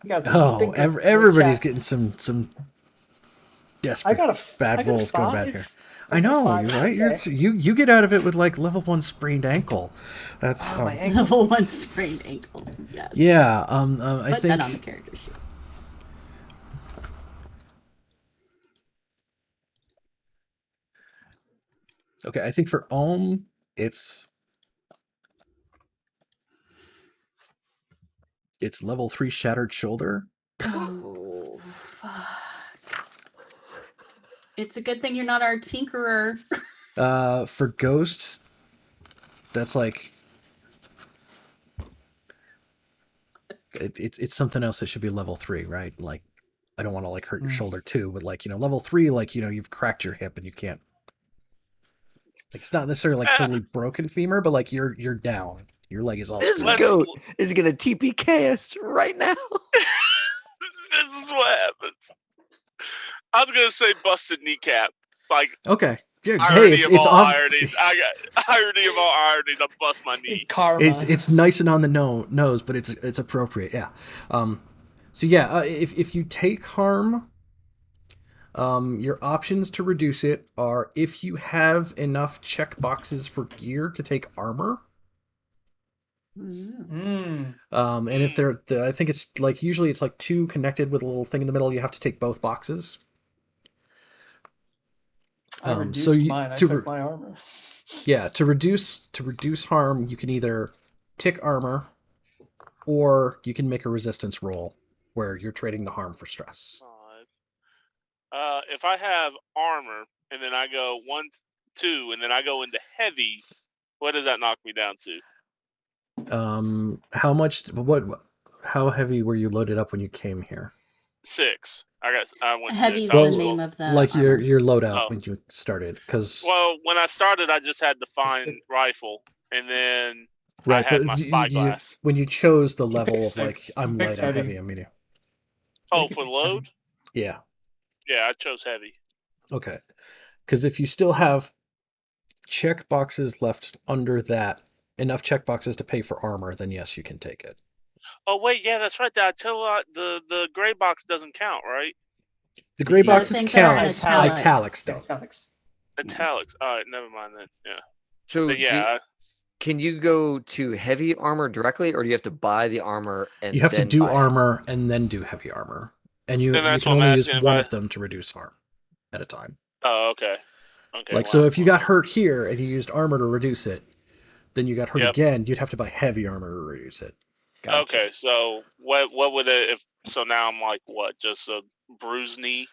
Speaker 5: He got some
Speaker 1: Oh,
Speaker 5: stinkers in the
Speaker 1: everybody's
Speaker 5: chat.
Speaker 1: getting some
Speaker 5: I
Speaker 1: desperate
Speaker 5: got a
Speaker 1: bad
Speaker 5: I got a
Speaker 1: rolls going bad
Speaker 5: 5.
Speaker 1: here.
Speaker 5: I
Speaker 1: I
Speaker 5: got a
Speaker 1: know,
Speaker 5: 5.
Speaker 1: you're right.
Speaker 5: Okay.
Speaker 1: You get out of it with like level 1 sprained ankle. That's
Speaker 5: Oh, my ankle.
Speaker 2: Level 1 sprained ankle. Yes.
Speaker 1: yeah. I
Speaker 2: Put
Speaker 1: think
Speaker 2: that on the character sheet.
Speaker 1: okay. I think for Ohm, it's level 3 shattered shoulder.
Speaker 2: Oh, fuck. It's a good thing you're not our tinkerer.
Speaker 1: For Ghost, that's like it's something else that should be level 3, right? Like I don't want to like hurt your shoulder too, but like level 3, like you've cracked your hip and you can't. Like it's not necessarily like totally broken femur, but like you're down. Your leg is all
Speaker 3: This
Speaker 1: screwed.
Speaker 3: goat is gonna TPK us right now.
Speaker 4: This is what happens. I was gonna say busted kneecap. Like
Speaker 1: Okay. Yeah,
Speaker 4: irony
Speaker 1: hey,
Speaker 4: of
Speaker 1: it's
Speaker 4: all
Speaker 1: on.
Speaker 4: ironies. I got irony of all ironies. I bust my knee.
Speaker 5: Karma.
Speaker 1: It's nice and on the nose, but it's appropriate. Yeah. So yeah, if you take harm, your options to reduce it are if you have enough check boxes for gear to take armor.
Speaker 2: Mm.
Speaker 1: And if they're, I think it's like usually it's like 2 connected with a little thing in the middle. You have to take both boxes.
Speaker 5: I reduced mine. I took my armor.
Speaker 1: Yeah, to reduce harm, you can either tick armor, or you can make a resistance roll where you're trading the harm for stress.
Speaker 4: If I have armor and then I go 1, 2, and then I go into heavy, what does that knock me down to?
Speaker 1: How much? How heavy were you loaded up when you came here?
Speaker 4: 6. I went
Speaker 2: Heavy's
Speaker 4: 6.
Speaker 2: the name of the
Speaker 1: like
Speaker 2: armor.
Speaker 1: your loadout when you started, because
Speaker 4: well, when I started, I just had the fine rifle, and then
Speaker 1: right,
Speaker 4: I had
Speaker 1: but
Speaker 4: my spyglass.
Speaker 1: when you chose the
Speaker 5: You
Speaker 1: level
Speaker 5: picked
Speaker 1: of like
Speaker 5: 6.
Speaker 1: I'm
Speaker 5: You picked
Speaker 1: light, I'm
Speaker 5: heavy.
Speaker 1: heavy, I'm medium.
Speaker 4: Oh,
Speaker 5: You
Speaker 4: for
Speaker 5: picked
Speaker 4: load?
Speaker 5: heavy.
Speaker 1: Yeah.
Speaker 4: Yeah, I chose heavy.
Speaker 1: Okay. Because if you still have check boxes left under that, enough check boxes to pay for armor, then yes, you can take it.
Speaker 4: Oh wait, yeah, that's right. The gray box doesn't count, right?
Speaker 1: The gray
Speaker 2: Yeah,
Speaker 1: boxes
Speaker 2: things that are in
Speaker 1: count.
Speaker 2: italics.
Speaker 1: Italics don't.
Speaker 5: Italics.
Speaker 4: Italics. All right, never mind then. Yeah.
Speaker 3: So
Speaker 4: But yeah.
Speaker 3: can you go to heavy armor directly, or do you have to buy the armor and
Speaker 1: You have to
Speaker 3: then
Speaker 1: do
Speaker 3: buy
Speaker 1: armor and then do heavy armor, and you
Speaker 4: Then that's
Speaker 1: can
Speaker 4: what I'm
Speaker 1: only use
Speaker 4: asking, if
Speaker 1: one
Speaker 4: I-
Speaker 1: of them to reduce harm at a time.
Speaker 4: Oh, okay. Okay.
Speaker 1: Like
Speaker 4: wow.
Speaker 1: so, if you got hurt here and you used armor to reduce it, then you got hurt
Speaker 4: Yep.
Speaker 1: again, you'd have to buy heavy armor to reduce it.
Speaker 3: Gotcha.
Speaker 4: Okay, so what would it if? So now I'm like what? Just a bruised knee.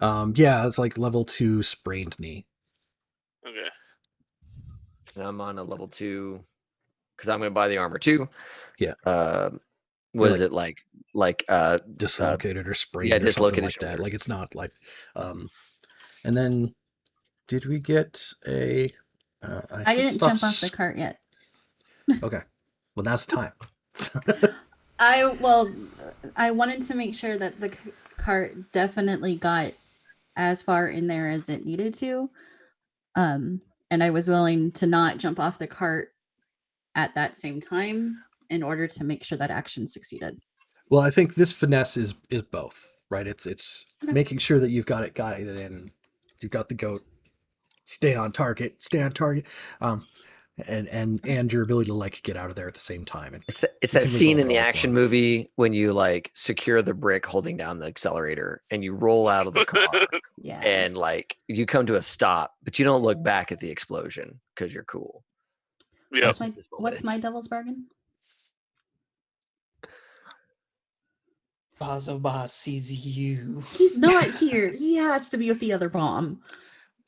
Speaker 1: Yeah, it's like level 2 sprained knee.
Speaker 4: Okay.
Speaker 3: And I'm on a level 2 because I'm going to buy the armor too.
Speaker 1: Yeah.
Speaker 3: What is it like
Speaker 1: Dislocated or sprained
Speaker 3: yeah,
Speaker 1: or something
Speaker 3: dislocated
Speaker 1: like that.
Speaker 3: shoulder.
Speaker 1: Like it's not like, and then did we get a?
Speaker 2: I didn't jump off the cart yet.
Speaker 1: Okay, well now's the time.
Speaker 2: I wanted to make sure that the cart definitely got as far in there as it needed to, and I was willing to not jump off the cart at that same time in order to make sure that action succeeded.
Speaker 1: Well, I think this finesse is both, right? It's
Speaker 2: Okay.
Speaker 1: making sure that you've got it guided in. You've got the goat. Stay on target. and your ability to like get out of there at the same time. And
Speaker 3: It's
Speaker 1: you
Speaker 3: that
Speaker 1: can
Speaker 3: scene
Speaker 1: resolve
Speaker 3: in
Speaker 1: it
Speaker 3: the
Speaker 1: all if you
Speaker 3: action
Speaker 1: want.
Speaker 3: movie when you like secure the brick holding down the accelerator and you roll out of the car
Speaker 2: Yeah.
Speaker 3: and like you come to a stop, but you don't look back at the explosion because you're cool.
Speaker 4: Yep.
Speaker 3: That's what this moment
Speaker 2: What's my
Speaker 3: is.
Speaker 2: devil's bargain?
Speaker 5: Bazoba sees you.
Speaker 2: He's not here. He has to be with the other bomb.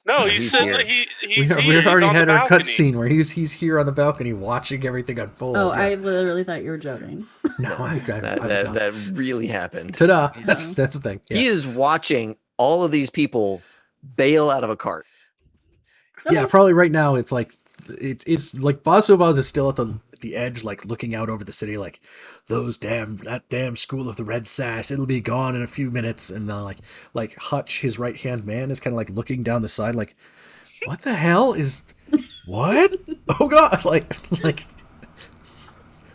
Speaker 4: No,
Speaker 3: No,
Speaker 4: he's
Speaker 3: he's
Speaker 4: sitting.
Speaker 3: here.
Speaker 4: He's
Speaker 1: We
Speaker 4: here. He's
Speaker 1: already
Speaker 4: on the
Speaker 1: had our
Speaker 4: balcony.
Speaker 1: cutscene where he's here on the balcony watching everything unfold.
Speaker 2: Oh,
Speaker 1: yeah.
Speaker 2: I literally thought you were joking.
Speaker 1: No, I was not.
Speaker 3: That really happened.
Speaker 1: Ta-da!
Speaker 2: Yeah.
Speaker 1: That's the thing. Yeah.
Speaker 3: He is watching all of these people bail out of a cart.
Speaker 1: Yeah,
Speaker 2: Okay.
Speaker 1: probably right now it's like it's like Basobaz is still at the edge, like looking out over the city, like that damn school of the Red Sash, it'll be gone in a few minutes. And like Hutch, his right hand man, is kind of like looking down the side, like, what the hell is what? Oh God! Like,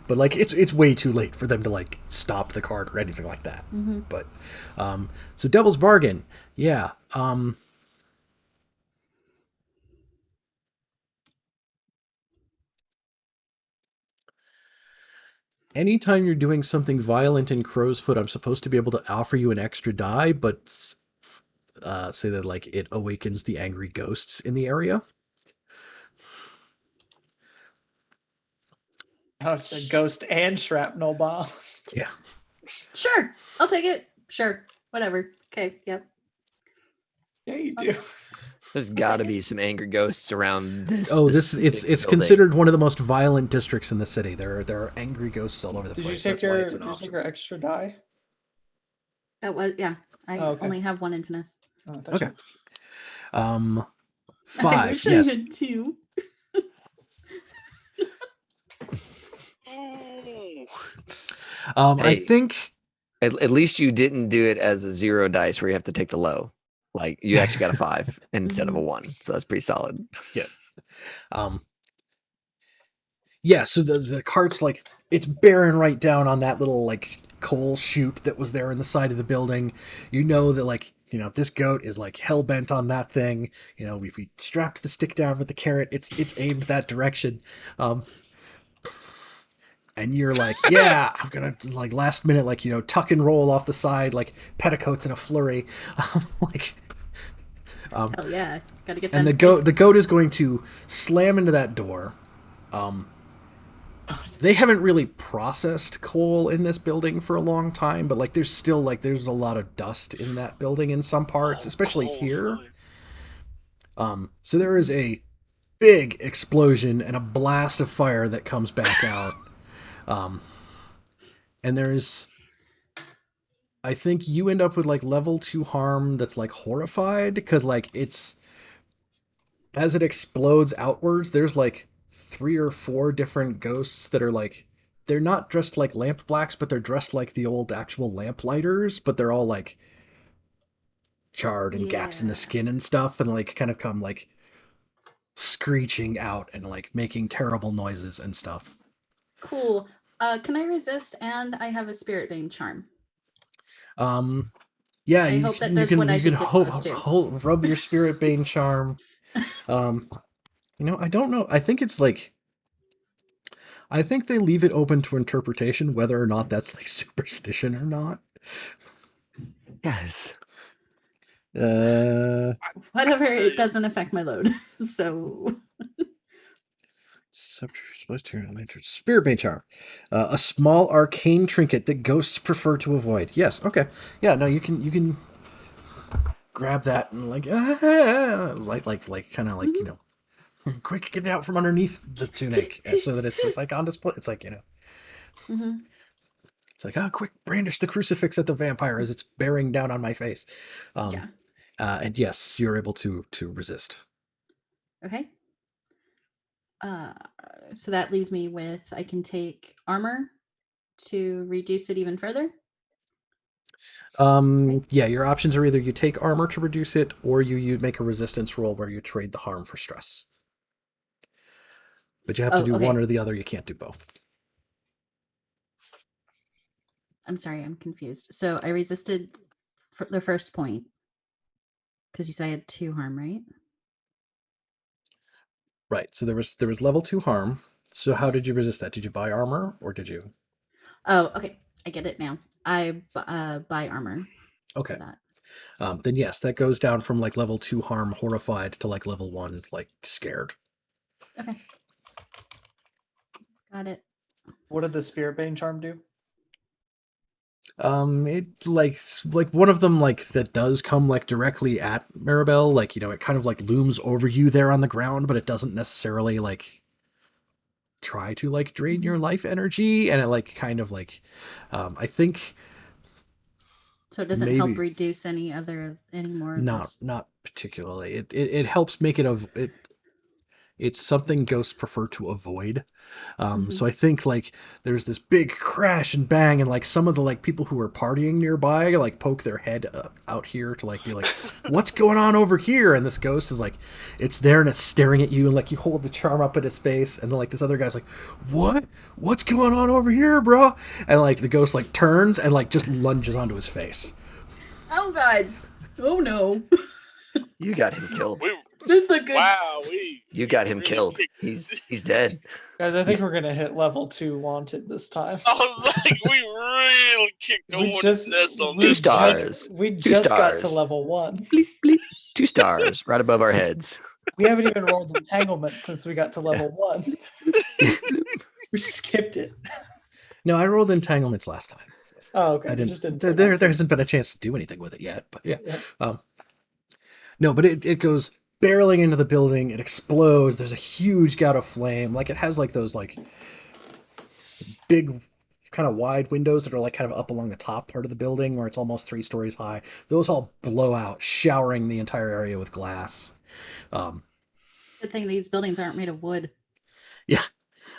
Speaker 1: but like it's way too late for them to like stop the cart or anything like that.
Speaker 2: Mm-hmm.
Speaker 1: But so Devil's Bargain, yeah. Anytime you're doing something violent in Crow's Foot, I'm supposed to be able to offer you an extra die, but say that like it awakens the angry ghosts in the area.
Speaker 5: Oh, it's a ghost and shrapnel bomb.
Speaker 1: Yeah.
Speaker 2: Sure. I'll take it. Sure. Whatever. Okay. Yep.
Speaker 5: Yeah, you do.
Speaker 3: There's got to be some angry ghosts around this.
Speaker 1: Oh,
Speaker 3: specific
Speaker 1: it's
Speaker 3: building.
Speaker 1: considered one of the most violent districts in the city. There are angry ghosts all over the
Speaker 5: Did you
Speaker 1: place.
Speaker 5: take
Speaker 1: That's why
Speaker 5: your
Speaker 1: it's an option.
Speaker 5: extra die?
Speaker 2: That was I
Speaker 5: Oh, okay.
Speaker 2: only have one infinite.
Speaker 5: Oh, I thought
Speaker 1: Okay.
Speaker 5: you-
Speaker 2: I
Speaker 1: 5.
Speaker 2: wish
Speaker 1: Yes.
Speaker 2: I had 2.
Speaker 4: Ooh.
Speaker 1: I
Speaker 3: Hey.
Speaker 1: think
Speaker 3: At least you didn't do it as a 0 dice where you have to take the low. Like you actually got a 5 instead of a 1, so that's pretty solid.
Speaker 1: Yeah. Yeah, so the cart's like it's bearing right down on that little like coal chute that was there in the side of the building. You know that like, this goat is like hell bent on that thing. We strapped the stick down with the carrot. It's aimed that direction. And you're like, yeah, I'm gonna like last minute like tuck and roll off the side like petticoats in a flurry. Like
Speaker 2: Hell yeah. Gotta get
Speaker 1: and
Speaker 2: them.
Speaker 1: the goat is going to slam into that door. They haven't really processed coal in this building for a long time, but like there's still like there's a lot of dust in that building in some parts, especially
Speaker 4: cold,
Speaker 1: here.
Speaker 4: really.
Speaker 1: So there is a big explosion and a blast of fire that comes back out. And there's I think you end up with like level 2 harm that's like horrified because like it's as it explodes outwards, there's like 3 or 4 different ghosts that are like they're not dressed like lamp blacks, but they're dressed like the old actual lamp lighters, but they're all like charred and gaps in the
Speaker 2: Yeah.
Speaker 1: skin and stuff, and like kind of come like screeching out and like making terrible noises and stuff.
Speaker 2: Cool. Can I resist? And I have a spirit vein charm.
Speaker 1: Yeah,
Speaker 2: I hope that does what I think it's supposed to.
Speaker 1: rub your spirit bane charm. I don't know. I think they leave it open to interpretation whether or not that's like superstition or not.
Speaker 3: Yes.
Speaker 2: Whatever, it doesn't affect my load. So
Speaker 1: Spirit Bane Charm. A small arcane trinket that ghosts prefer to avoid. Yes, okay. Yeah, no, you can grab that and like kind of like, quick get it out from underneath the tunic so that it's like on display. It's like,
Speaker 2: Mhm.
Speaker 1: it's like, quick brandish the crucifix at the vampire as it's bearing down on my face.
Speaker 2: Yeah.
Speaker 1: And yes, you're able to resist.
Speaker 2: Okay. So that leaves me with I can take armor to reduce it even further.
Speaker 1: Yeah, your options are either you take armor to reduce it, or you make a resistance roll where you trade the harm for stress. But you have to do one or the other. You can't do both.
Speaker 2: I'm sorry, I'm confused. So I resisted the first point because you said I had 2 harm, right?
Speaker 1: Right. So there was level 2 harm. So how did you
Speaker 2: Yes.
Speaker 1: resist that? Did you buy armor or did you?
Speaker 2: Oh, okay. I get it now. I buy armor
Speaker 1: Okay.
Speaker 2: for that.
Speaker 1: Then yes, that goes down from like level 2 harm horrified to like level 1 like scared.
Speaker 2: Okay. Got it.
Speaker 5: What did the Spirit Bane charm do?
Speaker 1: It like one of them like that does come like directly at Maribel, like it kind of like looms over you there on the ground, but it doesn't necessarily like try to like drain your life energy, and it like kind of like I think
Speaker 2: So it doesn't help
Speaker 1: maybe
Speaker 2: reduce any more of this.
Speaker 1: not particularly. It helps make it of it. It's something ghosts prefer to avoid. So I think like there's this big crash and bang, and like some of the like people who are partying nearby like poke their head out here to like be like, what's going on over here? And this ghost is like, it's there and it's staring at you, and like you hold the charm up at its face, and then like this other guy's like, what's going on over here, bro? And like the ghost like turns and like just lunges onto his face.
Speaker 2: Oh God! Oh no!
Speaker 3: You got him killed.
Speaker 2: This is a good.
Speaker 4: Wow,
Speaker 3: You got him
Speaker 4: really
Speaker 3: killed.
Speaker 4: kicked-
Speaker 3: He's dead.
Speaker 5: Guys, I think we're gonna hit level 2 wanted this time.
Speaker 4: I was like, we really kicked the hornet's nest on
Speaker 3: Two
Speaker 4: this.
Speaker 3: stars.
Speaker 5: We
Speaker 3: Two
Speaker 5: just got to
Speaker 3: stars.
Speaker 5: level 1.
Speaker 3: Bleep, bleep. 2 stars right above our heads.
Speaker 5: We haven't even rolled entanglement since we got to level 1. We skipped it.
Speaker 1: No, I rolled entanglements last time.
Speaker 5: Oh, okay.
Speaker 1: I didn't.
Speaker 5: Just didn't
Speaker 1: There hasn't been a chance to do anything with it yet, but yeah.
Speaker 5: Yeah.
Speaker 1: No, but it goes barreling into the building. It explodes. There's a huge gout of flame. Like it has like those like big kind of wide windows that are like kind of up along the top part of the building where it's almost 3 stories high. Those all blow out, showering the entire area with glass.
Speaker 2: Good thing these buildings aren't made of wood.
Speaker 1: Yeah.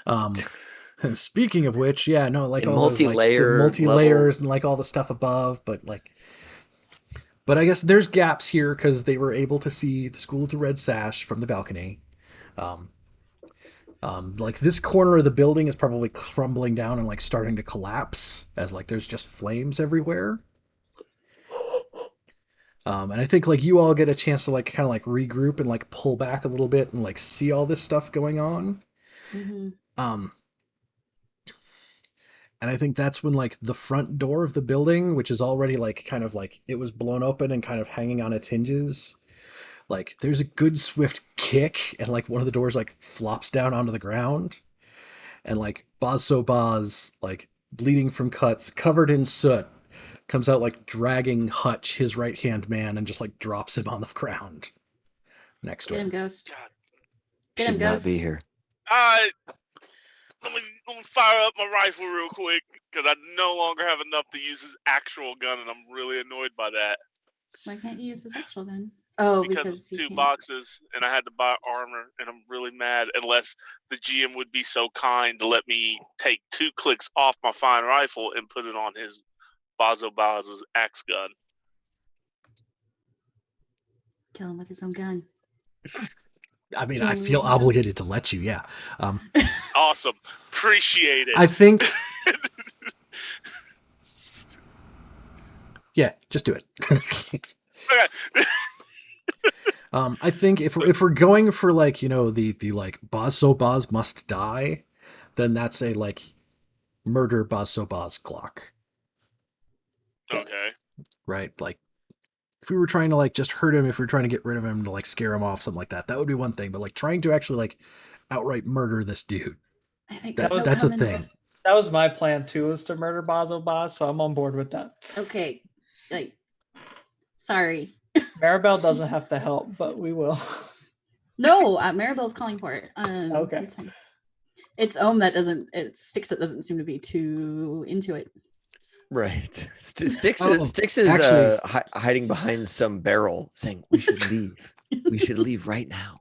Speaker 1: And speaking of which, yeah, no, like
Speaker 3: And
Speaker 1: all those like the
Speaker 3: multi-layer
Speaker 1: multi-layers
Speaker 3: levels.
Speaker 1: and like all the stuff above, but I guess there's gaps here because they were able to see the School of the Red Sash from the balcony. Like this corner of the building is probably crumbling down and like starting to collapse as like there's just flames everywhere. And I think like you all get a chance to like kind of like regroup and like pull back a little bit and like see all this stuff going on. And I think that's when like the front door of the building, which is already like kind of like it was blown open and kind of hanging on its hinges, like there's a good swift kick and like one of the doors like flops down onto the ground, and like Baz, like bleeding from cuts, covered in soot, comes out like dragging Hutch, his right hand man, and just like drops him on the ground next to
Speaker 2: Get him,
Speaker 1: him.
Speaker 2: Ghost.
Speaker 4: God.
Speaker 2: Get him,
Speaker 3: Should not
Speaker 2: Ghost.
Speaker 3: be here.
Speaker 4: Let me fire up my rifle real quick because I no longer have enough to use his actual gun, and I'm really annoyed by that.
Speaker 2: Why can't you use his actual gun? Oh,
Speaker 4: Because
Speaker 2: because
Speaker 4: it's
Speaker 2: you
Speaker 4: 2
Speaker 2: can't.
Speaker 4: boxes, and I had to buy armor, and I'm really mad unless the GM would be so kind to let me take 2 clicks off my fine rifle and put it on his Baz's axe gun.
Speaker 2: Kill him with his own gun.
Speaker 1: I mean,
Speaker 2: Can
Speaker 1: I
Speaker 2: we
Speaker 1: feel
Speaker 2: use them?
Speaker 1: obligated to let you, yeah.
Speaker 4: Awesome. Appreciate it.
Speaker 1: I think, yeah, just do it.
Speaker 4: Okay.
Speaker 1: I think if we're going for like the like Baz must die, then that's a like murder Baz Glock,
Speaker 4: Okay.
Speaker 1: right? Like if we were trying to like just hurt him, if we were trying to get rid of him to like scare him off, something like that, that would be one thing. But like trying to actually like outright murder this dude,
Speaker 2: I think
Speaker 1: That-
Speaker 2: there's no
Speaker 1: that's a
Speaker 2: coming-
Speaker 1: thing.
Speaker 5: That was my plan too, was to murder Baz, so I'm on board with that.
Speaker 2: Okay, like, sorry.
Speaker 5: Maribel doesn't have to help, but we will.
Speaker 2: No, Maribel's calling for it.
Speaker 5: Okay.
Speaker 2: It's fine. It's Ohm that doesn't. It's Sticks that doesn't seem to be too into it.
Speaker 3: Right. Sticks
Speaker 1: Oh,
Speaker 3: is
Speaker 1: actually-
Speaker 3: hiding behind some barrel saying, we should leave. We should leave right now.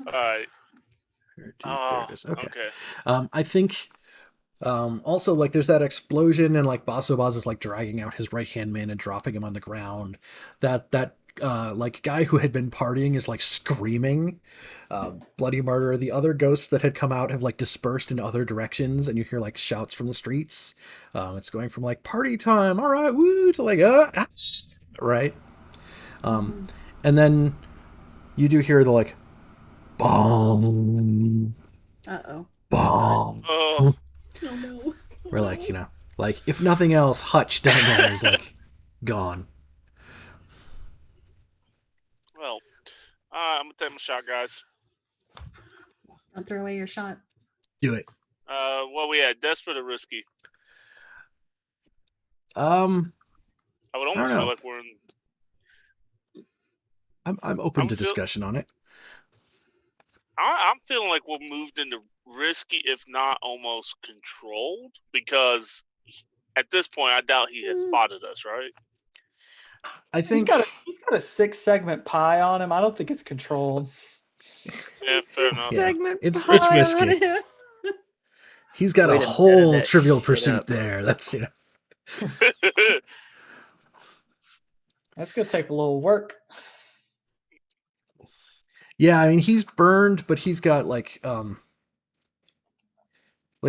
Speaker 4: All right.
Speaker 1: There it is. Okay.
Speaker 4: Okay.
Speaker 1: I think also like there's that explosion and like Baz is like dragging out his right hand man and dropping him on the ground. That like guy who had been partying is like screaming bloody murder. The other ghosts that had come out have like dispersed in other directions, and you hear like shouts from the streets. It's going from like party time, all right, woo, to like right. And then you do hear the like, bong,
Speaker 2: Uh-oh.
Speaker 1: bong.
Speaker 4: Oh,
Speaker 2: Oh no.
Speaker 1: We're like, like if nothing else, Hutch down there is like gone.
Speaker 4: well, I'm gonna take my shot, guys.
Speaker 2: Don't throw away your shot.
Speaker 1: Do it.
Speaker 4: What we had, desperate or risky?
Speaker 1: I
Speaker 4: I would
Speaker 1: don't
Speaker 4: almost feel
Speaker 1: know.
Speaker 4: like we're in.
Speaker 1: I'm open
Speaker 4: I'm
Speaker 1: to
Speaker 4: feel-
Speaker 1: discussion on it.
Speaker 4: I'm feeling like we're moved into risky, if not almost controlled, because at this point, I doubt he has spotted us, right?
Speaker 1: I think
Speaker 5: He's got a 6-segment pie on him. I don't think it's controlled.
Speaker 4: Yeah, fair enough.
Speaker 1: Yeah.
Speaker 2: Segment
Speaker 1: It's
Speaker 2: pie on
Speaker 1: risky.
Speaker 2: it.
Speaker 1: He's got
Speaker 3: Way
Speaker 1: a
Speaker 3: to meta
Speaker 1: whole
Speaker 3: that
Speaker 1: Trivial
Speaker 3: shit
Speaker 1: Pursuit
Speaker 3: up.
Speaker 1: there. That's
Speaker 5: That's gonna take a little work.
Speaker 1: Yeah, I mean he's burned, but he's got like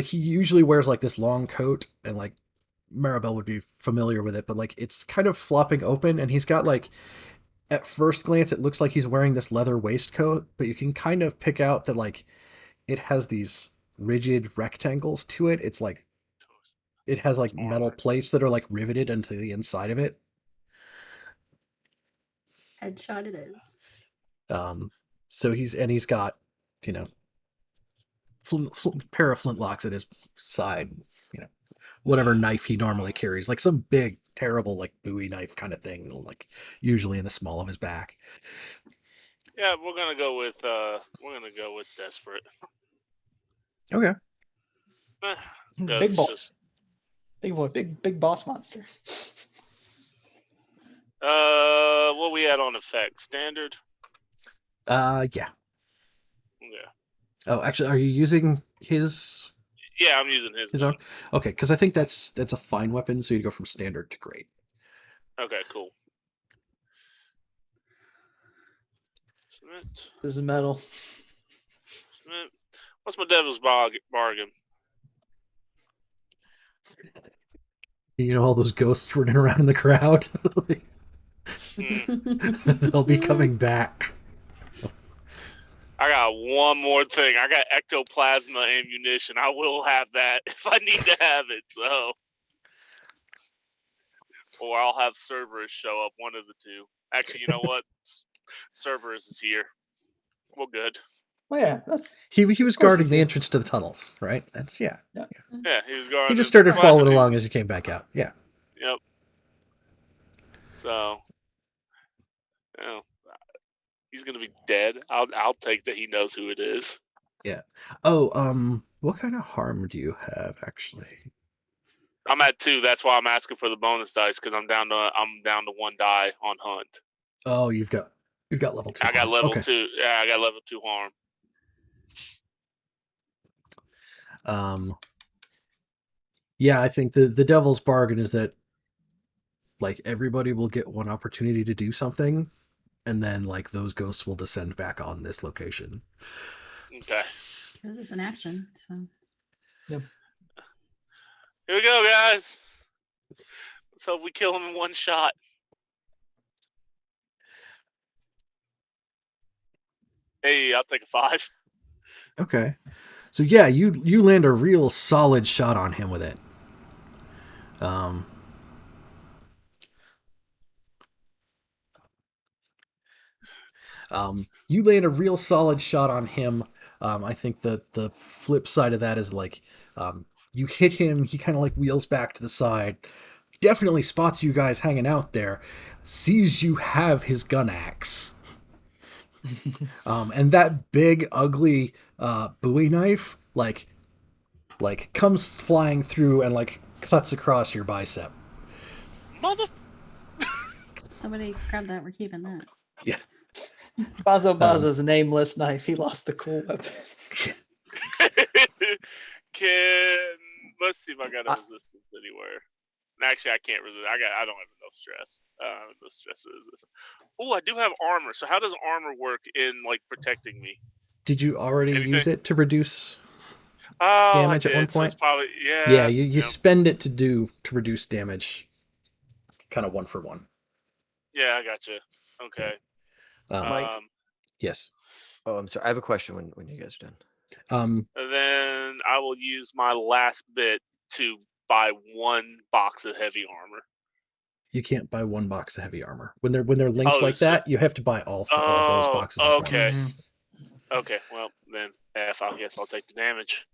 Speaker 1: he usually wears like this long coat, and like Maribel would be familiar with it, but like it's kind of flopping open, and he's got like at first glance it looks like he's wearing this leather waistcoat, but you can kind of pick out that like it has these rigid rectangles to it. It's like it has like metal plates that are like riveted into the inside of it.
Speaker 2: Headshot it is.
Speaker 1: So he's got, pair of flintlocks at his side, whatever knife he normally carries, like some big, terrible, like Bowie knife kind of thing, like usually in the small of his back.
Speaker 4: Yeah, we're gonna go with desperate.
Speaker 1: Okay.
Speaker 5: Big boy.
Speaker 4: Just,
Speaker 5: Big boy. Big boss monster.
Speaker 4: what we had on effect? Standard?
Speaker 1: Yeah.
Speaker 4: Yeah.
Speaker 1: Oh, actually, are you using his
Speaker 4: Yeah, I'm using his
Speaker 1: own?
Speaker 4: gun.
Speaker 1: Okay, because I think that's a fine weapon, so you go from standard to great.
Speaker 4: Okay, cool. Submit.
Speaker 5: This is metal.
Speaker 4: Submit. What's my devil's bargain?
Speaker 1: All those ghosts running around in the crowd. They'll be coming back.
Speaker 4: I got one more thing. I got ectoplasma ammunition. I will have that if I need to have it. So, or I'll have Cerberus show up. One of the two. Actually, you know what? Cerberus is here. We're good.
Speaker 5: Well, yeah, that's
Speaker 1: He was
Speaker 5: Of course
Speaker 1: guarding
Speaker 5: he's
Speaker 1: the
Speaker 5: here.
Speaker 1: entrance to the tunnels, right? That's
Speaker 4: Yeah, he was going.
Speaker 1: He just started following along as you came back out. Yeah.
Speaker 4: Yep. So, he's gonna be dead. I'll take that he knows who it is.
Speaker 1: Yeah. Oh, what kind of harm do you have actually?
Speaker 4: I'm at 2. That's why I'm asking for the bonus dice, because I'm down to 1 die on hunt.
Speaker 1: Oh, you've got level 2.
Speaker 4: I got
Speaker 1: harm.
Speaker 4: level
Speaker 1: Okay.
Speaker 4: 2. Yeah, I got level 2 harm.
Speaker 1: Yeah, I think the devil's bargain is that like everybody will get one opportunity to do something, and then like those ghosts will descend back on this location.
Speaker 4: Okay.
Speaker 2: Because it's an action, so.
Speaker 5: Yep.
Speaker 4: Here we go, guys. Let's hope we kill him in one shot. Hey, I'll take a 5.
Speaker 1: Okay. So yeah, you land a real solid shot on him with it. You land a real solid shot on him. I think the flip side of that is like you hit him, he kind of like wheels back to the side, definitely spots you guys hanging out there, sees you have his gun axe. And that big ugly Bowie knife like comes flying through and like cuts across your bicep.
Speaker 4: Mother.
Speaker 2: Somebody grab that. We're keeping that.
Speaker 1: Yeah.
Speaker 5: Bazo's nameless knife. He lost the cool weapon.
Speaker 4: Let's see if I got a resistance anywhere. Actually, I can't resist. I don't have enough stress. No stress resist. Oh, I do have armor. So how does armor work in like protecting me?
Speaker 1: Did you already use it to reduce damage at one point?
Speaker 4: So it's probably, yeah.
Speaker 1: Yeah, you spend it to reduce damage, kind of 1 for 1.
Speaker 4: Yeah, I gotcha. Okay.
Speaker 3: Mike?
Speaker 1: Yes.
Speaker 3: Oh, I'm sorry. I have a question when you guys are done.
Speaker 4: And then I will use my last bit to buy 1 box of heavy armor.
Speaker 1: You can't buy 1 box of heavy armor. When they're linked
Speaker 4: Oh,
Speaker 1: like
Speaker 4: so-
Speaker 1: that, you have to buy all those boxes at
Speaker 4: okay.
Speaker 1: once.
Speaker 4: Okay, well then I guess I'll take the damage.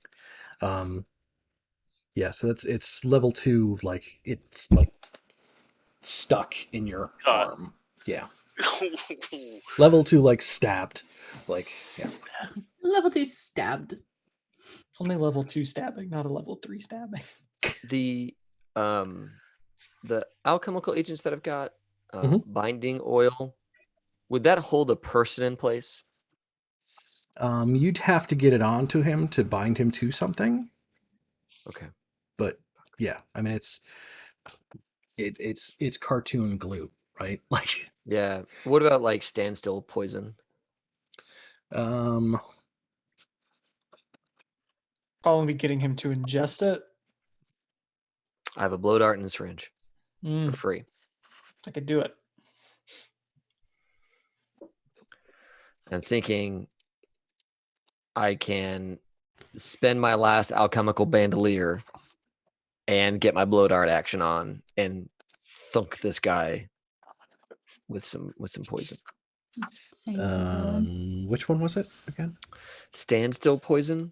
Speaker 1: Yeah, so it's level 2, like it's like stuck in your arm. Yeah. Level 2, like stabbed. Like, yeah.
Speaker 2: Level 2 stabbed.
Speaker 5: Only level 2 stabbing, not a level 3 stabbing.
Speaker 3: The alchemical agents that I've got,
Speaker 1: Mhm.
Speaker 3: binding oil, would that hold a person in place?
Speaker 1: You'd have to get it onto him to bind him to something.
Speaker 3: Okay.
Speaker 1: But yeah, I mean it's cartoon glue, right? Like
Speaker 3: Yeah. What about like standstill poison?
Speaker 5: Probably be getting him to ingest it.
Speaker 3: I have a blow dart and a syringe for
Speaker 5: Mm,
Speaker 3: free.
Speaker 5: I could do it.
Speaker 3: I'm thinking I can spend my last alchemical bandolier and get my blow dart action on and thunk this guy with some poison.
Speaker 1: which one was it again?
Speaker 3: Standstill poison.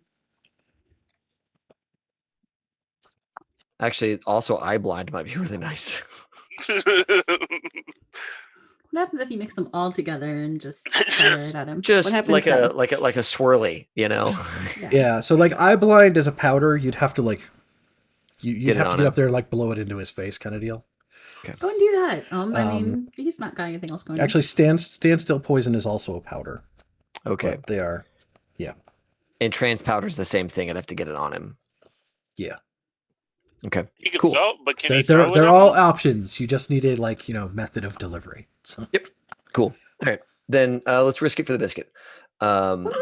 Speaker 3: Actually, also eye blind might be really nice.
Speaker 2: What happens if you mix them all together and just fire it at him? What
Speaker 3: Just
Speaker 2: happens
Speaker 3: like
Speaker 2: then?
Speaker 3: a swirly, you know.
Speaker 1: Yeah, so like eye blind as a powder, you'd have to like you'd
Speaker 3: Get it
Speaker 1: have to
Speaker 3: on
Speaker 1: get
Speaker 3: him.
Speaker 1: up there and like blow it into his face kind of deal.
Speaker 2: Go and do that. I mean, he's not got anything else going on.
Speaker 1: Actually, standstill poison is also a powder.
Speaker 3: Okay.
Speaker 1: But they are, yeah.
Speaker 3: And trans powder's the same thing. I'd have to get it on him.
Speaker 1: Yeah.
Speaker 3: Okay.
Speaker 4: He can
Speaker 3: Cool.
Speaker 4: throw, but can he
Speaker 1: They're
Speaker 4: throw it at
Speaker 1: all
Speaker 4: him?
Speaker 1: options. You just need a method of delivery. So.
Speaker 3: Yep. Cool. All right. Then let's risk it for the biscuit.
Speaker 2: That's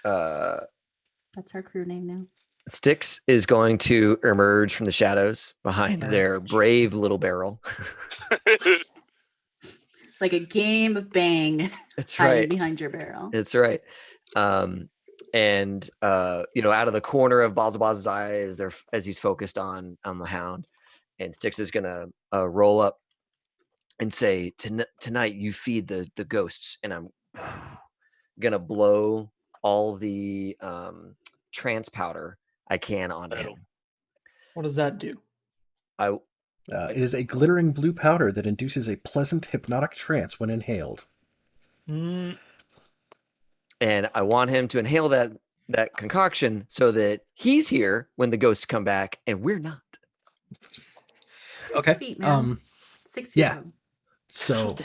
Speaker 2: our crew name now.
Speaker 3: Styx is going to emerge from the shadows behind their brave little barrel.
Speaker 2: Like a game of bang.
Speaker 3: That's
Speaker 2: hiding
Speaker 3: right.
Speaker 2: behind your barrel.
Speaker 3: That's right. And out of the corner of Bazabaz's eye as he's focused on the hound, and Styx is gonna roll up and say, "Tonight you feed the ghosts," and I'm gonna blow all the trance powder I can onto him.
Speaker 5: What does that do?
Speaker 1: It is a glittering blue powder that induces a pleasant hypnotic trance when inhaled.
Speaker 5: Mm,
Speaker 3: And I want him to inhale that concoction so that he's here when the ghosts come back and we're not.
Speaker 2: 6 feet, man. 6 feet.
Speaker 1: Yeah.
Speaker 2: Long.
Speaker 1: So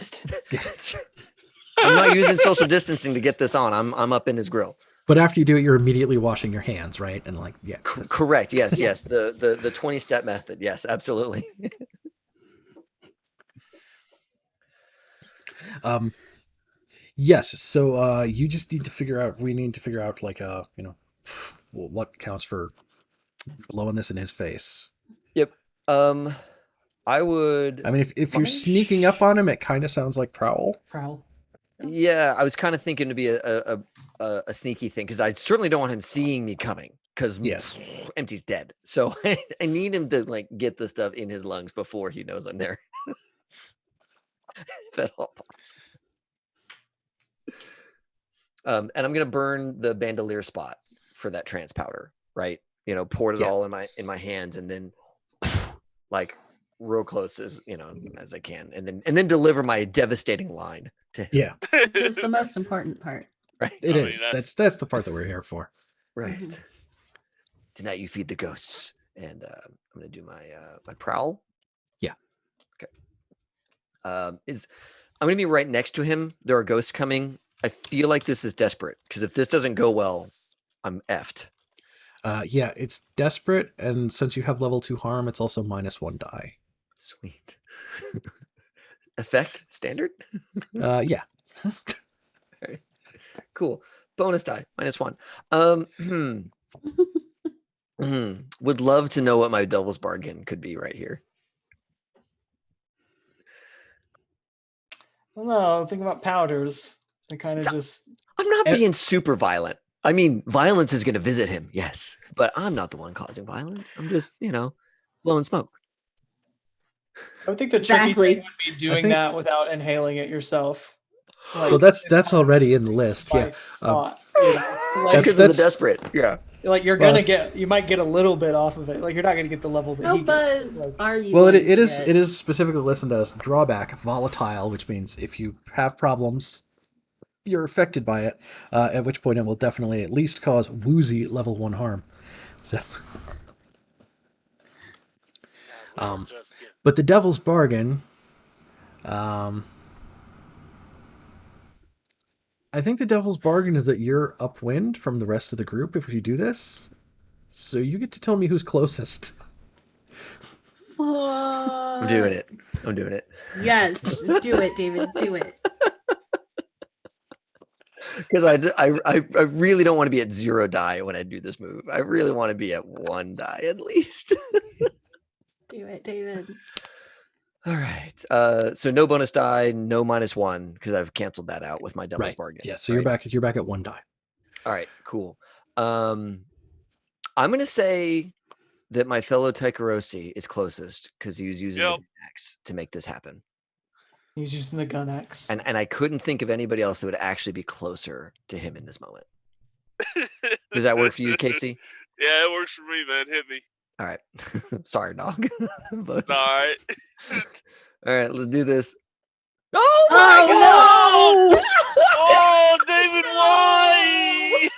Speaker 3: I'm not using social distancing to get this on. I'm up in his grill.
Speaker 1: But after you do it, you're immediately washing your hands, right? And
Speaker 3: correct. Yes. The 20-step method. Yes, absolutely.
Speaker 1: Yes. So you just need to figure out. We need to figure out what counts for blowing this in his face.
Speaker 3: Yep. I would.
Speaker 1: I mean, if you're sneaking up on him, it kind of sounds like prowl.
Speaker 3: Yeah, I was kind of thinking to be a sneaky thing because I certainly don't want him seeing me coming because Empty's dead. So I need him to get the stuff in his lungs before he knows I'm there. If at all possible. And I'm gonna burn the bandolier spot for that trance powder, right? Pour it all in my hands and then real close as I can, and then deliver my devastating line to him.
Speaker 1: Yeah.
Speaker 2: This is the most important part.
Speaker 1: Right. It is. That's the part that we're here for.
Speaker 3: Right. Mm-hmm. Tonight you feed the ghosts, and I'm gonna do my prowl.
Speaker 1: Yeah.
Speaker 3: Okay. I'm gonna be right next to him. There are ghosts coming. I feel like this is desperate because if this doesn't go well, I'm effed.
Speaker 1: Yeah, it's desperate, and since you have level 2 harm, it's also -1 die.
Speaker 3: Sweet. Effect standard?
Speaker 1: Yeah.
Speaker 3: Okay. Cool. Bonus die, -1. Would love to know what my devil's bargain could be right here.
Speaker 5: No, think about powders. They kind of just.
Speaker 3: I'm not being super violent. I mean, violence is going to visit him, yes, but I'm not the one causing violence. I'm just, blowing smoke.
Speaker 5: I would think the
Speaker 2: Exactly.
Speaker 5: tricky thing would be doing
Speaker 1: think-
Speaker 5: that without inhaling it yourself.
Speaker 1: Well, that's already in the list.
Speaker 5: my
Speaker 1: Yeah.
Speaker 5: thought, like,
Speaker 3: Because of the desperate. Yeah.
Speaker 5: like you're
Speaker 1: Well,
Speaker 5: gonna you might get a little bit off of it. Like you're not gonna get the level that
Speaker 2: How
Speaker 5: he gets.
Speaker 2: buzz
Speaker 5: Like,
Speaker 2: are you?
Speaker 1: Well,
Speaker 2: going
Speaker 1: it
Speaker 2: to
Speaker 1: is
Speaker 2: get?
Speaker 1: it is specifically listed as drawback volatile, which means if you have problems, you're affected by it. At which point it will definitely at least cause woozy level 1 harm. So, but the Devil's Bargain. I think the Devil's Bargain is that you're upwind from the rest of the group if you do this. So you get to tell me who's closest.
Speaker 3: I'm doing it. I'm doing it.
Speaker 2: Yes, do it, David. Do it.
Speaker 3: Because I really don't want to be at 0 die when I do this move. I really want to be at 1 die at least.
Speaker 2: Do it, David.
Speaker 3: All right. So no bonus die, no -1 because I've canceled that out with my Devil's Bargain.
Speaker 1: Yeah, so
Speaker 3: right?
Speaker 1: you're back at 1 die.
Speaker 3: All right, cool. I'm gonna say that my fellow Taikarosi is closest because he was using the axe to make this happen.
Speaker 5: he's using the gun axe.
Speaker 3: And I couldn't think of anybody else that would actually be closer to him in this moment. Does that work for you, Casey?
Speaker 4: Yeah, it works for me, man. Hit me.
Speaker 3: All right. Sorry, dog. But-
Speaker 4: It's all right.
Speaker 3: All right, let's do this. Oh my
Speaker 2: Oh,
Speaker 4: Oh, David, why?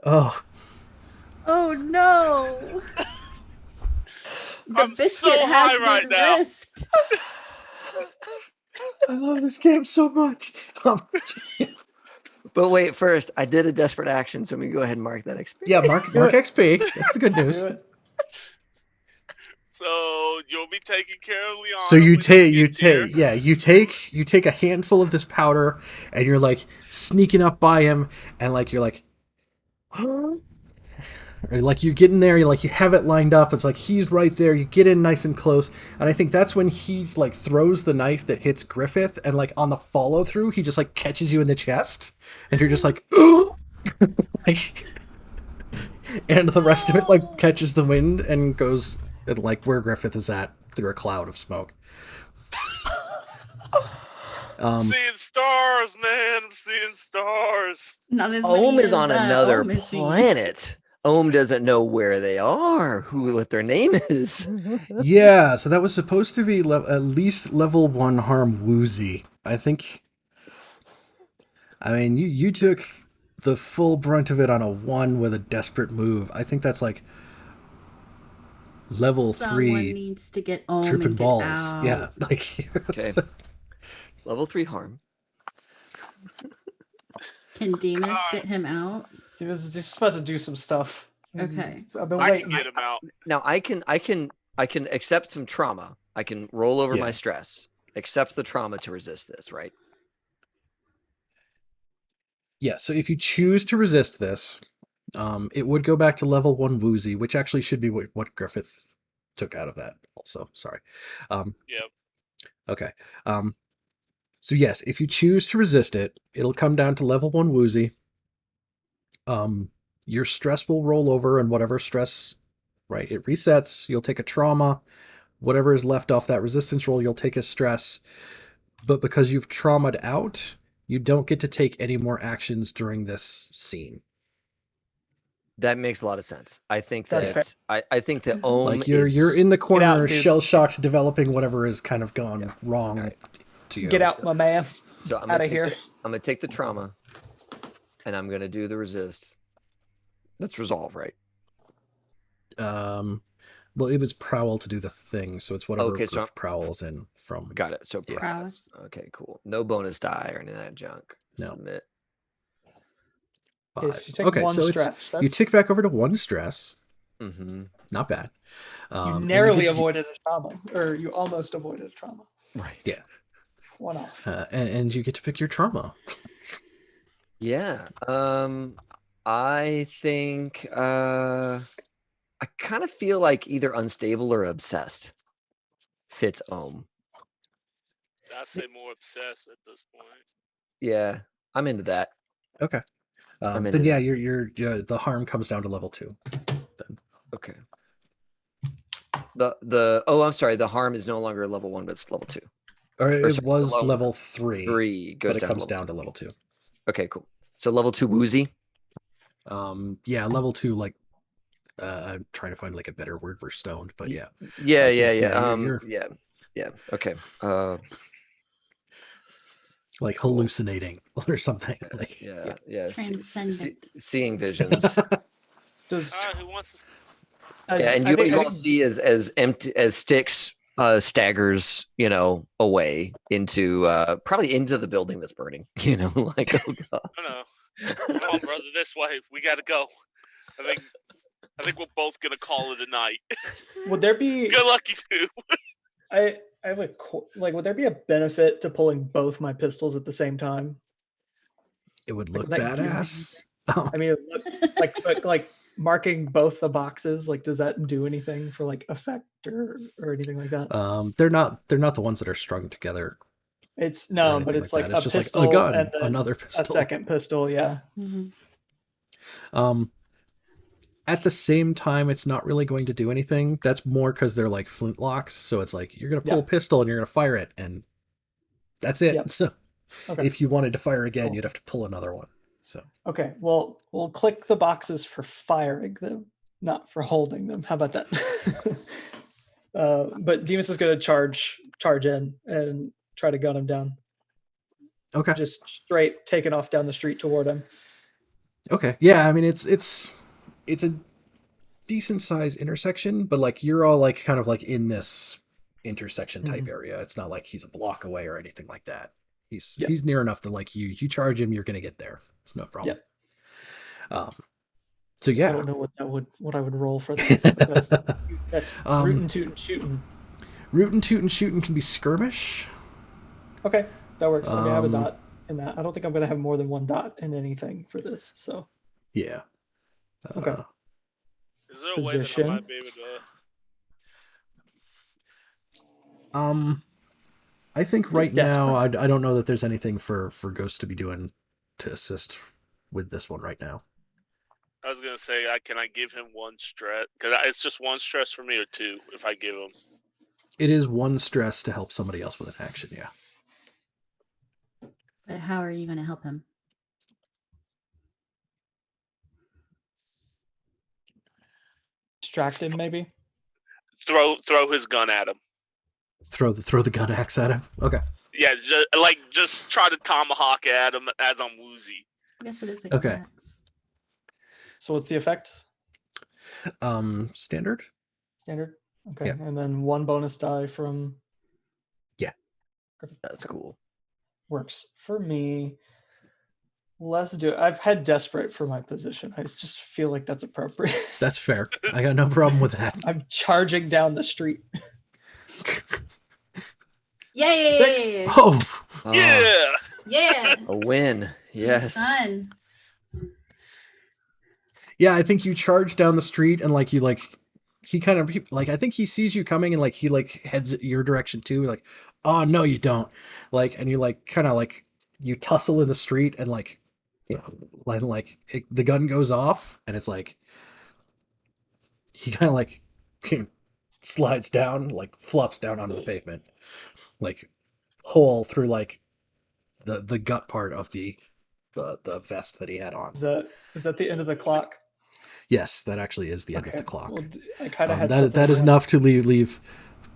Speaker 1: Oh,
Speaker 2: Oh no! The
Speaker 4: I'm
Speaker 2: biscuit
Speaker 4: so
Speaker 2: has
Speaker 4: high
Speaker 2: been
Speaker 4: right now.
Speaker 2: risked.
Speaker 1: I love this game so much.
Speaker 3: But wait, first, I did a desperate action, so we go ahead and mark that experience.
Speaker 1: Yeah, mark XP. That's the good
Speaker 5: Do
Speaker 1: news.
Speaker 5: it.
Speaker 4: So you'll be taking care of Leon.
Speaker 1: So you take a handful of this powder and you're like sneaking up by him and like you're like, huh? Or like you get in there, you have it lined up. It's like he's right there. You get in nice and close, and I think that's when he's like throws the knife that hits Griffith, and like on the follow through, he just like catches you in the chest, and you're just like, ooh, and the rest of it like catches the wind and goes and like where Griffith is at through a cloud of smoke.
Speaker 4: Seeing stars, man. I'm seeing stars.
Speaker 2: Not as
Speaker 3: Ohm
Speaker 2: many
Speaker 3: is on
Speaker 2: as,
Speaker 3: another
Speaker 2: Ohm is seeing.
Speaker 3: planet. Ohm doesn't know where they are, what their name is.
Speaker 1: Yeah, so that was supposed to be at least level 1 harm woozy. I think. I mean, you took the full brunt of it on a 1 with a desperate move. I think that's like level
Speaker 2: Someone
Speaker 1: 3
Speaker 2: needs to get Ohm
Speaker 1: tripping
Speaker 2: and get
Speaker 1: balls.
Speaker 2: out.
Speaker 1: Yeah, like.
Speaker 3: Okay. Level 3 harm.
Speaker 2: Can Demas get him out?
Speaker 5: He was just about to do some stuff.
Speaker 2: Okay.
Speaker 5: I've been
Speaker 4: I
Speaker 5: waiting.
Speaker 4: can get him out.
Speaker 3: Now I can accept some trauma. I can roll over
Speaker 1: Yeah.
Speaker 3: my stress, accept the trauma to resist this, right?
Speaker 1: Yeah, so if you choose to resist this, it would go back to level 1 woozy, which actually should be what Griffith took out of that also. Sorry.
Speaker 4: Yep.
Speaker 1: Okay. So yes, if you choose to resist it, it'll come down to level 1 woozy. Your stress will roll over, and whatever stress, right, it resets. You'll take a trauma. Whatever is left off that resistance roll, you'll take as stress. But because you've traumaed out, you don't get to take any more actions during this scene.
Speaker 3: That makes a lot of sense. I think
Speaker 5: That's
Speaker 3: that I think that Ohm
Speaker 1: Like you're
Speaker 3: is
Speaker 1: in the corner,
Speaker 5: out, dude.
Speaker 1: shell-shocked, developing whatever has kind of gone wrong
Speaker 3: Right.
Speaker 1: to you.
Speaker 5: Get out, my man.
Speaker 3: so I'm
Speaker 5: Out
Speaker 3: gonna
Speaker 5: of here.
Speaker 3: I'm gonna take the trauma, and I'm gonna do the resist. That's resolve, right?
Speaker 1: Well, it was Prowl to do the thing, so it's whatever
Speaker 3: Okay, so
Speaker 1: group Prowl's in from.
Speaker 3: Got it. So
Speaker 1: Yeah.
Speaker 3: prowess. Okay, cool. No bonus die or any of that junk.
Speaker 1: No.
Speaker 3: Submit.
Speaker 1: 5.
Speaker 5: Okay, so you take
Speaker 1: Okay,
Speaker 5: 1
Speaker 1: so
Speaker 5: stress.
Speaker 1: you tick back over to 1 stress.
Speaker 3: Mm-hmm.
Speaker 1: Not bad.
Speaker 5: You
Speaker 1: And
Speaker 5: narrowly
Speaker 1: get-
Speaker 5: avoided a trauma, or you almost avoided a trauma.
Speaker 3: Right.
Speaker 1: Yeah.
Speaker 5: 1 off.
Speaker 1: and you get to pick your trauma.
Speaker 3: Yeah. I think I kind of feel like either unstable or obsessed fits Ohm.
Speaker 4: I say more obsessed at this point.
Speaker 3: Yeah, I'm into that.
Speaker 1: Okay.
Speaker 3: I'm
Speaker 1: Then
Speaker 3: into
Speaker 1: yeah,
Speaker 3: that.
Speaker 1: your the harm comes down to level 2. Then.
Speaker 3: Okay. I'm sorry. The harm is no longer level 1, but it's level 2.
Speaker 1: Or
Speaker 3: Or
Speaker 1: it
Speaker 3: sorry,
Speaker 1: was
Speaker 3: below
Speaker 1: level 3,
Speaker 3: 3 goes
Speaker 1: but it
Speaker 3: down
Speaker 1: comes
Speaker 3: to level
Speaker 1: down
Speaker 3: 2.
Speaker 1: to level 2.
Speaker 3: Okay, cool. So level 2 woozy.
Speaker 1: Yeah, level 2 like I'm trying to find like a better word for stoned, but yeah.
Speaker 3: Yeah,
Speaker 1: Like,
Speaker 3: yeah.
Speaker 1: You're
Speaker 3: Yeah. Okay.
Speaker 1: like
Speaker 3: Cool.
Speaker 1: hallucinating or something. Like
Speaker 3: Yeah.
Speaker 2: Transcendent.
Speaker 3: Seeing visions.
Speaker 5: Does
Speaker 4: Who wants to?
Speaker 3: Yeah, and
Speaker 5: I think-
Speaker 3: you
Speaker 5: I
Speaker 3: all
Speaker 5: think-
Speaker 3: see as empty as Styx staggers, away into probably into the building that's burning. Like, oh god.
Speaker 4: No. Come on, brother, this way. We gotta go. I think we're both gonna call it a night.
Speaker 5: Would there be?
Speaker 4: Good luck, you two.
Speaker 5: I have would there be a benefit to pulling both my pistols at the same time?
Speaker 1: it would
Speaker 5: Like,
Speaker 1: look
Speaker 5: would that give me-
Speaker 1: badass.
Speaker 5: I mean, like marking both the boxes. Like, does that do anything for like effect or anything like that?
Speaker 1: They're not the ones that are strung together.
Speaker 5: It's
Speaker 1: or
Speaker 5: no,
Speaker 1: anything
Speaker 5: but it's
Speaker 1: like
Speaker 5: like
Speaker 1: that. It's
Speaker 5: a
Speaker 1: just like
Speaker 5: pistol
Speaker 1: a gun,
Speaker 5: and then
Speaker 1: another pistol.
Speaker 5: a second pistol. Yeah.
Speaker 1: At the same time, it's not really going to do anything. That's more because they're like flintlocks. So it's like you're gonna pull a pistol and you're gonna fire it, and that's it.
Speaker 5: Yep.
Speaker 1: So
Speaker 5: Okay.
Speaker 1: if you wanted to fire again,
Speaker 5: Cool.
Speaker 1: you'd have to pull another one. So
Speaker 5: Okay. Well, we'll click the boxes for firing them, not for holding them. How about that? But Demas is going to charge in and try to gun him down.
Speaker 1: okay,
Speaker 5: Just straight taking off down the street toward him.
Speaker 1: okay, yeah. I mean, it's a decent sized intersection, but like you're all like kind of like in this intersection type area. It's not like he's a block away or anything like that. He's near enough that like you charge him, you're gonna get there. It's no problem. So yeah.
Speaker 5: I don't know what I would roll for that. But that's rootin' tootin' shooting.
Speaker 1: Rootin' tootin' shooting can be skirmish.
Speaker 5: Okay, that works. I'm gonna have a dot in that. I don't think I'm gonna have more than one dot in anything for this. So
Speaker 1: Yeah.
Speaker 5: okay.
Speaker 4: Is there a way that I might be able to?
Speaker 1: I think right now
Speaker 5: Desperate.
Speaker 1: I don't know that there's anything for Ghost to be doing to assist with this one right now.
Speaker 4: I was gonna say, can I give him one stress? Because it's just one stress for me, or two if I give him.
Speaker 1: It is one stress to help somebody else with an action, yeah.
Speaker 2: But how are you going to help him?
Speaker 5: Distract him, maybe.
Speaker 4: Throw his gun at him.
Speaker 1: Throw the gun axe at him. Okay.
Speaker 4: Yeah, just try to tomahawk at him as I'm woozy.
Speaker 2: I guess it is a
Speaker 1: Okay.
Speaker 2: axe.
Speaker 5: So what's the effect?
Speaker 1: Standard.
Speaker 5: Standard. Okay,
Speaker 1: Yeah.
Speaker 5: and then one bonus die from.
Speaker 1: Yeah.
Speaker 3: That's cool.
Speaker 5: Works for me. Let's do it. I've had desperate for my position. I just feel like that's appropriate.
Speaker 1: That's fair. I got no problem with that.
Speaker 5: I'm charging down the street.
Speaker 2: Yay!
Speaker 1: Oh.
Speaker 4: Yeah.
Speaker 2: Yeah!
Speaker 3: A win. Yes.
Speaker 2: Son.
Speaker 1: Yeah, I think you charge down the street and like you like he kind of like I think he sees you coming and like he like heads your direction too. Like, oh no, you don't. Like, and you like kind of like you tussle in the street and like the gun goes off and it's like he kind of like slides down, like flops down onto the pavement, like hole through like the gut part of the vest that he had on.
Speaker 5: Is that the end of the clock?
Speaker 1: Yes, that actually is the end of the clock.
Speaker 5: Well, I kind of had
Speaker 1: that is enough to leave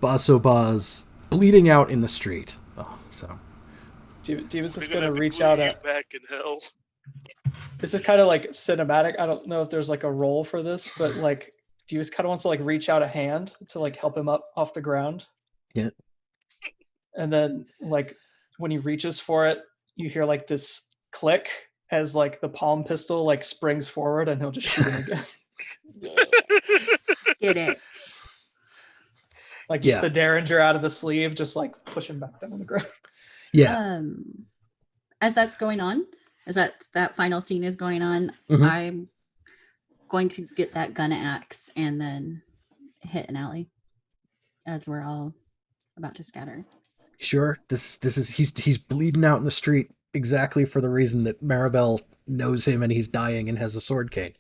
Speaker 1: Baz bleeding out in the street. Oh, so
Speaker 5: Demas is
Speaker 4: We're
Speaker 5: going to
Speaker 4: have
Speaker 5: reach
Speaker 4: glue
Speaker 5: out
Speaker 4: you
Speaker 5: at.
Speaker 4: back in hell.
Speaker 5: This is kind of like cinematic. I don't know if there's like a role for this, but like Demas kind of wants to like reach out a hand to like help him up off the ground.
Speaker 1: Yeah.
Speaker 5: And then like when he reaches for it, you hear like this click as like the palm pistol like springs forward and he'll just shoot him again.
Speaker 2: Get it.
Speaker 5: Like just
Speaker 1: Yeah.
Speaker 5: the Derringer out of the sleeve, just like push him back down on the ground.
Speaker 1: Yeah.
Speaker 2: As that's going on, as that final scene is going on,
Speaker 1: Mhm.
Speaker 2: I'm going to get that gun axe and then hit an alley as we're all about to scatter.
Speaker 1: Sure, this is he's bleeding out in the street exactly for the reason that Maribel knows him and he's dying and has a sword cane.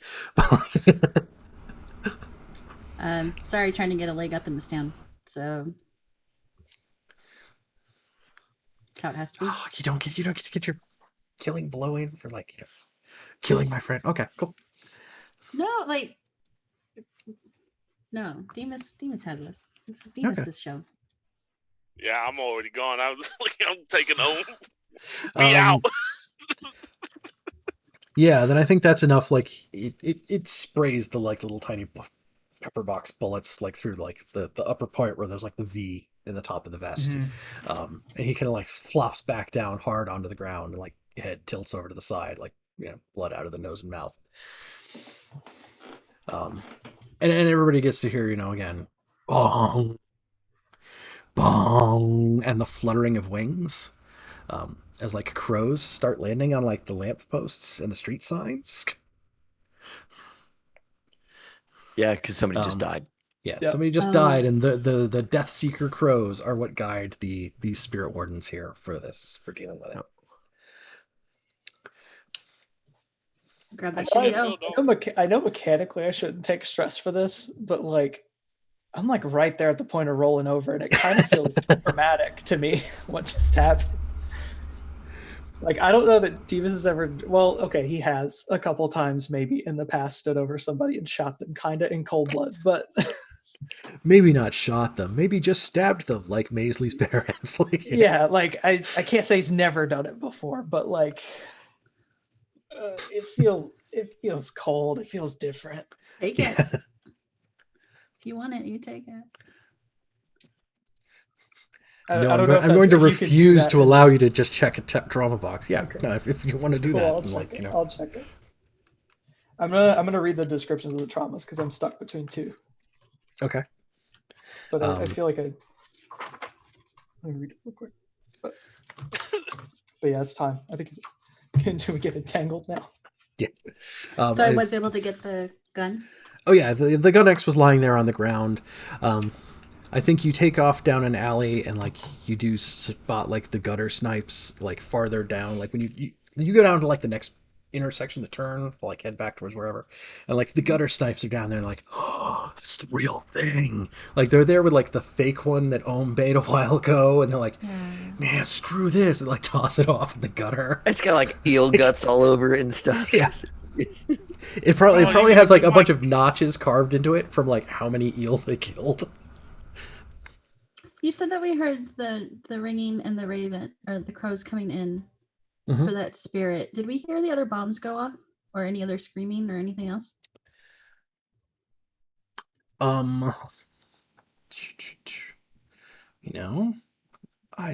Speaker 2: Sorry, trying to get a leg up in this town. So that's how it has to be.
Speaker 1: Oh, you don't get to get your killing blow in for like killing my friend. Okay, cool.
Speaker 2: No, like no, Demas has this. This is Demas's show.
Speaker 4: Yeah, I'm already gone. I'm taking home. We out.
Speaker 1: Yeah, then I think that's enough. Like it sprays the like little tiny pepper box bullets like through like the upper part where there's like the V in the top of the vest. And he kind of like flops back down hard onto the ground and like head tilts over to the side, like blood out of the nose and mouth. And everybody gets to hear again, bong, bong, and the fluttering of wings. As like crows start landing on like the lampposts and the street signs.
Speaker 3: Yeah, because somebody just died.
Speaker 1: Yeah,
Speaker 5: Yep.
Speaker 1: somebody just died, and the Death Seeker crows are what guide these spirit wardens here for dealing with it.
Speaker 2: Grab that shit and go.
Speaker 5: I know mechanically I shouldn't take stress for this, but like I'm like right there at the point of rolling over, and it kind of feels dramatic to me what just happened. Like I don't know that Demas has ever. Well, okay, he has a couple times maybe in the past stood over somebody and shot them, kind of in cold blood, but
Speaker 1: maybe not shot them, maybe just stabbed them like Maisley's parents. Like
Speaker 5: yeah, like I can't say he's never done it before, but like it feels cold. It feels different.
Speaker 2: Take it. If you want it, you take it.
Speaker 1: No, I'm going to refuse to allow you to just check a drama box. Yeah, okay. No, if you want to do that, then
Speaker 5: I'll check it. I'm gonna read the descriptions of the traumas because I'm stuck between two.
Speaker 1: Okay.
Speaker 5: But I feel like let me read it real quick. But yeah, it's time. I think we get entangled now.
Speaker 1: Yeah.
Speaker 2: So I was able to get the gun.
Speaker 1: Oh yeah, the gun X was lying there on the ground. I think you take off down an alley and like you do spot like the gutter snipes like farther down, like when you go down to like the next intersection to turn, like head back towards wherever, and like the gutter snipes are down there and like, oh, it's the real thing. Like they're there with like the fake one that Ohm bait a while ago, and they're like, man, screw this, and like toss it off in the gutter.
Speaker 3: It's got like eel guts all over it and stuff.
Speaker 1: Yeah. It probably has like a bunch of notches carved into it from like how many eels they killed.
Speaker 2: You said that we heard the ringing and the raven or the crows coming in for that spirit. Did we hear the other bombs go off or any other screaming or anything else?
Speaker 1: I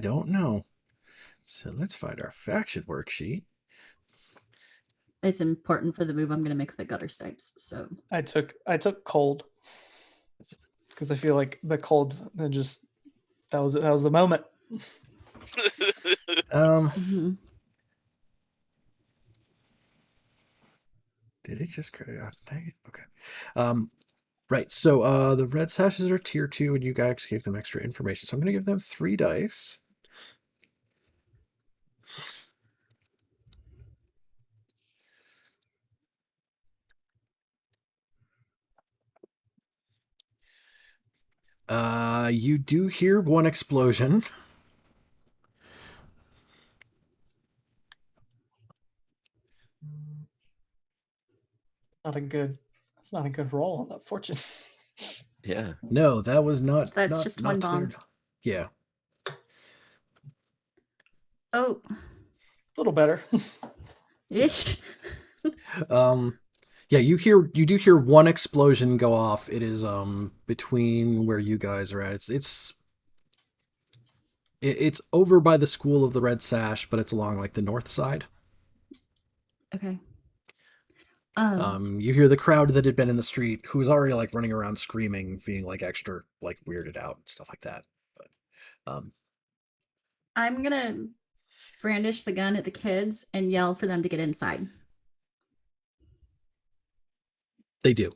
Speaker 1: don't know. So let's find our faction worksheet.
Speaker 2: It's important for the move I'm going to make with the gutter snipes. So
Speaker 5: I took cold because I feel like the cold and just that was the moment.
Speaker 1: Did it just dang it? Okay. Right. So the red sashes are tier 2, and you guys gave them extra information. So I'm going to give them 3 dice. You do hear one explosion.
Speaker 5: That's not a good roll on that fortune.
Speaker 3: Yeah.
Speaker 1: No, that was not.
Speaker 2: That's just one bomb.
Speaker 1: Yeah.
Speaker 2: Oh.
Speaker 5: A little better.
Speaker 2: Ish.
Speaker 1: Yeah, you do hear one explosion go off. It is between where you guys are at. It's over by the school of the Red Sash, but it's along like the north side.
Speaker 2: Okay.
Speaker 1: You hear the crowd that had been in the street, who was already like running around screaming, being like extra like weirded out and stuff like that. But
Speaker 2: I'm gonna brandish the gun at the kids and yell for them to get inside.
Speaker 1: They do.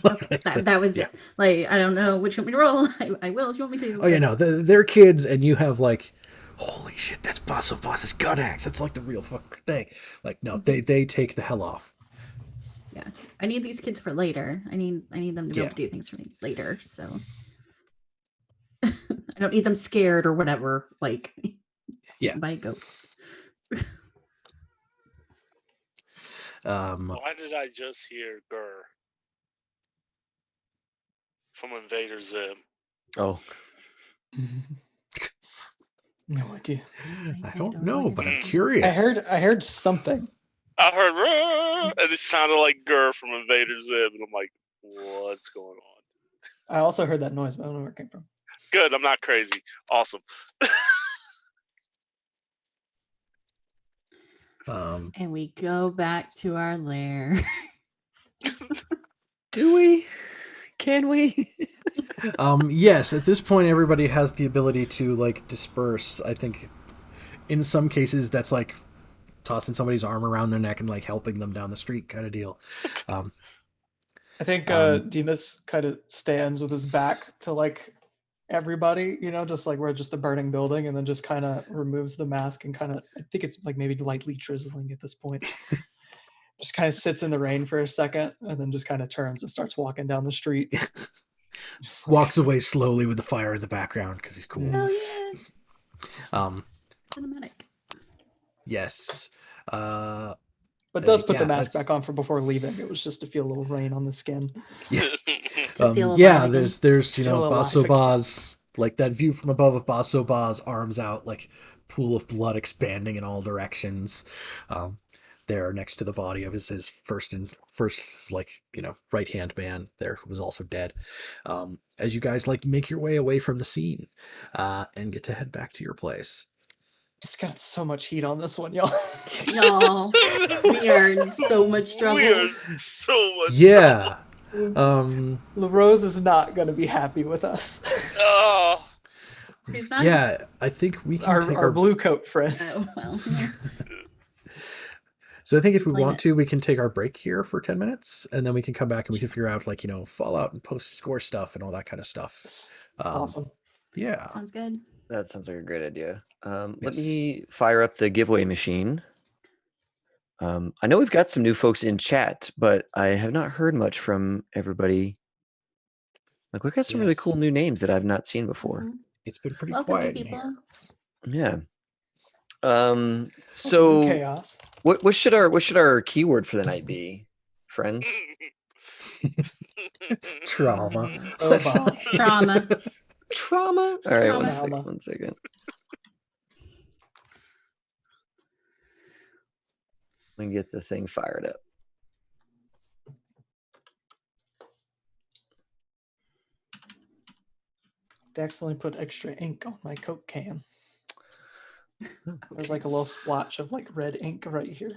Speaker 2: Okay, that was
Speaker 1: yeah.
Speaker 2: it. Like, I don't know which one to roll. I will if you want me to.
Speaker 1: Oh yeah, no, they're kids, and you have like, holy shit, that's Basso Boss's gun axe. That's like the real fucking thing. Like, no, they take the hell off.
Speaker 2: Yeah, I need these kids for later. I need them to be
Speaker 1: Yeah.
Speaker 2: able to do things for me later. So I don't need them scared or whatever. Like,
Speaker 1: Yeah.
Speaker 2: eaten by a ghost.
Speaker 4: Why did I just hear Gurr from Invader Zim?
Speaker 3: Oh,
Speaker 5: No idea.
Speaker 1: I don't
Speaker 2: don't
Speaker 1: know,
Speaker 2: what
Speaker 1: but
Speaker 2: you're
Speaker 1: I'm
Speaker 2: talking
Speaker 1: curious.
Speaker 5: I heard something.
Speaker 4: I heard "Rrrr," and it sounded like Gurr from Invader Zim, and I'm like, what's going on?
Speaker 5: I also heard that noise, but I don't know where it came from.
Speaker 4: Good, I'm not crazy. Awesome.
Speaker 2: And we go back to our lair.
Speaker 3: do we? Can we?
Speaker 1: Yes, at this point, everybody has the ability to like disperse. I think in some cases that's like tossing somebody's arm around their neck and like helping them down the street kind of deal.
Speaker 5: I think Demas kind of stands with his back to like everybody, you know, just like we're just a burning building, and then just kind of removes the mask and kind of, I think it's like maybe lightly drizzling at this point. Just kind of sits in the rain for a second, and then just kind of turns and starts walking down the street. Just like,
Speaker 1: Walks away slowly with the fire in the background because he's cool.
Speaker 2: Hell yeah! Cinematic.
Speaker 1: Yes.
Speaker 5: but does put
Speaker 1: yeah,
Speaker 5: the mask
Speaker 1: that's-
Speaker 5: back on for before leaving. It was just to feel a little rain on the skin.
Speaker 1: Yeah.
Speaker 2: To feel
Speaker 1: yeah,
Speaker 2: alive again.
Speaker 1: there's you
Speaker 5: Feel
Speaker 1: know
Speaker 5: alive
Speaker 1: Basso
Speaker 5: again.
Speaker 1: Baz, like that view from above of Basso Baz, arms out, like pool of blood expanding in all directions. There next to the body of his first like right hand man there, who was also dead. As you guys like make your way away from the scene, and get to head back to your place.
Speaker 5: Just got so much heat on this one, y'all.
Speaker 2: Y'all, we are in so much trouble.
Speaker 4: We are so much
Speaker 1: Yeah.
Speaker 5: LaRose is not going to be happy with us.
Speaker 4: Oh,
Speaker 2: Who's that?
Speaker 1: Yeah, I think we can take
Speaker 5: our blue coat friend.
Speaker 2: Oh, well. Yeah.
Speaker 1: So I think if we
Speaker 2: Blame
Speaker 1: want
Speaker 2: it.
Speaker 1: to, we can take our break here for 10 minutes, and then we can come back and we can figure out like Fallout and post score stuff and all that kind of stuff.
Speaker 5: Awesome.
Speaker 1: Yeah.
Speaker 2: Sounds good.
Speaker 3: That sounds like a great idea. Let
Speaker 1: Yes.
Speaker 3: me fire up the giveaway machine. I know we've got some new folks in chat, but I have not heard much from everybody. Like, we've got some really
Speaker 1: Yes.
Speaker 3: cool new names that I've not seen before.
Speaker 2: Mhm.
Speaker 1: It's been pretty
Speaker 2: Welcome, new
Speaker 1: quiet in
Speaker 2: people.
Speaker 1: here.
Speaker 3: Yeah. So
Speaker 5: chaos.
Speaker 3: what should our keyword for the night be, friends?
Speaker 1: Trauma.
Speaker 5: Oh, wow.
Speaker 2: Trauma.
Speaker 3: Trauma. All right,
Speaker 2: Trauma.
Speaker 3: one second. Let me get the thing fired up.
Speaker 5: They accidentally put extra ink on my Coke can.
Speaker 3: Oh,
Speaker 5: There's like a little splotch of like red ink right here.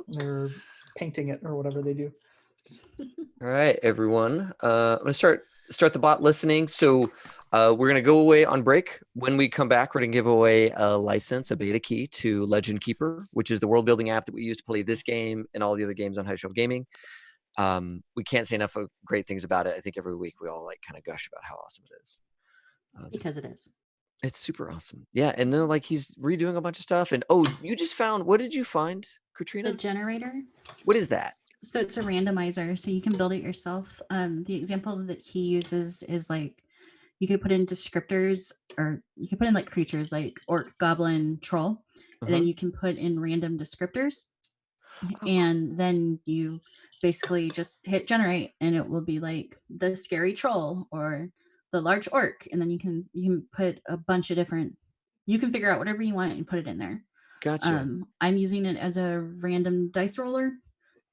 Speaker 5: They're painting it or whatever they do.
Speaker 3: All right, everyone. I'm gonna start the bot listening. So we're gonna go away on break. When we come back, we're gonna give away a license, a beta key to Legend Keeper, which is the world building app that we use to play this game and all the other games on High Shelf Gaming. We can't say enough of great things about it. I think every week we all like kind of gush about how awesome it is.
Speaker 2: Because it is.
Speaker 3: It's super awesome. Yeah, and then like he's redoing a bunch of stuff. And oh, you just found, what did you find, Katrina?
Speaker 2: The generator.
Speaker 3: What is that?
Speaker 2: So it's a randomizer, so you can build it yourself. The example that he uses is like you could put in descriptors, or you can put in like creatures like orc, goblin, troll, and then you can put in random descriptors, and then you basically just hit generate, and it will be like the scary troll or the large orc, and then you can put a bunch of different. You can figure out whatever you want and put it in there.
Speaker 3: Gotcha.
Speaker 2: I'm using it as a random dice roller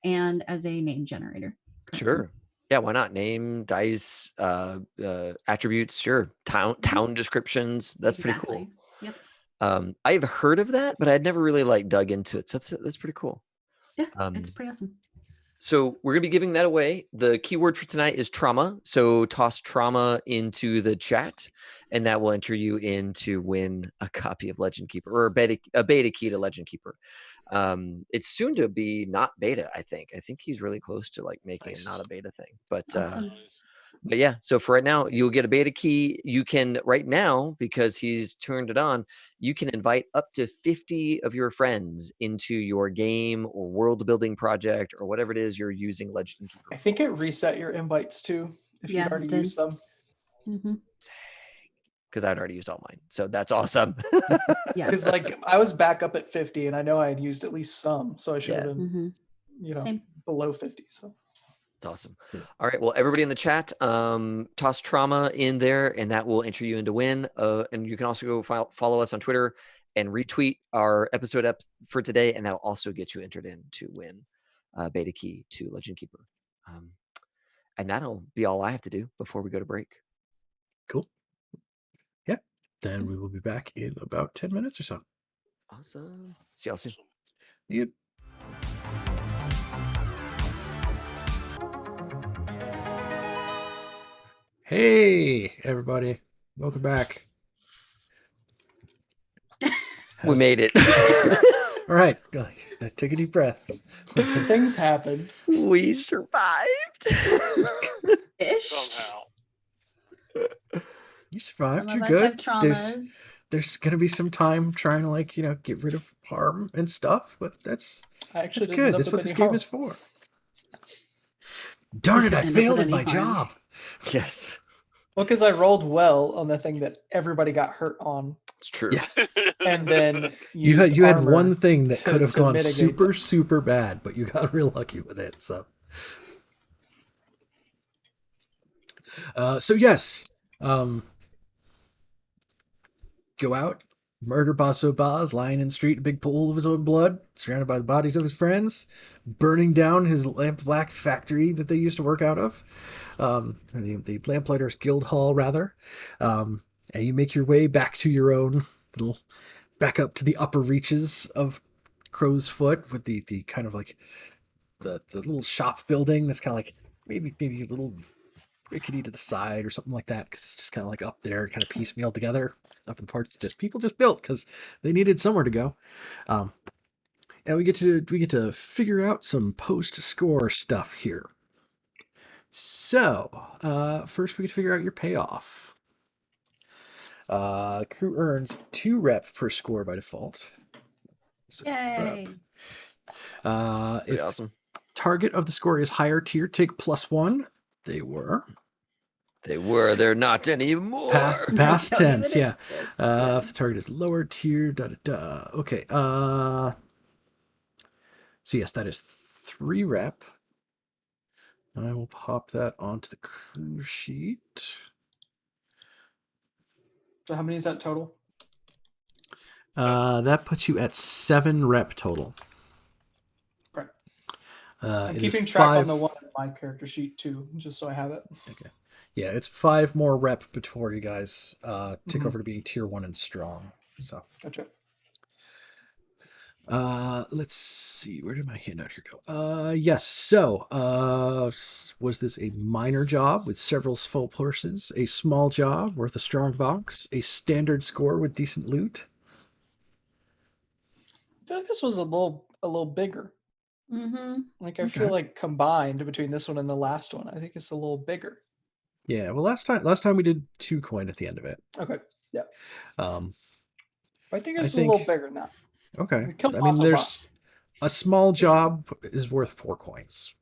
Speaker 2: and as a name generator.
Speaker 3: Sure. Yeah, why not? Name, dice, attributes, sure. Town descriptions. That's pretty cool.
Speaker 2: Yep.
Speaker 3: I've heard of that, but I'd never really like dug into it. So that's pretty cool.
Speaker 2: Yeah, it's pretty awesome.
Speaker 3: So we're going to be giving that away. The keyword for tonight is trauma. So toss trauma into the chat, and that will enter you in to win a copy of Legend Keeper, or a beta key to Legend Keeper. It's soon to be not beta, I think. I think he's really close to like making it not a beta thing. But
Speaker 2: Awesome.
Speaker 3: but yeah, so for right now, you'll get a beta key. You can, right now, because he's turned it on, you can invite up to 50 of your friends into your game or world building project or whatever it is you're using Legend Keeper
Speaker 5: I think
Speaker 3: for.
Speaker 5: it reset your invites too if
Speaker 2: Yeah,
Speaker 5: you'd
Speaker 2: it
Speaker 5: already
Speaker 2: did.
Speaker 5: used them.
Speaker 2: Mm-hmm.
Speaker 3: Because I'd already used all mine. So that's awesome.
Speaker 2: Yeah.
Speaker 5: Because like I was back up at 50 and I know I had used at least some, so I should have
Speaker 3: Yeah.
Speaker 5: been,
Speaker 2: Mm-hmm.
Speaker 5: you know,
Speaker 2: Same.
Speaker 5: below 50. So
Speaker 3: It's awesome. All right. Well, everybody in the chat, toss trauma in there, and that will enter you into win. And you can also go follow us on Twitter and retweet our episode for today, and that will also get you entered in to win beta key to Legend Keeper. And that'll be all I have to do before we go to break.
Speaker 1: Cool. Yeah. Then we will be back in about 10 minutes or so.
Speaker 3: Awesome. See y'all soon.
Speaker 1: Yep. Hey, everybody. Welcome back.
Speaker 3: We made it.
Speaker 1: All right. Take a deep breath.
Speaker 5: things happen.
Speaker 3: We survived.
Speaker 2: Ish.
Speaker 4: Somehow.
Speaker 1: You survived.
Speaker 2: Some
Speaker 1: You're
Speaker 2: of us have
Speaker 1: good.
Speaker 2: traumas.
Speaker 1: There's gonna be some time trying to get rid of harm and stuff, but that's
Speaker 5: I actually
Speaker 1: good.
Speaker 5: didn't end up
Speaker 1: That's
Speaker 5: with
Speaker 1: what
Speaker 5: any
Speaker 1: this game
Speaker 5: harm.
Speaker 1: is for. Darn it! I
Speaker 2: Didn't end up
Speaker 1: failed
Speaker 2: with
Speaker 1: at my
Speaker 2: any harm.
Speaker 1: job.
Speaker 3: Yes,
Speaker 5: Well, because I rolled well on the thing that everybody got hurt on,
Speaker 3: it's true.
Speaker 1: Yeah.
Speaker 5: and then
Speaker 1: You
Speaker 5: used
Speaker 1: had
Speaker 5: armor
Speaker 1: one thing that could have
Speaker 5: to
Speaker 1: gone
Speaker 5: mitigate
Speaker 1: super
Speaker 5: them.
Speaker 1: super bad, but you got real lucky with it. So yes, go out, murder Basso Baz, lying in the street in a big pool of his own blood, surrounded by the bodies of his friends, burning down his lampblack factory that they used to work out of, the Lamplighters Guild Hall, rather. And you make your way back to your own back up to the upper reaches of Crow's Foot, with the kind of like the little shop building that's kind of like maybe a little rickety to the side or something like that, because it's just kind of like up there, kind of piecemeal together, up in the parts that people just built because they needed somewhere to go. And we get to figure out some post-score stuff here. So first we get to figure out your payoff. Crew earns 2 rep per score by default. So
Speaker 2: Yay.
Speaker 3: Pretty
Speaker 1: if
Speaker 3: awesome.
Speaker 1: target of the score is higher tier, take +1. They were.
Speaker 3: They're not anymore.
Speaker 1: Past
Speaker 2: They don't
Speaker 1: tense,
Speaker 2: even
Speaker 1: yeah.
Speaker 2: exist.
Speaker 1: If the target is lower tier, Okay. So yes, that is 3 rep. I will pop that onto the crew sheet.
Speaker 5: So how many is that total?
Speaker 1: That puts you at 7 rep total.
Speaker 5: Right.
Speaker 1: I'm
Speaker 5: keeping track on the one on my character sheet too, just so I have it.
Speaker 1: Okay. Yeah, it's 5 more rep before you guys tick
Speaker 5: Mhm.
Speaker 1: over to being tier 1 and strong. So.
Speaker 5: Gotcha.
Speaker 1: Let's see, where did my handout here go? Yes, so was this a minor job with several full horses, a small job worth a strong box, a standard score with decent loot?
Speaker 5: I feel like this was a little bigger.
Speaker 2: Mm-hmm.
Speaker 5: Like I
Speaker 1: Okay.
Speaker 5: feel like combined between this one and the last one, I think it's a little bigger.
Speaker 1: Yeah, well, last time we did 2 coin at the end of it.
Speaker 5: Okay. Yeah.
Speaker 1: But
Speaker 5: I think it's
Speaker 1: I
Speaker 5: a little
Speaker 1: think-
Speaker 5: bigger than that.
Speaker 1: Okay.
Speaker 5: We killed
Speaker 1: I mean,
Speaker 5: Basso
Speaker 1: there's
Speaker 5: Baz.
Speaker 1: a small job is worth 4 coins.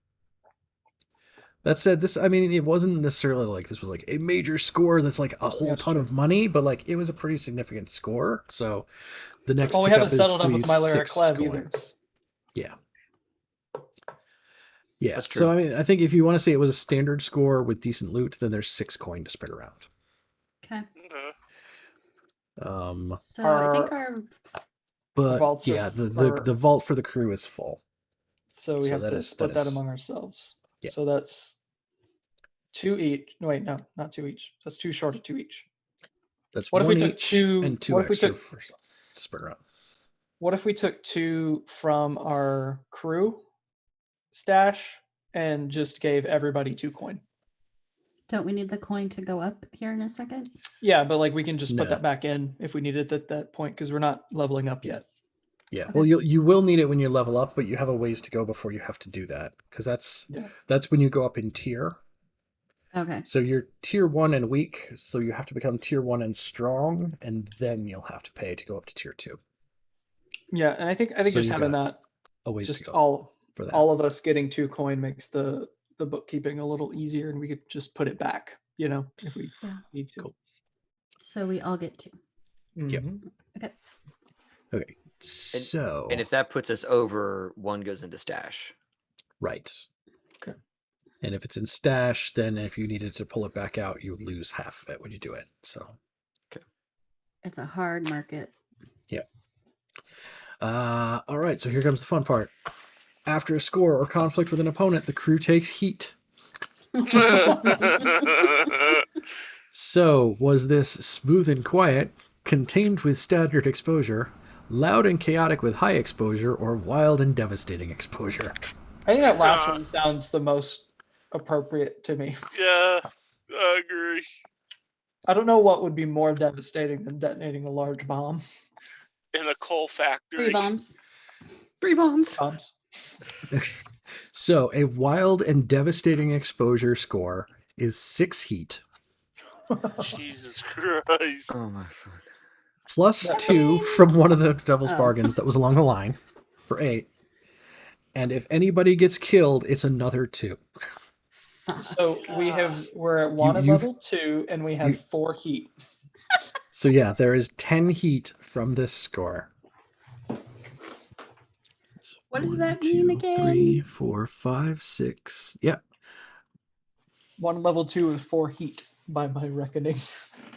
Speaker 1: That said, it wasn't necessarily like this was like a major score that's like a whole
Speaker 5: That's
Speaker 1: ton
Speaker 5: true.
Speaker 1: of money, but like it was a pretty significant score. So the next
Speaker 5: Well, we
Speaker 1: tick
Speaker 5: haven't
Speaker 1: up is
Speaker 5: settled
Speaker 1: to
Speaker 5: up
Speaker 1: be
Speaker 5: with my Lyra
Speaker 1: 6
Speaker 5: Clev either.
Speaker 1: coins. Yeah. Yeah.
Speaker 3: That's
Speaker 1: So
Speaker 3: true.
Speaker 1: I think if you want to say it was a standard score with decent loot, then there's 6 coin to spread around.
Speaker 2: Okay. So I think our
Speaker 1: But
Speaker 5: vaults are
Speaker 1: yeah, the vault for the crew is full.
Speaker 5: So we
Speaker 1: So
Speaker 5: have
Speaker 1: that
Speaker 5: to
Speaker 1: is-
Speaker 5: split
Speaker 1: that
Speaker 5: that
Speaker 1: is-
Speaker 5: among ourselves.
Speaker 1: Yeah.
Speaker 5: So that's 2 each. No, wait, no, not 2 each. That's 2 short of 2 each.
Speaker 1: That's
Speaker 5: What if we
Speaker 1: 1
Speaker 5: took
Speaker 1: each
Speaker 5: 2
Speaker 1: and 2
Speaker 5: what if we
Speaker 1: extra
Speaker 5: took
Speaker 1: for to spread around.
Speaker 5: What if we took 2 from our crew stash and just gave everybody 2 coin.
Speaker 2: Don't we need the coin to go up here in a second?
Speaker 5: Yeah, but like we can just put
Speaker 1: No.
Speaker 5: that back in if we need it at that point because we're not leveling up yet.
Speaker 1: Yeah,
Speaker 2: Okay.
Speaker 1: well, you will need it when you level up, but you have a ways to go before you have to do that, because that's when you go up in tier.
Speaker 2: Okay.
Speaker 1: So you're tier 1 and weak, so you have to become tier 1 and strong, and then you'll have to pay to go up to tier 2.
Speaker 5: Yeah, and I think
Speaker 1: So
Speaker 5: just
Speaker 1: you
Speaker 5: having
Speaker 1: got
Speaker 5: that,
Speaker 1: A ways
Speaker 5: just
Speaker 1: to go
Speaker 5: all
Speaker 1: for that.
Speaker 5: all of us getting 2 coin makes the bookkeeping a little easier, and we could just put it back, if we
Speaker 2: Yeah.
Speaker 5: need to.
Speaker 1: Cool.
Speaker 2: So we all get 2.
Speaker 1: Yep.
Speaker 5: Mhm.
Speaker 2: Okay.
Speaker 1: Okay, so
Speaker 3: And if that puts us over, 1 goes into stash.
Speaker 1: right.
Speaker 5: Okay.
Speaker 1: And if it's in stash, then if you needed to pull it back out, you would lose half of it when you do it. So
Speaker 2: It's a hard market.
Speaker 1: all right, so here comes the fun part. After a score or conflict with an opponent, the crew takes heat. So, was this smooth and quiet, contained with standard exposure, loud and chaotic with high exposure, or wild and devastating exposure?
Speaker 5: I think that last one sounds the most appropriate to me.
Speaker 4: Yeah, I agree.
Speaker 5: I don't know what would be more devastating than detonating a large bomb.
Speaker 4: In a coal factory.
Speaker 2: 3 bombs.
Speaker 3: 3 bombs.
Speaker 5: Bombs.
Speaker 1: So, a wild and devastating exposure score is 6 heat,
Speaker 4: Jesus Christ.
Speaker 3: Oh my fuck.
Speaker 1: plus
Speaker 5: That-
Speaker 1: 2 from one of the devil's
Speaker 2: Oh.
Speaker 1: bargains that was along the line for 8. And if anybody gets killed, it's another 2.
Speaker 2: Fuck.
Speaker 5: So we're at wanted
Speaker 1: you've-
Speaker 5: level 2, and we have
Speaker 1: you-
Speaker 5: 4 heat.
Speaker 1: So yeah, there is 10 heat from this score. So
Speaker 2: What does
Speaker 1: 1,
Speaker 2: that mean
Speaker 1: 2,
Speaker 2: again?
Speaker 1: 3, 4, 5, 6. Yeah.
Speaker 5: One level 2 with 4 heat by my reckoning.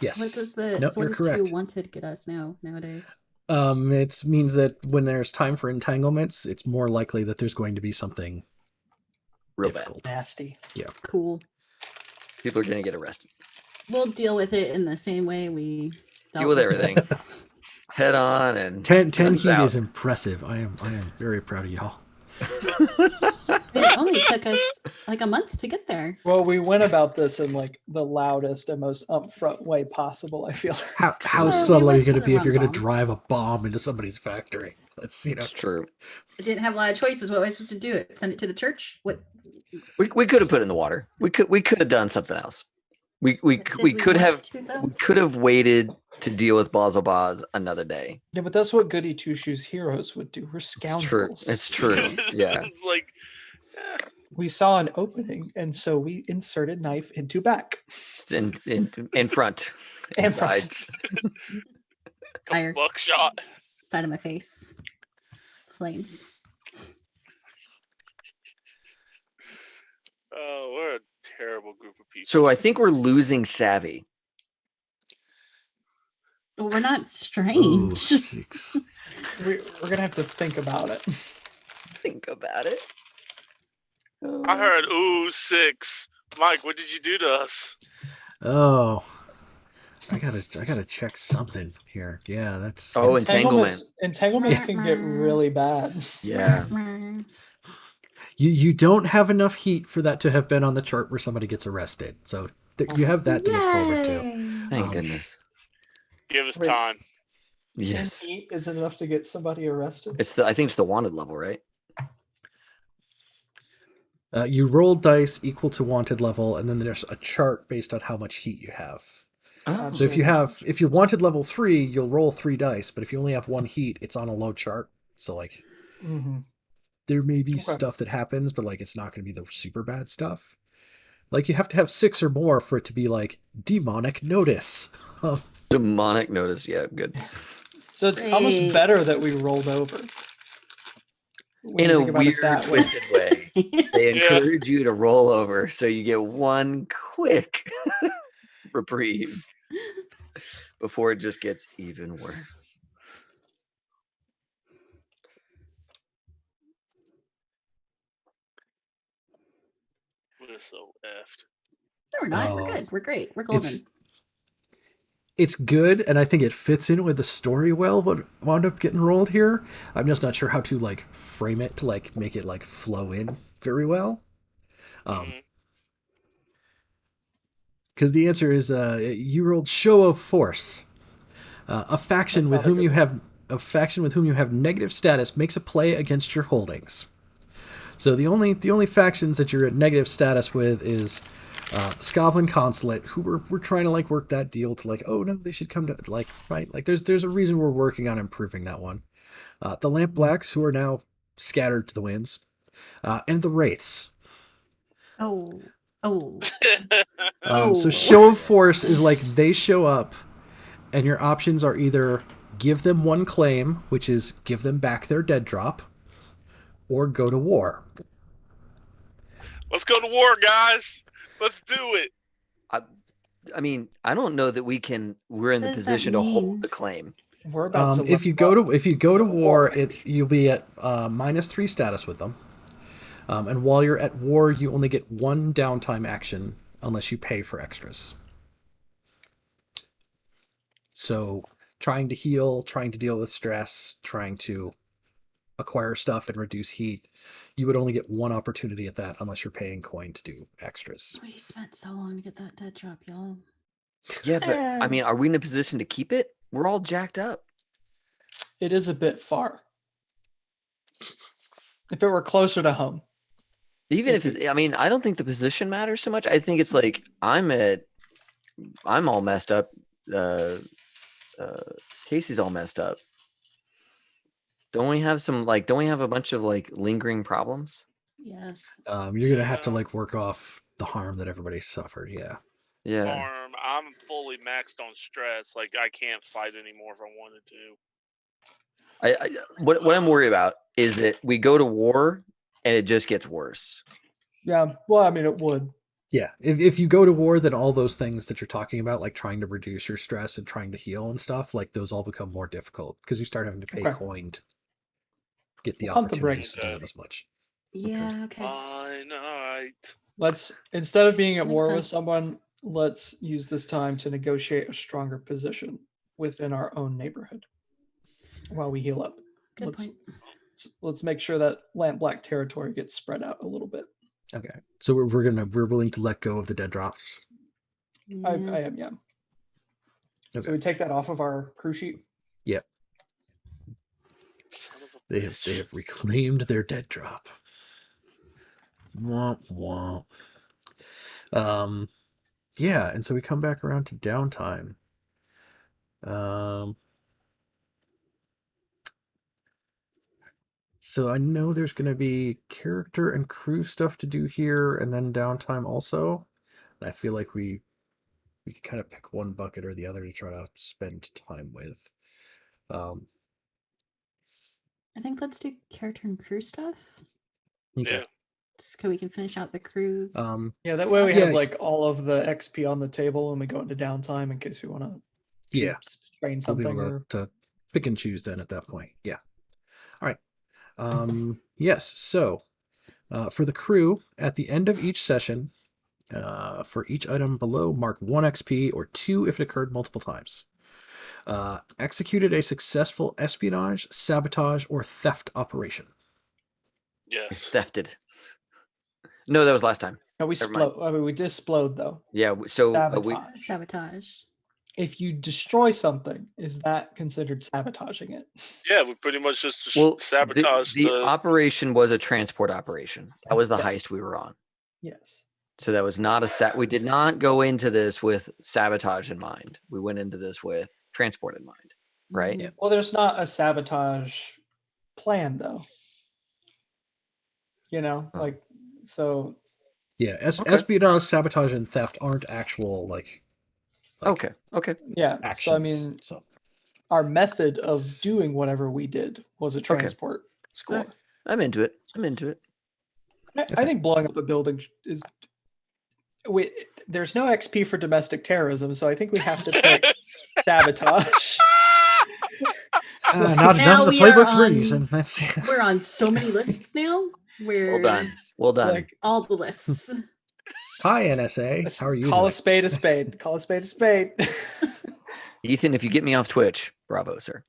Speaker 1: Yes.
Speaker 2: What does the
Speaker 1: Nope,
Speaker 2: so what
Speaker 1: you're
Speaker 2: does
Speaker 1: correct.
Speaker 2: 2 wanted get us nowadays?
Speaker 1: It means that when there's time for entanglements, it's more likely that there's going to be something
Speaker 3: Real bad.
Speaker 1: difficult.
Speaker 5: Nasty.
Speaker 2: Cool.
Speaker 3: People are gonna get arrested.
Speaker 2: We'll deal with it in the same way we
Speaker 3: Deal with everything.
Speaker 2: this.
Speaker 3: Head on and
Speaker 1: 10
Speaker 3: guns
Speaker 1: heat
Speaker 3: out.
Speaker 1: is impressive. I am very proud of y'all.
Speaker 2: It only took us like a month to get there.
Speaker 5: Well, we went about this in like the loudest and most upfront way possible, I feel.
Speaker 1: How
Speaker 2: Well, we
Speaker 1: subtle are you
Speaker 2: went
Speaker 1: going
Speaker 2: for
Speaker 1: to
Speaker 2: the
Speaker 1: be if you're
Speaker 2: rum
Speaker 1: going to
Speaker 2: bomb.
Speaker 1: drive a bomb into somebody's factory? That's
Speaker 3: It's true.
Speaker 2: I didn't have a lot of choices. What was I supposed to do? Send it to the church? What?
Speaker 3: We could have put it in the water. We could have done something else. We
Speaker 2: Did
Speaker 3: could
Speaker 2: want
Speaker 3: have
Speaker 2: to, though?
Speaker 3: we could have waited to deal with Bazalbaz another day.
Speaker 5: Yeah, but that's what Goody Two Shoes heroes would do. We're
Speaker 3: It's true.
Speaker 5: scoundrels.
Speaker 3: It's true. Yeah.
Speaker 4: It's like,
Speaker 5: We saw an opening, and so we inserted knife into back.
Speaker 3: In front.
Speaker 5: And front.
Speaker 3: Sides.
Speaker 2: Fire.
Speaker 4: buckshot.
Speaker 2: Side of my face. Flames.
Speaker 4: Oh, we're a terrible group of people.
Speaker 3: So I think we're losing Savvy.
Speaker 2: Well, we're not
Speaker 1: Oh,
Speaker 2: strange.
Speaker 1: 6.
Speaker 5: We're gonna have to think about it.
Speaker 3: Think about it.
Speaker 4: I heard, ooh, 6. Mike, what did you do to us?
Speaker 1: Oh, I gotta check something here. Yeah, that's.
Speaker 3: Oh, entanglement.
Speaker 5: Entanglements can get really bad.
Speaker 3: Yeah.
Speaker 1: You don't have enough heat for that to have been on the chart where somebody gets arrested. So you have that to look forward to.
Speaker 2: Yay.
Speaker 3: Thank goodness.
Speaker 4: Give us
Speaker 5: Wait.
Speaker 4: time.
Speaker 3: Yes.
Speaker 5: Heat is it enough to get somebody arrested?
Speaker 3: I think it's the wanted level, right?
Speaker 1: You roll dice equal to wanted level, and then there's a chart based on how much heat you have.
Speaker 3: Oh.
Speaker 1: So if you're wanted level 3, you'll roll 3 dice, but if you only have 1 heat, it's on a low chart. So like
Speaker 5: Mm-hmm.
Speaker 1: there may be
Speaker 5: Okay.
Speaker 1: stuff that happens, but like it's not going to be the super bad stuff. Like you have to have 6 or more for it to be like demonic notice.
Speaker 3: Demonic notice. Yeah, good.
Speaker 5: So it's almost
Speaker 2: Great.
Speaker 5: better that we rolled over. When
Speaker 3: In
Speaker 5: you
Speaker 3: a
Speaker 5: think about it
Speaker 3: weird,
Speaker 5: that way.
Speaker 3: twisted way. They encourage you to roll over so you get one quick reprieve before it just gets even worse.
Speaker 4: We're so effed.
Speaker 2: No, we're not. We're
Speaker 1: Oh.
Speaker 2: good. We're great. We're golden.
Speaker 1: It's good, and I think it fits in with the story well. What wound up getting rolled here, I'm just not sure how to like frame it to like make it like flow in very well. Because the answer is you rolled show of force. A faction
Speaker 5: That's
Speaker 1: with
Speaker 5: not a
Speaker 1: whom
Speaker 5: good
Speaker 1: you
Speaker 5: one.
Speaker 1: have negative status makes a play against your holdings. So the only factions that you're at negative status with is the Scotland Consulate, who we're trying to like work that deal to like, oh no, they should come to like, right, like there's a reason we're working on improving that one. The Lamp Blacks, who are now scattered to the winds, and the Wraiths.
Speaker 2: Oh. Oh.
Speaker 1: So show of force is like they show up, and your options are either give them one claim, which is give them back their dead drop, or go to war.
Speaker 4: Let's go to war, guys. Let's do it.
Speaker 3: I mean, I don't know that we're in the
Speaker 2: What does that
Speaker 3: position to
Speaker 2: mean?
Speaker 3: hold the claim.
Speaker 5: We're about to.
Speaker 1: If you go to war,
Speaker 5: maybe.
Speaker 1: you'll be at -3 status with them. And while you're at war, you only get one downtime action unless you pay for extras. So trying to heal, trying to deal with stress, trying to acquire stuff and reduce heat, you would only get one opportunity at that unless you're paying coin to do extras.
Speaker 2: We spent so long to get that dead drop, y'all.
Speaker 3: Yeah, but I mean, are we in a position to keep it? We're all jacked up.
Speaker 5: It is a bit far. If it were closer to home.
Speaker 3: Even if I mean, I don't think the position matters so much. I think it's like I'm all messed up. Casey's all messed up. Don't we have a bunch of like lingering problems?
Speaker 2: Yes.
Speaker 1: You're gonna have to like work off the harm that everybody suffered. Yeah.
Speaker 3: Yeah.
Speaker 4: I'm fully maxed on stress. Like I can't fight anymore if I wanted to.
Speaker 3: What I'm worried about is that we go to war and it just gets worse.
Speaker 5: Yeah. Well, I mean, it would.
Speaker 1: Yeah. If you go to war, then all those things that you're talking about, like trying to reduce your stress and trying to heal and stuff, like those all become more difficult because you start having to pay
Speaker 5: Okay.
Speaker 1: coin to get the
Speaker 5: We'll pump the
Speaker 1: opportunities
Speaker 5: brakes.
Speaker 1: to do them as much.
Speaker 2: Yeah, okay.
Speaker 4: Fine, all right.
Speaker 5: Let's, instead of being at
Speaker 2: Makes
Speaker 5: war with
Speaker 2: sense.
Speaker 5: someone, let's use this time to negotiate a stronger position within our own neighborhood while we heal up.
Speaker 2: Good point.
Speaker 5: Let's make sure that Lamp Black territory gets spread out a little bit.
Speaker 1: Okay. So we're willing to let go of the dead drops.
Speaker 5: I
Speaker 2: Yeah.
Speaker 5: am, yeah.
Speaker 1: Okay.
Speaker 5: So we take that off of our crew sheet.
Speaker 1: Yep.
Speaker 4: Son of a
Speaker 1: They
Speaker 4: bitch.
Speaker 1: have reclaimed their dead drop. Womp womp. Yeah, and so we come back around to downtime. So I know there's going to be character and crew stuff to do here, and then downtime also. And I feel like we could kind of pick one bucket or the other to try to spend time with.
Speaker 2: I think let's do character and crew stuff.
Speaker 1: Okay.
Speaker 4: Yeah.
Speaker 2: Just so we can finish out the crew.
Speaker 5: Yeah, that way we
Speaker 1: Yeah.
Speaker 5: have like all of the XP on the table and we go into downtime in case we want to
Speaker 1: Yeah.
Speaker 5: train
Speaker 1: We'll
Speaker 5: something.
Speaker 1: be able
Speaker 5: Or
Speaker 1: to pick and choose then at that point. Yeah. All right. Yes. So for the crew, at the end of each session, for each item below, mark 1 XP or 2 if it occurred multiple times. Executed a successful espionage, sabotage, or theft operation.
Speaker 4: Yes.
Speaker 3: Thefted. No, that was last time.
Speaker 5: no, we
Speaker 3: Never mind.
Speaker 5: explode. I mean, we displode though.
Speaker 3: Yeah. So
Speaker 5: Sabotage.
Speaker 2: Sabotage.
Speaker 5: If you destroy something, is that considered sabotaging it?
Speaker 4: Yeah, we pretty much just
Speaker 3: well,
Speaker 4: sabotaged
Speaker 3: the operation was a transport operation. That was the
Speaker 5: Yes.
Speaker 3: heist we were on.
Speaker 5: Yes.
Speaker 3: So that was not we did not go into this with sabotage in mind. We went into this with transport in mind, right?
Speaker 2: Mhm.
Speaker 1: Yeah.
Speaker 5: Well, there's not a sabotage plan though. You know,
Speaker 3: Oh.
Speaker 5: like so.
Speaker 1: Yeah,
Speaker 3: Okay.
Speaker 1: espionage, sabotage, and theft aren't actual like
Speaker 3: Okay.
Speaker 5: Yeah.
Speaker 1: actions.
Speaker 5: So I mean,
Speaker 1: so
Speaker 5: our method of doing whatever we did was a transport score.
Speaker 3: I'm into it.
Speaker 5: I think blowing up a building is. There's no XP for domestic terrorism, so I think we have to pick sabotage.
Speaker 1: not
Speaker 2: Now
Speaker 1: none of the
Speaker 2: we are
Speaker 1: playbooks we're
Speaker 2: on-
Speaker 1: using. That's
Speaker 2: We're on so many lists now. We're
Speaker 3: Well done.
Speaker 5: Like,
Speaker 2: all the lists.
Speaker 1: Hi NSA. How are you?
Speaker 5: call
Speaker 1: doing?
Speaker 5: a spade a spade. Call a spade a spade.
Speaker 3: Ethan, if you get me off Twitch, bravo, sir.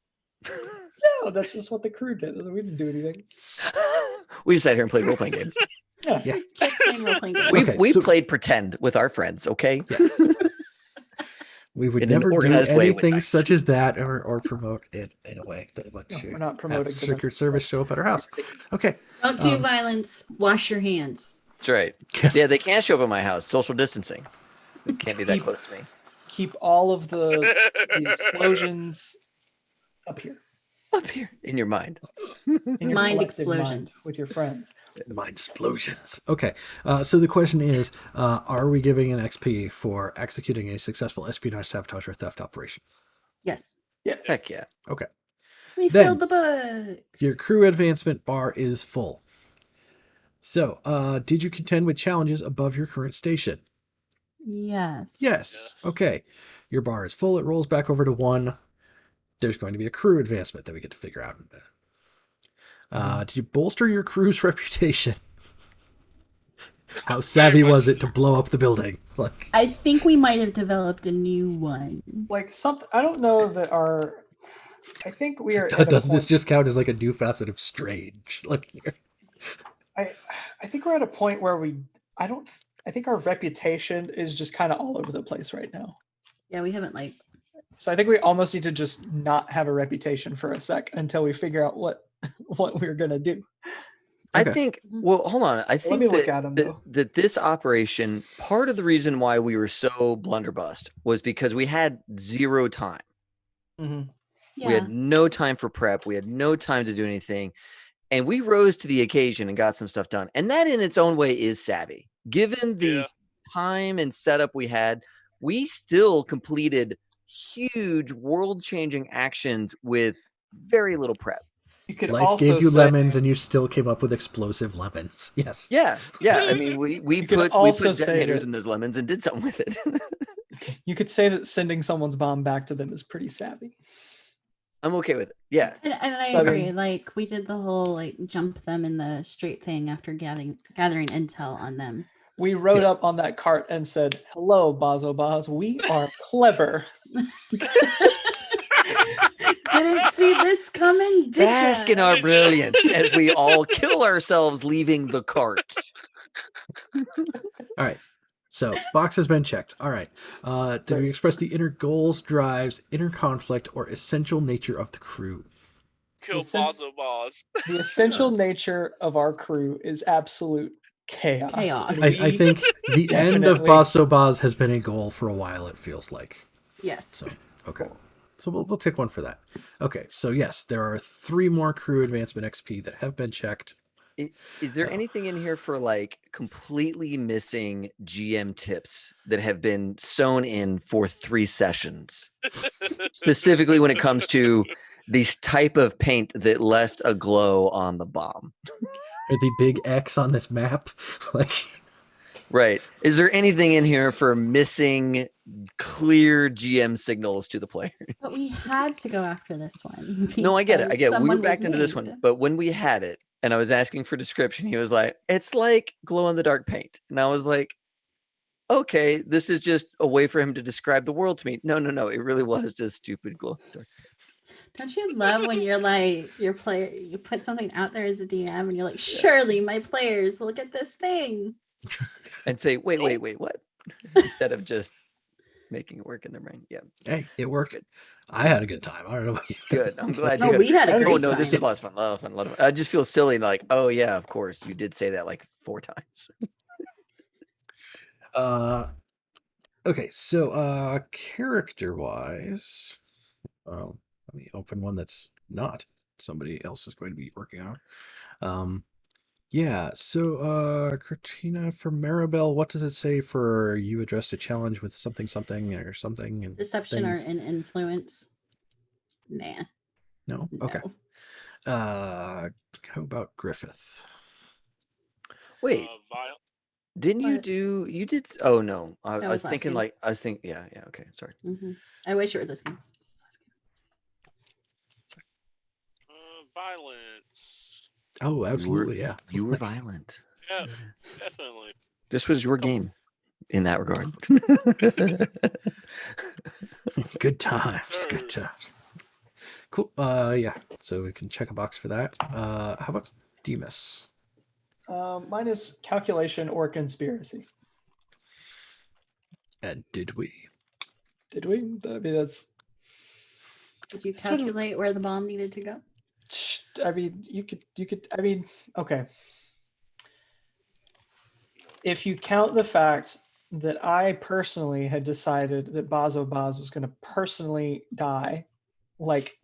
Speaker 5: No, that's just what the crew did. We didn't do anything.
Speaker 3: We just sat here and played role-playing games.
Speaker 5: Yeah.
Speaker 1: Yeah.
Speaker 2: Just playing role-playing games.
Speaker 3: We've
Speaker 1: Okay, so-
Speaker 3: played pretend with our friends, okay?
Speaker 1: Yes. We would
Speaker 3: In an
Speaker 1: never do
Speaker 3: organized way with
Speaker 1: anything
Speaker 3: dice.
Speaker 1: such as that or promote it in a way that would
Speaker 5: No,
Speaker 1: to
Speaker 5: we're not
Speaker 1: have
Speaker 5: promoting
Speaker 1: Secret
Speaker 5: domestic
Speaker 1: Service
Speaker 5: violence.
Speaker 1: show up at our house. Okay.
Speaker 2: Don't do
Speaker 1: Um,
Speaker 2: violence. Wash your hands.
Speaker 3: That's right.
Speaker 1: Yes.
Speaker 3: Yeah, they can't show up at my house. Social distancing. They can't be that
Speaker 5: Keep-
Speaker 3: close to me.
Speaker 5: Keep all of the explosions up here
Speaker 3: Up here in your mind.
Speaker 5: in your
Speaker 2: Mind
Speaker 5: collective mind
Speaker 2: explosions.
Speaker 5: with your friends.
Speaker 1: Mind explosions. Okay. So the question is, are we giving an XP for executing a successful espionage, sabotage, or theft operation?
Speaker 2: Yes.
Speaker 5: Yeah.
Speaker 3: Heck yeah.
Speaker 1: Okay.
Speaker 2: We
Speaker 1: Then-
Speaker 2: filled the book.
Speaker 1: Your crew advancement bar is full. So, did you contend with challenges above your current station?
Speaker 2: Yes.
Speaker 1: Yes. Okay. Your bar is full. It rolls back over to 1. There's going to be a crew advancement that we get to figure out in a minute. Did you bolster your crew's reputation? How savvy was it to blow up the building? Like,
Speaker 2: I think we might have developed a new one.
Speaker 5: Like something, I don't know that our. I think we are. At a
Speaker 1: does this
Speaker 5: point-
Speaker 1: just count as like a new facet of strange? Like,
Speaker 5: I think we're at a point where I think our reputation is just kind of all over the place right now.
Speaker 2: Yeah, we haven't
Speaker 5: So I think we almost need to just not have a reputation for a sec until we figure out what we're gonna do.
Speaker 3: I
Speaker 1: Okay.
Speaker 3: think, well, hold on. I think
Speaker 5: me look
Speaker 3: that,
Speaker 5: at 'em,
Speaker 3: that,
Speaker 5: though.
Speaker 3: that this operation, part of the reason why we were so blunderbust was because we had 0 time.
Speaker 5: Mm-hmm.
Speaker 2: Yeah.
Speaker 3: We had no time for prep. We had no time to do anything. And we rose to the occasion and got some stuff done. And that in its own way is savvy. Given the time and setup we had, we still completed huge world-changing actions with very little prep.
Speaker 5: You could
Speaker 1: life
Speaker 5: also
Speaker 1: gave you
Speaker 5: say,
Speaker 1: lemons, and you still came up with explosive lemons. Yes.
Speaker 3: Yeah. I mean, we
Speaker 5: You could
Speaker 3: put
Speaker 5: also say
Speaker 3: detonators
Speaker 5: that-
Speaker 3: in those lemons and did something with it.
Speaker 5: You could say that sending someone's bomb back to them is pretty savvy.
Speaker 3: I'm okay with it. Yeah.
Speaker 2: And I
Speaker 5: So, I
Speaker 2: agree.
Speaker 5: mean-
Speaker 2: Like we did the whole jump them in the street thing after gathering intel on them.
Speaker 5: We rode up on that cart and said, "Hello, Bazo Baz. We are clever."
Speaker 2: Didn't see this coming, did
Speaker 3: Bask in
Speaker 2: ya?
Speaker 3: our brilliance as we all kill ourselves leaving the cart.
Speaker 1: All right. So, box has been checked. All right. Did we express the inner goals, drives, inner conflict, or essential nature of the crew?
Speaker 4: Kill
Speaker 5: Listen-
Speaker 4: Bazo Boz.
Speaker 5: The essential nature of our crew is absolute chaos.
Speaker 2: Chaos.
Speaker 5: and
Speaker 1: I
Speaker 5: we-
Speaker 1: think the end of
Speaker 5: definitely-
Speaker 1: Basso Baz has been a goal for a while, it feels like.
Speaker 2: Yes.
Speaker 1: So, okay. So we'll tick one for that. Okay, so yes, there are 3 more crew advancement XP that have been checked.
Speaker 3: Is there anything in here for completely missing GM tips that have been sewn in for 3 sessions? Specifically when it comes to this type of paint that left a glow on the bomb.
Speaker 1: Or the big X on this map. Like,
Speaker 3: Right. Is there anything in here for missing clear GM signals to the players?
Speaker 2: But we had to go after this one.
Speaker 3: No, I get it. I
Speaker 2: because
Speaker 3: get it. We
Speaker 2: someone
Speaker 3: were
Speaker 2: was
Speaker 3: backed into this one.
Speaker 2: named.
Speaker 3: But when we had it and I was asking for description, he was like, it's like glow in the dark paint. And I was like, okay, this is just a way for him to describe the world to me. No. It really was just stupid glow in the dark.
Speaker 2: Don't you love when you're your player, you put something out there as a DM and you're like, surely my players will get this thing.
Speaker 3: And say, wait, what? Instead of just making it work in their brain. Yeah.
Speaker 1: hey, it worked.
Speaker 3: Good.
Speaker 1: I had a good time. I don't know about you.
Speaker 3: Good. I'm glad
Speaker 2: No,
Speaker 3: you
Speaker 2: we had a
Speaker 3: Oh
Speaker 2: great
Speaker 3: no, this
Speaker 2: time.
Speaker 3: is a lot of fun. A lot of fun. I just feel silly, oh yeah, of course. You did say that 4 times.
Speaker 1: Okay, so character wise, let me open one that's not somebody else is going to be working on. Yeah, so Katrina, for Maribel, what does it say for you addressed a challenge with something or something and
Speaker 2: Deception
Speaker 1: things?
Speaker 2: or an influence? Nah.
Speaker 1: No? Okay.
Speaker 2: No.
Speaker 1: How about Griffith?
Speaker 3: Wait,
Speaker 4: Vile.
Speaker 3: didn't you
Speaker 2: What?
Speaker 3: do you did oh no. I
Speaker 2: That
Speaker 3: was
Speaker 2: was last
Speaker 3: thinking
Speaker 2: game.
Speaker 3: yeah, okay, sorry.
Speaker 2: Mhm. I wish you were this game.
Speaker 4: Violence.
Speaker 1: Oh, absolutely, yeah.
Speaker 3: You were violent.
Speaker 4: Yeah, definitely.
Speaker 3: This was your game in that regard.
Speaker 1: Good times,
Speaker 4: Sure.
Speaker 1: good times. Cool. Yeah. So we can check a box for that. How about Demas?
Speaker 5: Mine is calculation or conspiracy.
Speaker 1: And did we?
Speaker 5: Did we? I mean, that's.
Speaker 2: Did you
Speaker 5: This one-
Speaker 2: calculate where the bomb needed to go?
Speaker 5: I mean, you could. I mean, okay. If you count the fact that I personally had decided that Bazo Baz was going to personally die, like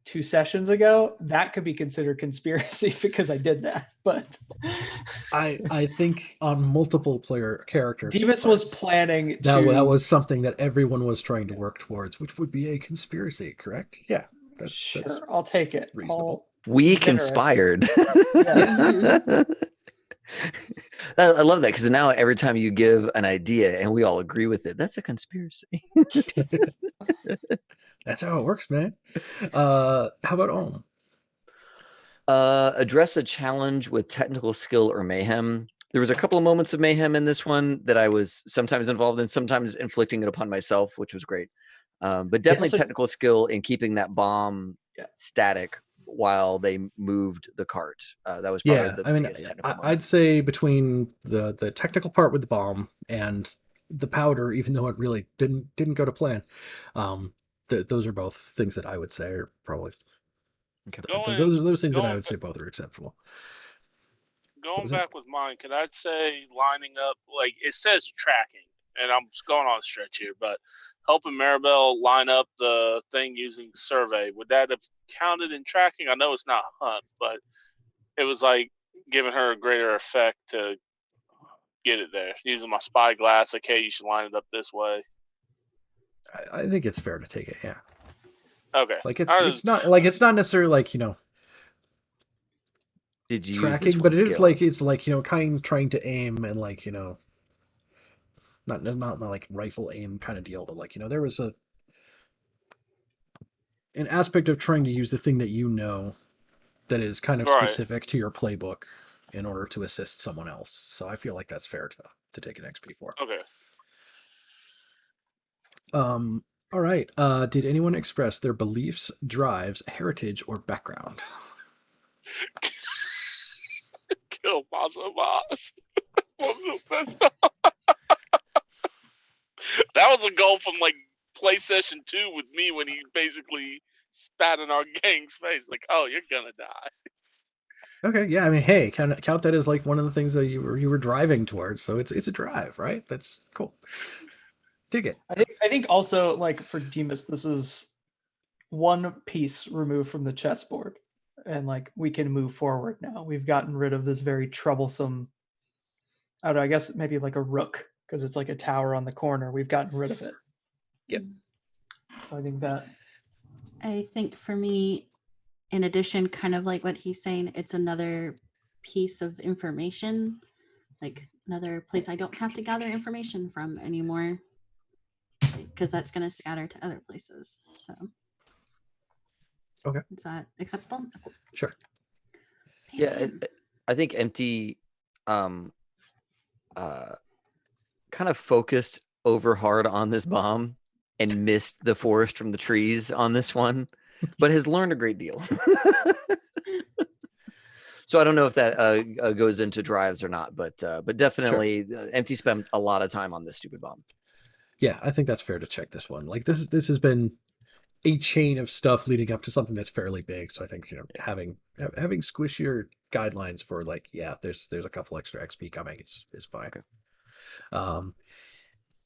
Speaker 5: 2 sessions ago, that could be considered conspiracy because I did that. But
Speaker 1: I think on multiple player characters,
Speaker 5: Demas was planning
Speaker 1: that
Speaker 5: to.
Speaker 1: was something that everyone was trying to work towards, which would be a conspiracy, correct? Yeah, that's
Speaker 5: Sure, I'll take it.
Speaker 1: reasonable.
Speaker 3: We
Speaker 5: Generous.
Speaker 3: conspired.
Speaker 5: Yes.
Speaker 3: I love that because now every time you give an idea and we all agree with it, that's a conspiracy.
Speaker 1: That's how it works, man. How about Om?
Speaker 3: Address a challenge with technical skill or mayhem. There was a couple of moments of mayhem in this one that I was sometimes involved in, sometimes inflicting it upon myself, which was great. But definitely
Speaker 5: so-
Speaker 3: technical skill in keeping that bomb
Speaker 5: Yeah.
Speaker 3: static while they moved the cart. That was probably
Speaker 1: Yeah,
Speaker 3: the
Speaker 1: I mean,
Speaker 3: biggest technical moment.
Speaker 1: I'd say between the technical part with the bomb and the powder, even though it really didn't go to plan, those are both things that I would say are probably
Speaker 3: Okay.
Speaker 1: those things that I
Speaker 4: going
Speaker 1: would say both are acceptable.
Speaker 4: Going
Speaker 1: was it?
Speaker 4: back with mine, can I say lining up, like it says tracking, and I'm just going on a stretch here, but helping Maribel line up the thing using survey, would that have counted in tracking? I know it's not hunt, but it was like giving her a greater effect to get it there. Using my spyglass, like, hey, you should line it up this way.
Speaker 1: I think it's fair to take it. Yeah,
Speaker 4: Okay.
Speaker 1: like
Speaker 4: I was-
Speaker 1: it's not necessarily like
Speaker 3: Did you use this
Speaker 1: tracking,
Speaker 3: one
Speaker 1: but it is
Speaker 3: skill?
Speaker 1: it's like kind trying to aim and like not like rifle aim kind of deal, but like there was an aspect of trying to use the thing that that is kind of
Speaker 4: Right.
Speaker 1: specific to your playbook in order to assist someone else. So I feel like that's fair to take an XP for.
Speaker 4: Okay.
Speaker 1: All right. Did anyone express their beliefs, drives, heritage, or background?
Speaker 4: Kill Mazo Boss. That was a goal from like play session 2 with me when he basically spat in our gang's face. Like, oh, you're gonna die.
Speaker 1: Okay, yeah, I mean, hey, count that as like one of the things that you were driving towards. So it's a drive, right? That's cool. Dig it.
Speaker 5: I think also like for Demas, this is one piece removed from the chessboard, and like we can move forward now. We've gotten rid of this very troublesome. I don't know, I guess maybe like a rook because it's like a tower on the corner. We've gotten rid of it.
Speaker 1: Yep.
Speaker 5: So I think that.
Speaker 2: I think for me, in addition, kind of like what he's saying, it's another piece of information, like another place I don't have to gather information from anymore, because that's going to scatter to other places. So,
Speaker 1: Okay.
Speaker 2: Is that acceptable? Cool.
Speaker 1: Sure.
Speaker 3: Yeah, I think Empty kind of focused over hard on this bomb and missed the forest from the trees on this one, but has learned a great deal. So I don't know if that goes into drives or not, but definitely Empty spent a lot of time on this stupid bomb.
Speaker 1: Yeah, I think that's fair to check this one. Like this has been a chain of stuff leading up to something that's fairly big. So I think having squishier guidelines for like there's a couple extra XP coming is fine.
Speaker 3: Okay.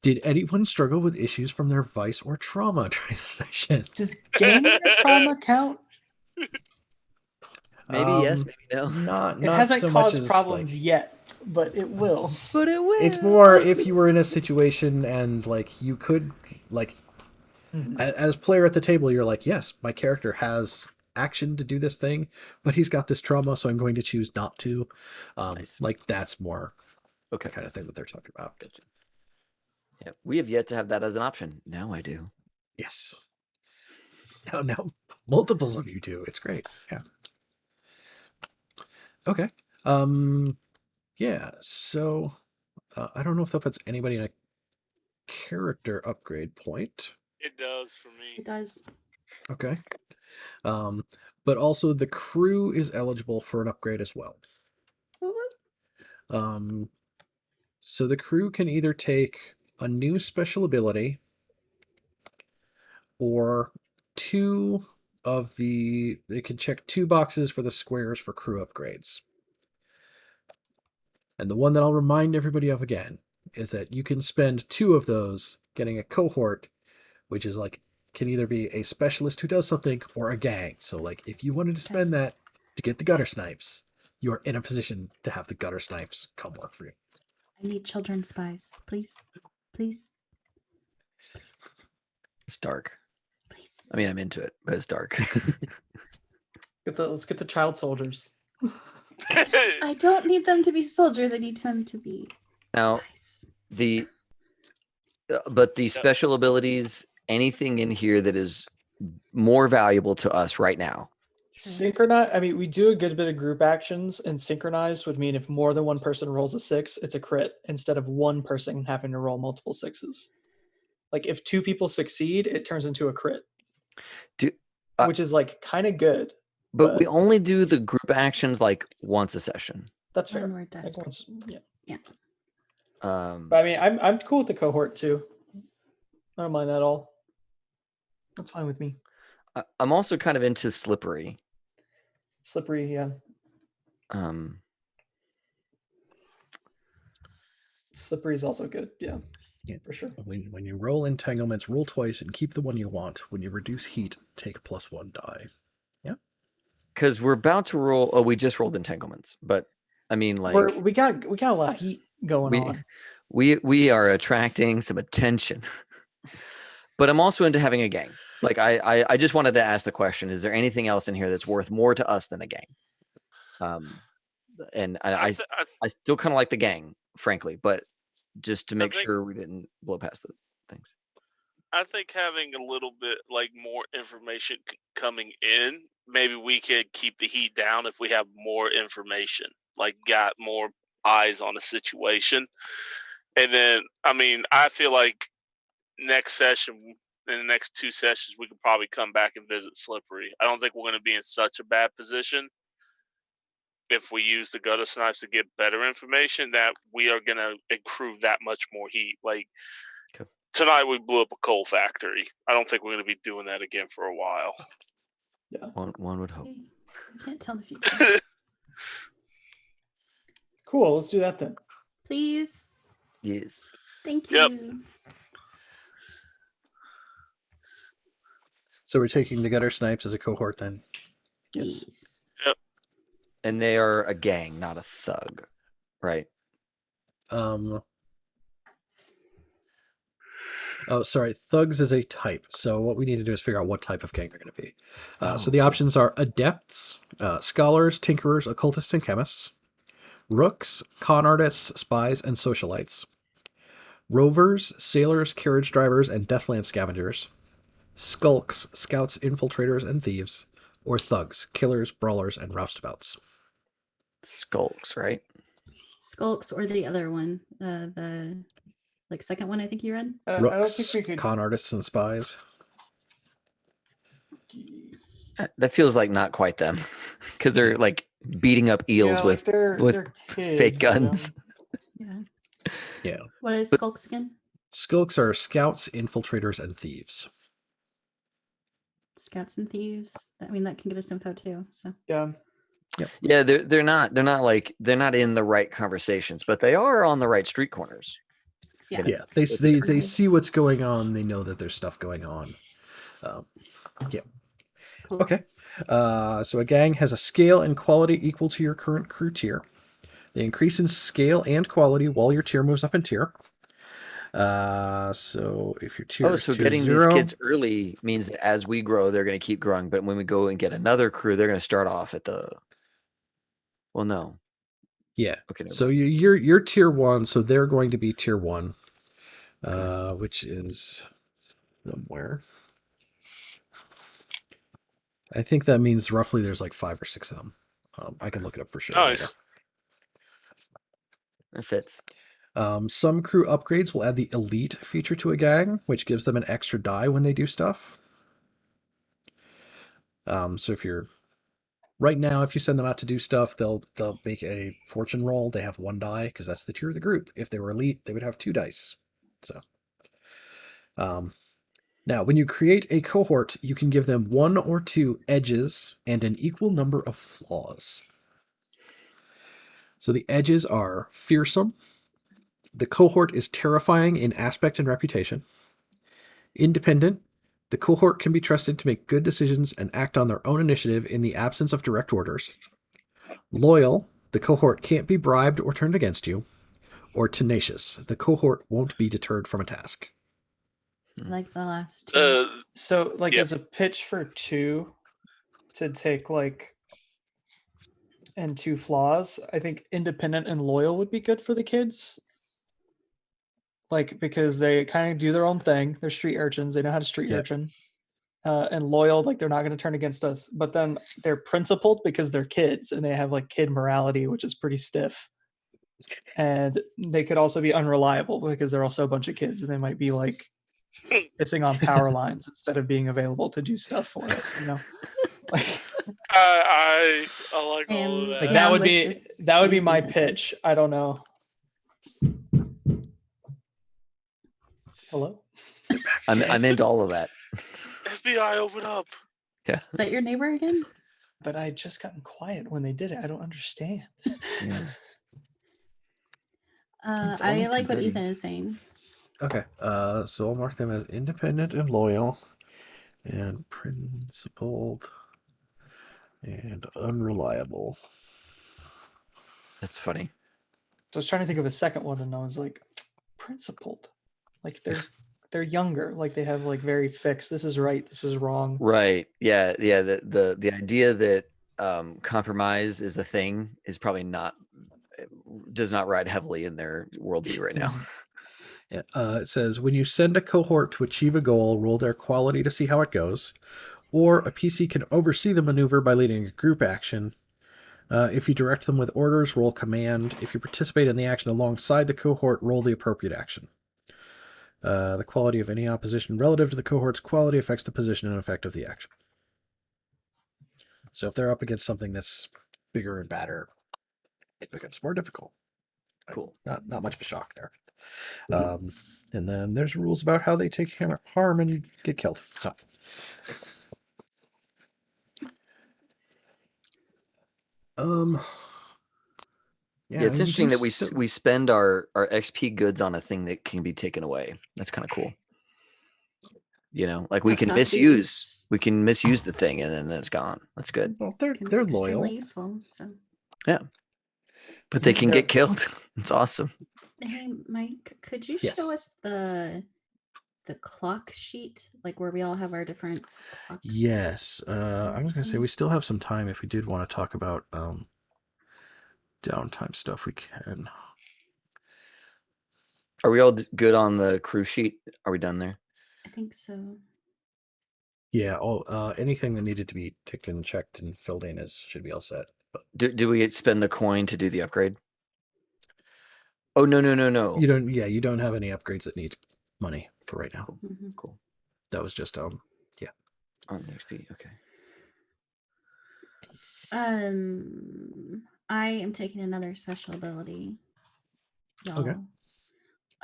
Speaker 1: Did anyone struggle with issues from their vice or trauma during the session?
Speaker 5: Does gaining a trauma count?
Speaker 3: Maybe yes, maybe no.
Speaker 1: Not
Speaker 5: It hasn't
Speaker 1: so much
Speaker 5: caused
Speaker 1: as
Speaker 5: problems
Speaker 1: like,
Speaker 5: yet, but it will.
Speaker 3: But it will.
Speaker 1: it's more if you were in a situation and like you could like as player at the table, you're like, yes, my character has action to do this thing, but he's got this trauma, so I'm going to choose not to.
Speaker 3: Nice.
Speaker 1: Like that's more
Speaker 3: Okay.
Speaker 1: the kind of thing that they're talking about.
Speaker 3: Gotcha. Yeah, we have yet to have that as an option. Now I do.
Speaker 1: Yes. Now multiples of you do. It's great. Yeah. Okay. Yeah. So I don't know if that puts anybody in a character upgrade point.
Speaker 4: It does for me.
Speaker 2: It does.
Speaker 1: Okay. But also the crew is eligible for an upgrade as well. So the crew can either take a new special ability or they can check 2 boxes for the squares for crew upgrades. And the one that I'll remind everybody of again is that you can spend 2 of those getting a cohort, which is like, can either be a specialist who does something or a gang. So like if you wanted to spend that to get the gutter snipes, you're in a position to have the gutter snipes come work for you.
Speaker 2: I need children spies. Please. Please. Please.
Speaker 3: It's dark.
Speaker 2: Please.
Speaker 3: I mean, I'm into it, but it's dark.
Speaker 5: Let's get the child soldiers.
Speaker 2: I don't need them to be soldiers. I need them to be
Speaker 3: Now,
Speaker 2: spies.
Speaker 3: but the special abilities, anything in here that is more valuable to us right now.
Speaker 5: Synchronize. I mean, we do a good bit of group actions, and synchronized would mean if more than one person rolls a 6, it's a crit instead of one person having to roll multiple 6s. Like if 2 people succeed, it turns into a crit, which is like kind of good.
Speaker 3: But we only do the group actions like once a session.
Speaker 5: That's fair.
Speaker 2: When we're desperate.
Speaker 5: Yeah.
Speaker 3: But
Speaker 5: I mean, I'm cool with the cohort too. I don't mind that at all. That's fine with me.
Speaker 3: I'm also kind of into slippery.
Speaker 5: Slippery, yeah. Slippery is also good, yeah, for sure.
Speaker 1: When you roll entanglements, roll twice and keep the one you want. When you reduce heat, take +1 die. Yeah.
Speaker 3: Because we're about to roll. Oh, we just rolled entanglements, but I mean, like
Speaker 5: we got a lot of heat going on.
Speaker 3: We are attracting some attention. But I'm also into having a gang. Like I just wanted to ask the question: is there anything else in here that's worth more to us than a gang? And I still kind of like the gang, frankly, but just to make sure we didn't blow past the things.
Speaker 4: I think having a little bit like more information coming in, maybe we could keep the heat down if we have more information, like got more eyes on a situation. And then, I mean, I feel like next session, in the next 2 sessions, we could probably come back and visit Slippery. I don't think we're going to be in such a bad position if we use the gutter snipes to get better information that we are going to accrue that much more heat. Like tonight, we blew up a coal factory. I don't think we're going to be doing that again for a while.
Speaker 5: Yeah,
Speaker 3: one would hope.
Speaker 2: You can't tell the future.
Speaker 5: Cool. Let's do that then.
Speaker 2: Please.
Speaker 3: Yes.
Speaker 2: Thank you.
Speaker 1: So we're taking the gutter snipes as a cohort then.
Speaker 5: Yes.
Speaker 4: Yep.
Speaker 3: And they are a gang, not a thug, right?
Speaker 1: Oh, sorry. Thugs is a type. So what we need to do is figure out what type of gang they're going to be. So the options are adepts, scholars, tinkerers, occultists, and chemists, rooks, con artists, spies, and socialites, rovers, sailors, carriage drivers, and deathland scavengers, skulks, scouts, infiltrators, and thieves, or thugs, killers, brawlers, and roustabouts.
Speaker 3: Skulks, right?
Speaker 2: Skulks or the other one, the second one I think you read.
Speaker 5: I
Speaker 1: Rooks,
Speaker 5: don't think we could.
Speaker 1: con artists, and spies.
Speaker 3: That feels like not quite them, because they're like beating up eels with
Speaker 5: they're kids,
Speaker 3: fake guns.
Speaker 1: Yeah.
Speaker 2: What is skulks again?
Speaker 1: Skulks are scouts, infiltrators, and thieves.
Speaker 2: Scouts and thieves. I mean, that can give us info too. So
Speaker 5: Yeah.
Speaker 3: Yeah, they're not in the right conversations, but they are on the right street corners.
Speaker 2: Yeah.
Speaker 1: Yeah, they see what's going on. They know that there's stuff going on. Yeah.
Speaker 2: Cool.
Speaker 1: Okay. So a gang has a scale and quality equal to your current crew tier. They increase in scale and quality while your tier moves up in tier. So if your tier is
Speaker 3: so
Speaker 1: tier
Speaker 3: getting
Speaker 1: 0,
Speaker 3: these kids early means that as we grow, they're going to keep growing. But when we go and get another crew, they're going to start off at the. Well, no.
Speaker 1: Yeah.
Speaker 3: Okay.
Speaker 1: So you're tier 1, so they're going to be tier 1, which is somewhere. I think that means roughly there's like 5 or 6 of them. I can look it up for sure.
Speaker 4: Nice.
Speaker 1: Later.
Speaker 3: It fits.
Speaker 1: Some crew upgrades will add the elite feature to a gang, which gives them an extra die when they do stuff. So if you're Right now, if you send them out to do stuff, they'll make a fortune roll. They have 1 die because that's the tier of the group. If they were elite, they would have 2 dice. So, now when you create a cohort, you can give them 1 or 2 edges and an equal number of flaws. So the edges are fearsome. The cohort is terrifying in aspect and reputation. Independent. The cohort can be trusted to make good decisions and act on their own initiative in the absence of direct orders. Loyal. The cohort can't be bribed or turned against you. Or tenacious. The cohort won't be deterred from a task.
Speaker 2: Like the last two.
Speaker 5: So, like,
Speaker 4: Yep.
Speaker 5: as a pitch for 2 to take, like, and 2 flaws, I think independent and loyal would be good for the kids. Like, because they kind of do their own thing. They're street urchins. They know how to street
Speaker 1: Yep.
Speaker 5: urchin. And loyal, like, they're not going to turn against us. But then they're principled because they're kids and they have, like, kid morality, which is pretty stiff. And they could also be unreliable because they're also a bunch of kids and they might be, like, pissing on power lines instead of being available to do stuff for us, you know? Like,
Speaker 4: I like all
Speaker 2: And,
Speaker 4: of that.
Speaker 5: like
Speaker 2: Yeah,
Speaker 5: that would
Speaker 2: with
Speaker 5: be
Speaker 2: the
Speaker 5: that would be
Speaker 2: things
Speaker 5: my
Speaker 2: in it.
Speaker 5: pitch. I don't know. Hello?
Speaker 3: I'm into all of that.
Speaker 4: FBI, open up.
Speaker 3: Yeah.
Speaker 2: Is that your neighbor again?
Speaker 5: But I had just gotten quiet when they did it. I don't understand.
Speaker 3: Yeah.
Speaker 1: It's
Speaker 2: I
Speaker 1: only
Speaker 2: like what
Speaker 1: 2:30.
Speaker 2: Ethan is saying.
Speaker 1: Okay, so I'll mark them as independent and loyal, and principled, and unreliable.
Speaker 3: That's funny.
Speaker 5: So I was trying to think of a second one, and I was like, principled. Like they're younger. Like they have like very fixed. This is right. This is wrong.
Speaker 3: Right. Yeah. Yeah. The idea that compromise is a thing is probably does not ride heavily in their worldview right now.
Speaker 1: Yeah, it says, when you send a cohort to achieve a goal, roll their quality to see how it goes, or a PC can oversee the maneuver by leading a group action. If you direct them with orders, roll command. If you participate in the action alongside the cohort, roll the appropriate action. The quality of any opposition relative to the cohort's quality affects the position and effect of the action. So if they're up against something that's bigger and badder, it becomes more difficult.
Speaker 3: Cool.
Speaker 1: Not much of a shock there. And then there's rules about how they take harm and get killed. So.
Speaker 3: Yeah, it's interesting that we
Speaker 1: still...
Speaker 3: spend our XP goods on a thing that can be taken away. That's kind of cool. You know, like we can misuse the thing and then it's gone. That's good.
Speaker 1: Well, they're loyal.
Speaker 2: Useful, so.
Speaker 3: Yeah. But they can get killed. It's awesome.
Speaker 2: Hey, Mike, could you
Speaker 1: Yes.
Speaker 2: show us the clock sheet, like where we all have our different clocks?
Speaker 1: Yes. I was going to say we still have some time if we did want to talk about downtime stuff. We can.
Speaker 3: Are we all good on the crew sheet? Are we done there?
Speaker 2: I think so.
Speaker 1: Yeah. Anything that needed to be ticked and checked and filled in should be all set. But
Speaker 3: do we spend the coin to do the upgrade? Oh no.
Speaker 1: You don't. Yeah, you don't have any upgrades that need money for right now.
Speaker 2: Mm-hmm.
Speaker 3: Cool.
Speaker 1: That was just yeah.
Speaker 3: On the XP, okay.
Speaker 2: I am taking another special ability. Y'all.
Speaker 1: Okay.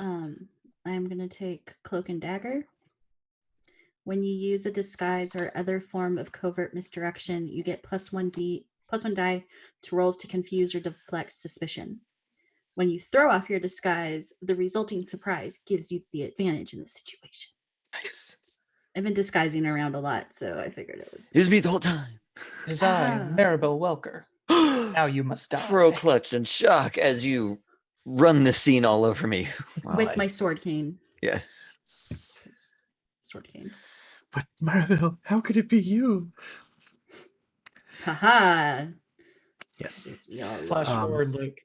Speaker 2: I'm gonna take Cloak and Dagger. When you use a disguise or other form of covert misdirection, you get +1 die to rolls to confuse or deflect suspicion. When you throw off your disguise, the resulting surprise gives you the advantage in the situation.
Speaker 3: Nice.
Speaker 2: I've been disguising around a lot, so I figured it was.
Speaker 3: It was me the whole time.
Speaker 5: It is I, Maribel Welker. Now you must die.
Speaker 3: Pro clutched in shock as you run the scene all over me.
Speaker 2: With my sword cane.
Speaker 3: Yeah.
Speaker 2: Sword cane.
Speaker 1: But Maribel, how could it be you?
Speaker 2: Haha.
Speaker 1: Yes.
Speaker 5: Flash forward like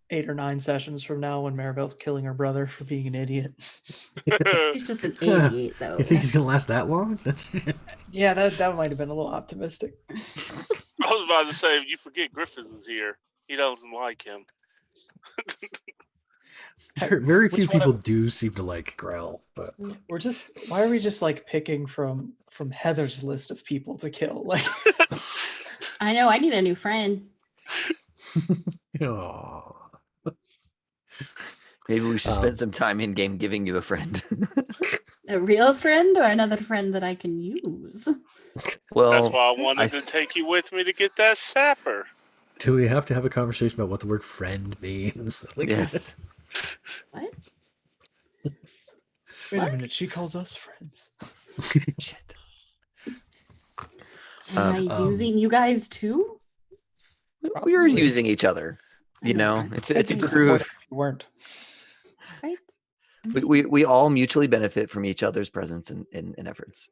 Speaker 5: 8 or 9 sessions from now when Maribel's killing her brother for being an idiot.
Speaker 2: He's just an idiot, though.
Speaker 1: You think he's gonna last that long?
Speaker 5: Yeah, that might have been a little optimistic.
Speaker 4: I was about to say, you forget Griffith is here. He doesn't like him.
Speaker 1: Very few people do seem to like Grell, but
Speaker 5: why are we just like picking from Heather's list of people to kill? Like
Speaker 2: I know. I need a new friend.
Speaker 1: Aw.
Speaker 3: Maybe we should
Speaker 1: Um,
Speaker 3: spend some time in game giving you a friend.
Speaker 2: A real friend or another friend that I can use?
Speaker 3: Well,
Speaker 4: That's why I wanted to take you with me to get that sapper.
Speaker 1: Do we have to have a conversation about what the word friend means? Like,
Speaker 3: yes.
Speaker 2: What?
Speaker 5: Wait
Speaker 2: What?
Speaker 5: a minute, she calls us friends.
Speaker 3: Shit.
Speaker 2: Am I using you guys too?
Speaker 3: We were using each other.
Speaker 2: I
Speaker 3: You
Speaker 2: know.
Speaker 3: know, it's
Speaker 5: I'd
Speaker 3: a
Speaker 5: be
Speaker 3: crew.
Speaker 5: disappointed if you weren't.
Speaker 2: Right?
Speaker 3: We all mutually benefit from each other's presence and efforts.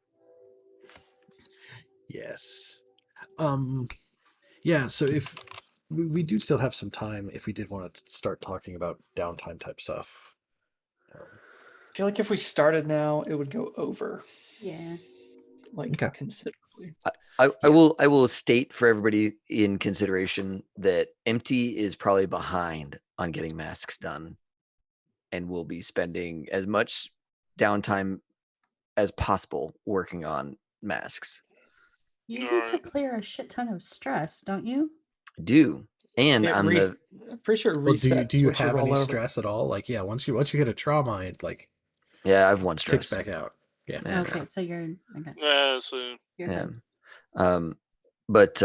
Speaker 1: yes. Yeah, so if we do still have some time if we did want to start talking about downtime type stuff.
Speaker 5: I feel like if we started now, it would go over
Speaker 2: Yeah.
Speaker 5: like
Speaker 1: Okay.
Speaker 5: considerably.
Speaker 3: I will state for everybody in consideration that Empty is probably behind on getting masks done, and will be spending as much downtime as possible working on masks.
Speaker 2: You need to
Speaker 4: Alright.
Speaker 2: clear a shit ton of stress, don't you?
Speaker 3: And
Speaker 5: It
Speaker 3: I'm the
Speaker 5: I'm pretty sure it
Speaker 1: Well,
Speaker 5: resets.
Speaker 1: do you
Speaker 5: once
Speaker 1: have
Speaker 5: roll
Speaker 1: any
Speaker 5: over.
Speaker 1: stress at all? Like, yeah, once you hit a trauma, it like
Speaker 3: yeah, I've one
Speaker 1: ticks
Speaker 3: stress.
Speaker 1: back out. Yeah.
Speaker 3: Yeah.
Speaker 2: Okay, so you're okay.
Speaker 4: Yeah, so
Speaker 2: You're
Speaker 3: Yeah.
Speaker 2: good.
Speaker 3: But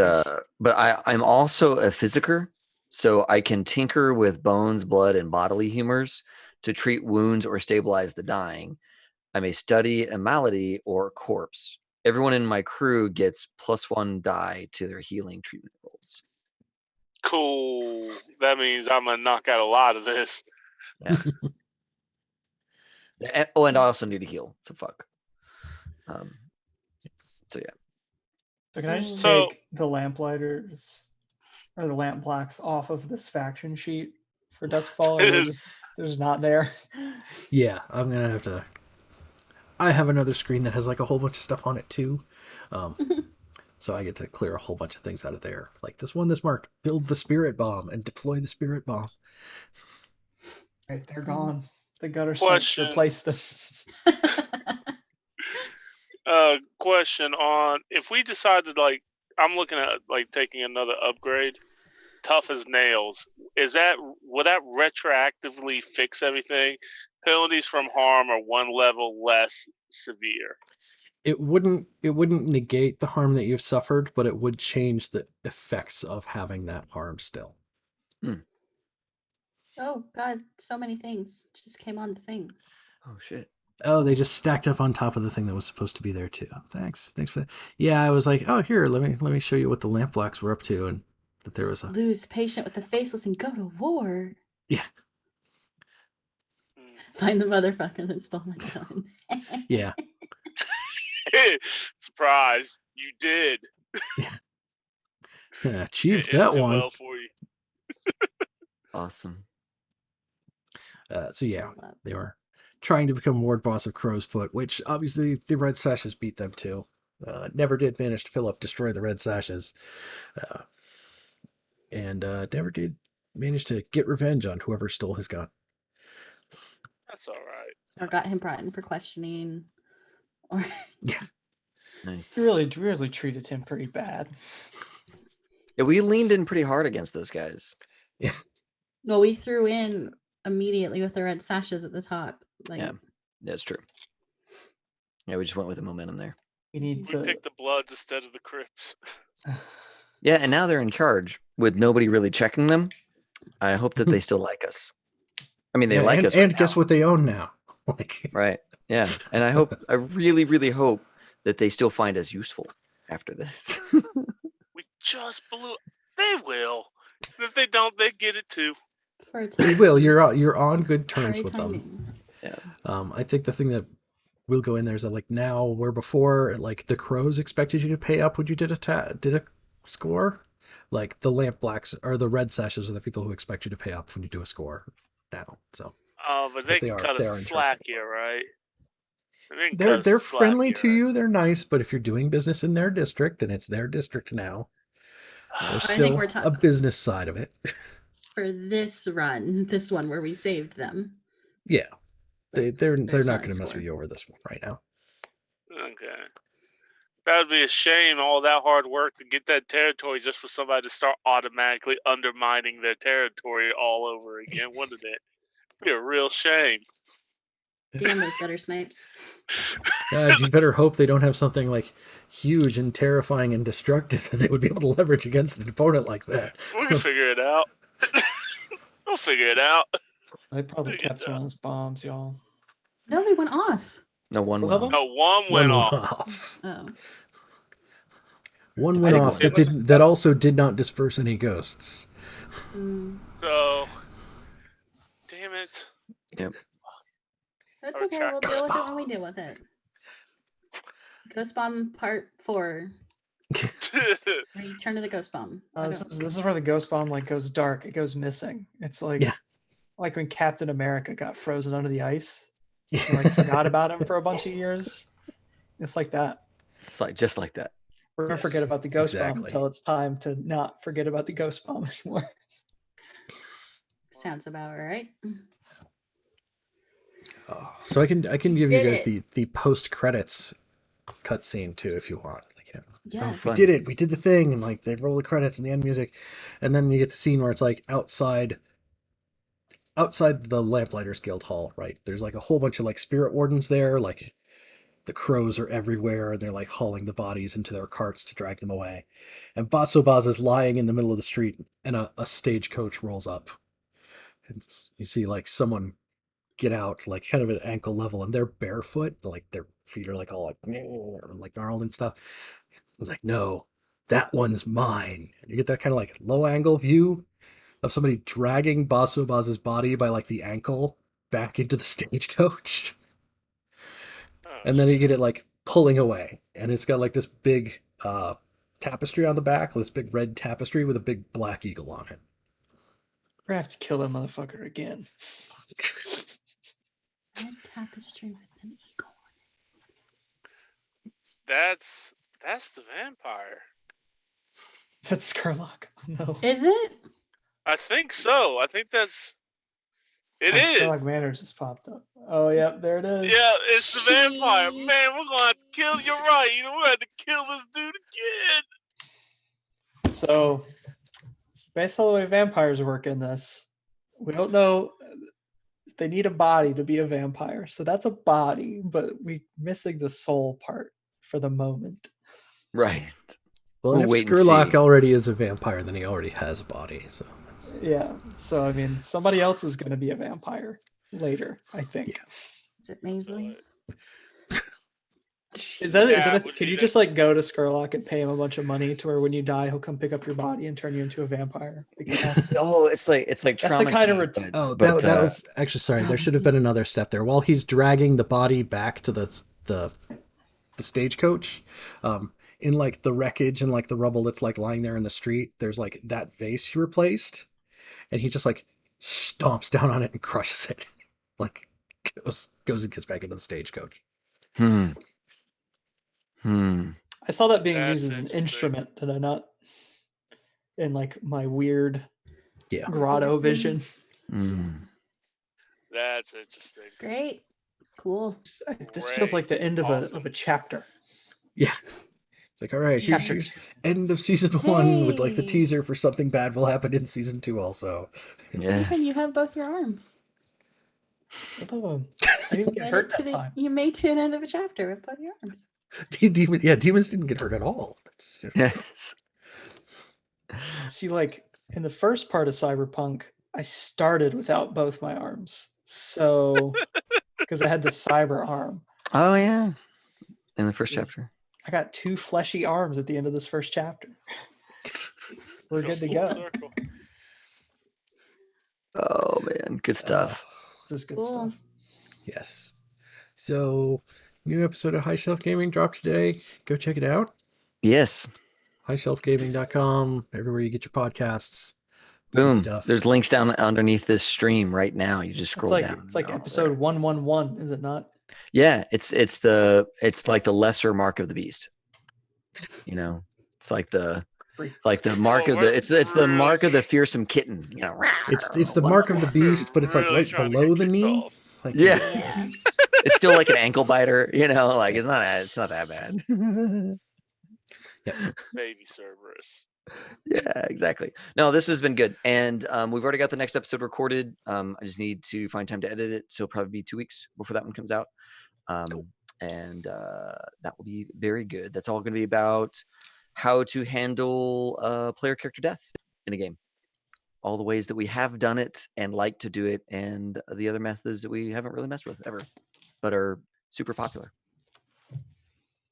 Speaker 3: I'm also a physiker, so I can tinker with bones, blood, and bodily humors to treat wounds or stabilize the dying. I may study a malady or a corpse. Everyone in my crew gets +1 die to their healing treatment rolls.
Speaker 4: cool. That means I'm gonna knock out a lot of this.
Speaker 3: Oh, and I also need to heal. So fuck. So yeah.
Speaker 5: So can I just
Speaker 4: So-
Speaker 5: take the lamplighters or the lamp blacks off of this faction sheet for Duskfall? Or they're just not there.
Speaker 1: Yeah, I'm gonna have to. I have another screen that has like a whole bunch of stuff on it too. So I get to clear a whole bunch of things out of there. Like this one that's marked build the spirit bomb and deploy the spirit bomb.
Speaker 5: Right, they're
Speaker 2: So-
Speaker 5: gone. The gutter snakes
Speaker 4: Question.
Speaker 5: replaced them.
Speaker 4: Question on if we decided like I'm looking at like taking another upgrade, tough as nails. Will that retroactively fix everything? Penalties from harm are one level less severe.
Speaker 1: It wouldn't negate the harm that you've suffered, but it would change the effects of having that harm still.
Speaker 2: Oh God, so many things just came on the thing.
Speaker 3: Oh shit.
Speaker 1: Oh, they just stacked up on top of the thing that was supposed to be there too. Thanks for that. Yeah, I was like, oh, here, let me show you what the lamp blacks were up to, and that there was a
Speaker 2: Lose patient with the faceless and go to war.
Speaker 1: yeah.
Speaker 2: Find the motherfucker that stole my gun.
Speaker 1: Yeah.
Speaker 4: Surprise! You did.
Speaker 1: Achieved
Speaker 4: It
Speaker 1: that
Speaker 4: ended
Speaker 1: one.
Speaker 4: well for you.
Speaker 3: Awesome.
Speaker 1: So yeah, they were trying to become ward boss of Crow's Foot, which obviously the Red Sashes beat them to. Never did manage to destroy the Red Sashes, and never did manage to get revenge on whoever stole his gun.
Speaker 4: That's all right.
Speaker 2: Or got him brought in for questioning. Or
Speaker 3: Nice.
Speaker 5: You really treated him pretty bad.
Speaker 3: Yeah, we leaned in pretty hard against those guys.
Speaker 1: Yeah.
Speaker 2: well, we threw in immediately with the red sashes at the top. Like
Speaker 3: Yeah. That's true. Yeah, we just went with the momentum there.
Speaker 5: You need
Speaker 4: We
Speaker 5: to.
Speaker 4: picked the Bloods instead of the Crips.
Speaker 3: Yeah, and now they're in charge with nobody really checking them. I hope that they still like us. I mean, they
Speaker 1: Yeah,
Speaker 3: like
Speaker 1: and,
Speaker 3: us right
Speaker 1: and guess
Speaker 3: now.
Speaker 1: what they own now? Like
Speaker 3: Right. Yeah. And I really, really hope that they still find us useful after this.
Speaker 4: We just blew. They will. If they don't, they get it too.
Speaker 2: for a
Speaker 1: they
Speaker 2: time.
Speaker 1: will. You're on good terms
Speaker 2: For a
Speaker 1: with
Speaker 2: time
Speaker 1: them.
Speaker 2: being.
Speaker 1: I think the thing that will go in there is that like now where before like the Crows expected you to pay up when you did a score, like the Lamp Blacks or the Red Sashes are the people who expect you to pay up when you do a score now. So
Speaker 4: But they
Speaker 1: they
Speaker 4: can
Speaker 1: are-
Speaker 4: cut
Speaker 1: they
Speaker 4: us
Speaker 1: are
Speaker 4: a
Speaker 1: in charge
Speaker 4: slack
Speaker 1: of it.
Speaker 4: here, right? They can cut us
Speaker 1: they're
Speaker 4: some slack
Speaker 1: friendly
Speaker 4: here,
Speaker 1: to
Speaker 4: right?
Speaker 1: you. They're nice, but if you're doing business in their district and it's their district now, there's
Speaker 2: I think
Speaker 1: still
Speaker 2: we're
Speaker 1: a business side of it.
Speaker 2: For this one where we saved them.
Speaker 1: Yeah, they're
Speaker 2: There's
Speaker 1: not
Speaker 2: not a
Speaker 1: going to mess
Speaker 2: score.
Speaker 1: with you over this one right now.
Speaker 4: Okay. That would be a shame, all that hard work to get that territory just for somebody to start automatically undermining their territory all over again, wouldn't it? Be a real shame.
Speaker 2: DM those better snipes.
Speaker 1: God, you better hope they don't have something like huge and terrifying and destructive that they would be able to leverage against an opponent like that.
Speaker 4: We can figure it out. We'll figure it out.
Speaker 5: They probably
Speaker 4: Figure it
Speaker 5: kept one of
Speaker 4: out.
Speaker 5: those bombs, y'all.
Speaker 2: No, they went off.
Speaker 3: No one
Speaker 5: Both
Speaker 3: went
Speaker 5: of
Speaker 3: off.
Speaker 5: them?
Speaker 4: No, one went off.
Speaker 2: Oh.
Speaker 1: One
Speaker 3: I
Speaker 1: went
Speaker 3: think
Speaker 1: off
Speaker 3: one
Speaker 1: that
Speaker 3: was
Speaker 1: didn't. That also
Speaker 5: ghosts.
Speaker 1: did not disperse any ghosts.
Speaker 2: Mm.
Speaker 4: So, damn it.
Speaker 3: Yep.
Speaker 2: That's
Speaker 4: Or
Speaker 2: okay. We'll
Speaker 4: track.
Speaker 2: deal with it when we deal with it. Ghost Bomb Part 4. Return to the Ghost Bomb.
Speaker 5: This is where the ghost bomb like goes dark. It goes missing. It's like
Speaker 1: Yeah.
Speaker 5: like when Captain America got frozen under the ice. And, like forgot about him for a bunch of years. It's like that.
Speaker 3: It's like just like that.
Speaker 5: We're gonna forget
Speaker 1: Yes,
Speaker 5: about the ghost bomb
Speaker 1: exactly.
Speaker 5: until it's time to not forget about the ghost bomb anymore.
Speaker 2: Sounds about right.
Speaker 1: So I can give you
Speaker 2: did
Speaker 1: guys
Speaker 2: it.
Speaker 1: the post credits cutscene too if you want. Like, you know,
Speaker 2: Yes.
Speaker 3: fun.
Speaker 1: we did it. We did the thing, and like they roll the credits and the end music, and then you get the scene where it's like outside the Lamplighters Guild Hall, right? There's like a whole bunch of like spirit wardens there, like the crows are everywhere, and they're like hauling the bodies into their carts to drag them away. And Baso Baz is lying in the middle of the street, and a stagecoach rolls up. And you see like someone get out, like kind of at ankle level, and they're barefoot, like their feet are like all like gnarled and stuff. I was like, no, that one's mine. And you get that kind of like low angle view of somebody dragging Baso Baz's body by like the ankle back into the stagecoach. And then you get it like pulling away, and it's got like this big tapestry on the back, this big red tapestry with a big black eagle on it.
Speaker 5: We're gonna have to kill that motherfucker again.
Speaker 2: Red tapestry with an eagle.
Speaker 4: That's the vampire.
Speaker 5: That's Scarlock. Oh, no.
Speaker 2: Is it?
Speaker 4: I think so. I think that's. It
Speaker 5: And
Speaker 4: is.
Speaker 5: Scarlock Manor just popped up. Oh, yep, there it is.
Speaker 4: Yeah, it's the vampire.
Speaker 2: She-
Speaker 4: Man, we're gonna have to kill. You're right. We're gonna have to kill this dude again.
Speaker 5: So, based on the way vampires work in this, we don't know. They need a body to be a vampire. So that's a body, but we're missing the soul part for the moment.
Speaker 3: Right.
Speaker 1: Well,
Speaker 3: We'll
Speaker 1: and if
Speaker 3: wait and
Speaker 1: Skurlock
Speaker 3: see.
Speaker 1: already is a vampire, then he already has a body. So
Speaker 5: Yeah. So, I mean, somebody else is going to be a vampire later, I think.
Speaker 1: Yeah.
Speaker 2: Is it Maisley?
Speaker 5: Is that
Speaker 4: Yeah, it
Speaker 5: it?
Speaker 4: would
Speaker 5: Can
Speaker 4: be
Speaker 5: you
Speaker 4: that.
Speaker 5: just like go to Skurlock and pay him a bunch of money to where when you die, he'll come pick up your body and turn you into a vampire? Because
Speaker 3: Oh, it's like
Speaker 5: That's the
Speaker 3: trauma.
Speaker 5: kind of
Speaker 3: key,
Speaker 5: routine.
Speaker 1: oh,
Speaker 3: but,
Speaker 1: that was actually sorry. There should have been another step there. While he's dragging the body back to the stagecoach, in like the wreckage and like the rubble that's like lying there in the street, there's like that vase he replaced, and he just like stomps down on it and crushes it, like goes and gets back into the stagecoach.
Speaker 3: Hmm.
Speaker 5: I saw that being
Speaker 4: That's
Speaker 5: used as an
Speaker 4: interesting.
Speaker 5: instrument, did I not? In like my weird
Speaker 1: Yeah.
Speaker 5: grotto vision.
Speaker 4: That's interesting.
Speaker 2: Great. Cool.
Speaker 5: This feels like the end of
Speaker 4: Awesome.
Speaker 5: a chapter.
Speaker 1: Yeah. It's like, all right,
Speaker 5: Chapter
Speaker 1: here's end of season 1 with like the
Speaker 2: Hey.
Speaker 1: teaser for something bad will happen in season 2 also.
Speaker 3: Yes.
Speaker 2: And you have both your arms.
Speaker 5: Both of them. I didn't get
Speaker 2: Made
Speaker 5: hurt
Speaker 2: it to
Speaker 5: that
Speaker 2: the-
Speaker 5: time.
Speaker 2: You made to an end of a chapter with both your arms.
Speaker 1: Demons didn't get hurt at all. That's
Speaker 3: Yes.
Speaker 5: See, like in the first part of Cyberpunk, I started without both my arms. So, because I had the cyber arm,
Speaker 3: Oh yeah. In the first
Speaker 5: Yes.
Speaker 3: chapter.
Speaker 5: I got 2 fleshy arms at the end of this first chapter. We're good to
Speaker 4: Full
Speaker 5: go.
Speaker 4: circle.
Speaker 3: Oh man, good stuff.
Speaker 5: This is good
Speaker 2: Cool.
Speaker 5: stuff.
Speaker 1: Yes. So, new episode of High Shelf Gaming dropped today. Go check it out.
Speaker 3: Yes.
Speaker 1: HighShelfGaming.com, everywhere you get your podcasts. Good
Speaker 3: Boom.
Speaker 1: stuff.
Speaker 3: There's links down underneath this stream right now. You just scroll down.
Speaker 5: It's like
Speaker 3: and they're all
Speaker 5: episode
Speaker 3: there.
Speaker 5: 111, is it not?
Speaker 3: Yeah, it's like the lesser mark of the beast. You know, it's like the mark
Speaker 4: Oh,
Speaker 3: of the it's the
Speaker 4: we're
Speaker 3: mark of
Speaker 4: really-
Speaker 3: the fearsome kitten. You know,
Speaker 1: It's the mark of the beast, but it's like
Speaker 4: Really
Speaker 1: right
Speaker 4: trying to
Speaker 1: below
Speaker 4: get
Speaker 1: the
Speaker 4: kicked
Speaker 1: knee.
Speaker 4: off.
Speaker 1: Like,
Speaker 3: Yeah. It's still like an ankle biter. You know, like it's not that bad.
Speaker 1: Yep.
Speaker 4: Baby Cerberus.
Speaker 3: Yeah, exactly. No, this has been good, and we've already got the next episode recorded. I just need to find time to edit it, so it'll probably be 2 weeks before that one comes out.
Speaker 1: Cool.
Speaker 3: And that will be very good. That's all going to be about how to handle player character death in a game, all the ways that we have done it and like to do it, and the other methods that we haven't really messed with ever, but are super popular.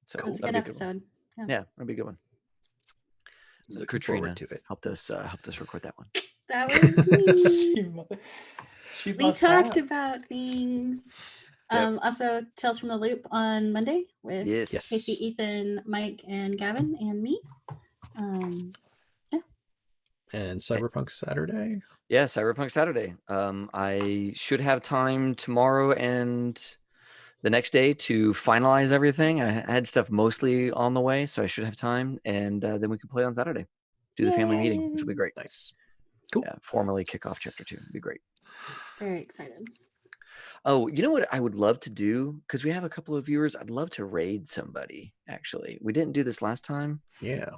Speaker 3: So
Speaker 2: That was a
Speaker 3: that'll
Speaker 2: good
Speaker 3: be a good one.
Speaker 2: episode.
Speaker 3: Yeah, that'll be a good one.
Speaker 1: Looking
Speaker 3: Katrina
Speaker 1: forward to it.
Speaker 3: helped us record that one.
Speaker 2: That was me.
Speaker 5: she
Speaker 2: We
Speaker 5: must
Speaker 2: talked
Speaker 5: have.
Speaker 2: about things.
Speaker 3: Yep.
Speaker 2: Also, Tales from the Loop on Monday with
Speaker 3: Yes.
Speaker 2: Casey, Ethan, Mike, and Gavin, and me.
Speaker 1: And Cyberpunk Saturday.
Speaker 3: Yeah, Cyberpunk Saturday. I should have time tomorrow and the next day to finalize everything. I had stuff mostly on the way, so I should have time, and then we can play on Saturday. Do the family meeting, which will be great.
Speaker 1: Nice. Cool.
Speaker 3: Yeah, formally kick off chapter 2. It'd be great.
Speaker 2: Very excited.
Speaker 3: Oh, you know what I would love to do? Because we have a couple of viewers. I'd love to raid somebody, actually. We didn't do this last time.
Speaker 1: Yeah.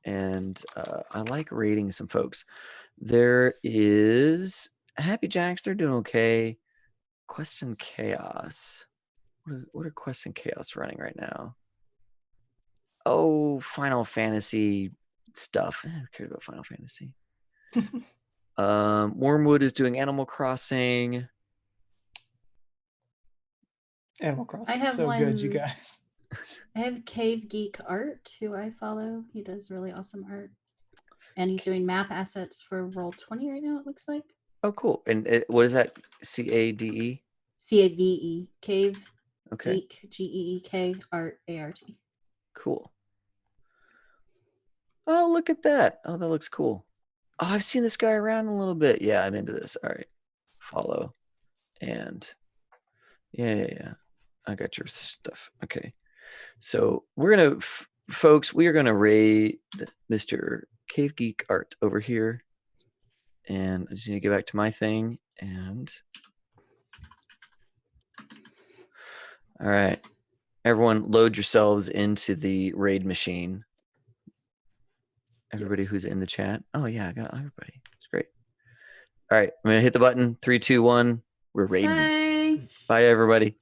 Speaker 3: And I like raiding some folks. There is Happy Jacks. They're doing okay. Quest and Chaos. What are Quest and Chaos running right now? Oh, Final Fantasy stuff. I don't care about Final Fantasy. Wormwood is doing Animal Crossing.
Speaker 5: Animal Crossing.
Speaker 2: I have
Speaker 5: So good, you
Speaker 2: one-
Speaker 5: guys.
Speaker 2: I have Cave Geek Art, who I follow. He does really awesome art. And he's doing map assets for Roll20 right now, it looks like.
Speaker 3: Oh, cool. And what is that? CADE?
Speaker 2: CAVE. Cave
Speaker 3: Okay,
Speaker 2: Geek, GEEK, Art, ART.
Speaker 3: cool. Oh, look at that. Oh, that looks cool. Oh, I've seen this guy around a little bit. Yeah, I'm into this. All right. Follow. And yeah. I got your stuff. Okay. So we're going to, folks, we are going to raid Mr. Cave Geek Art over here. And I just need to get back to my thing. And all right. Everyone load yourselves into the raid machine. Everybody
Speaker 1: Yes.
Speaker 3: who's in the chat. Oh yeah, I got everybody. That's great. All right, I'm gonna hit the button. 3, 2, 1. We're raiding.
Speaker 2: Bye.
Speaker 3: Bye everybody.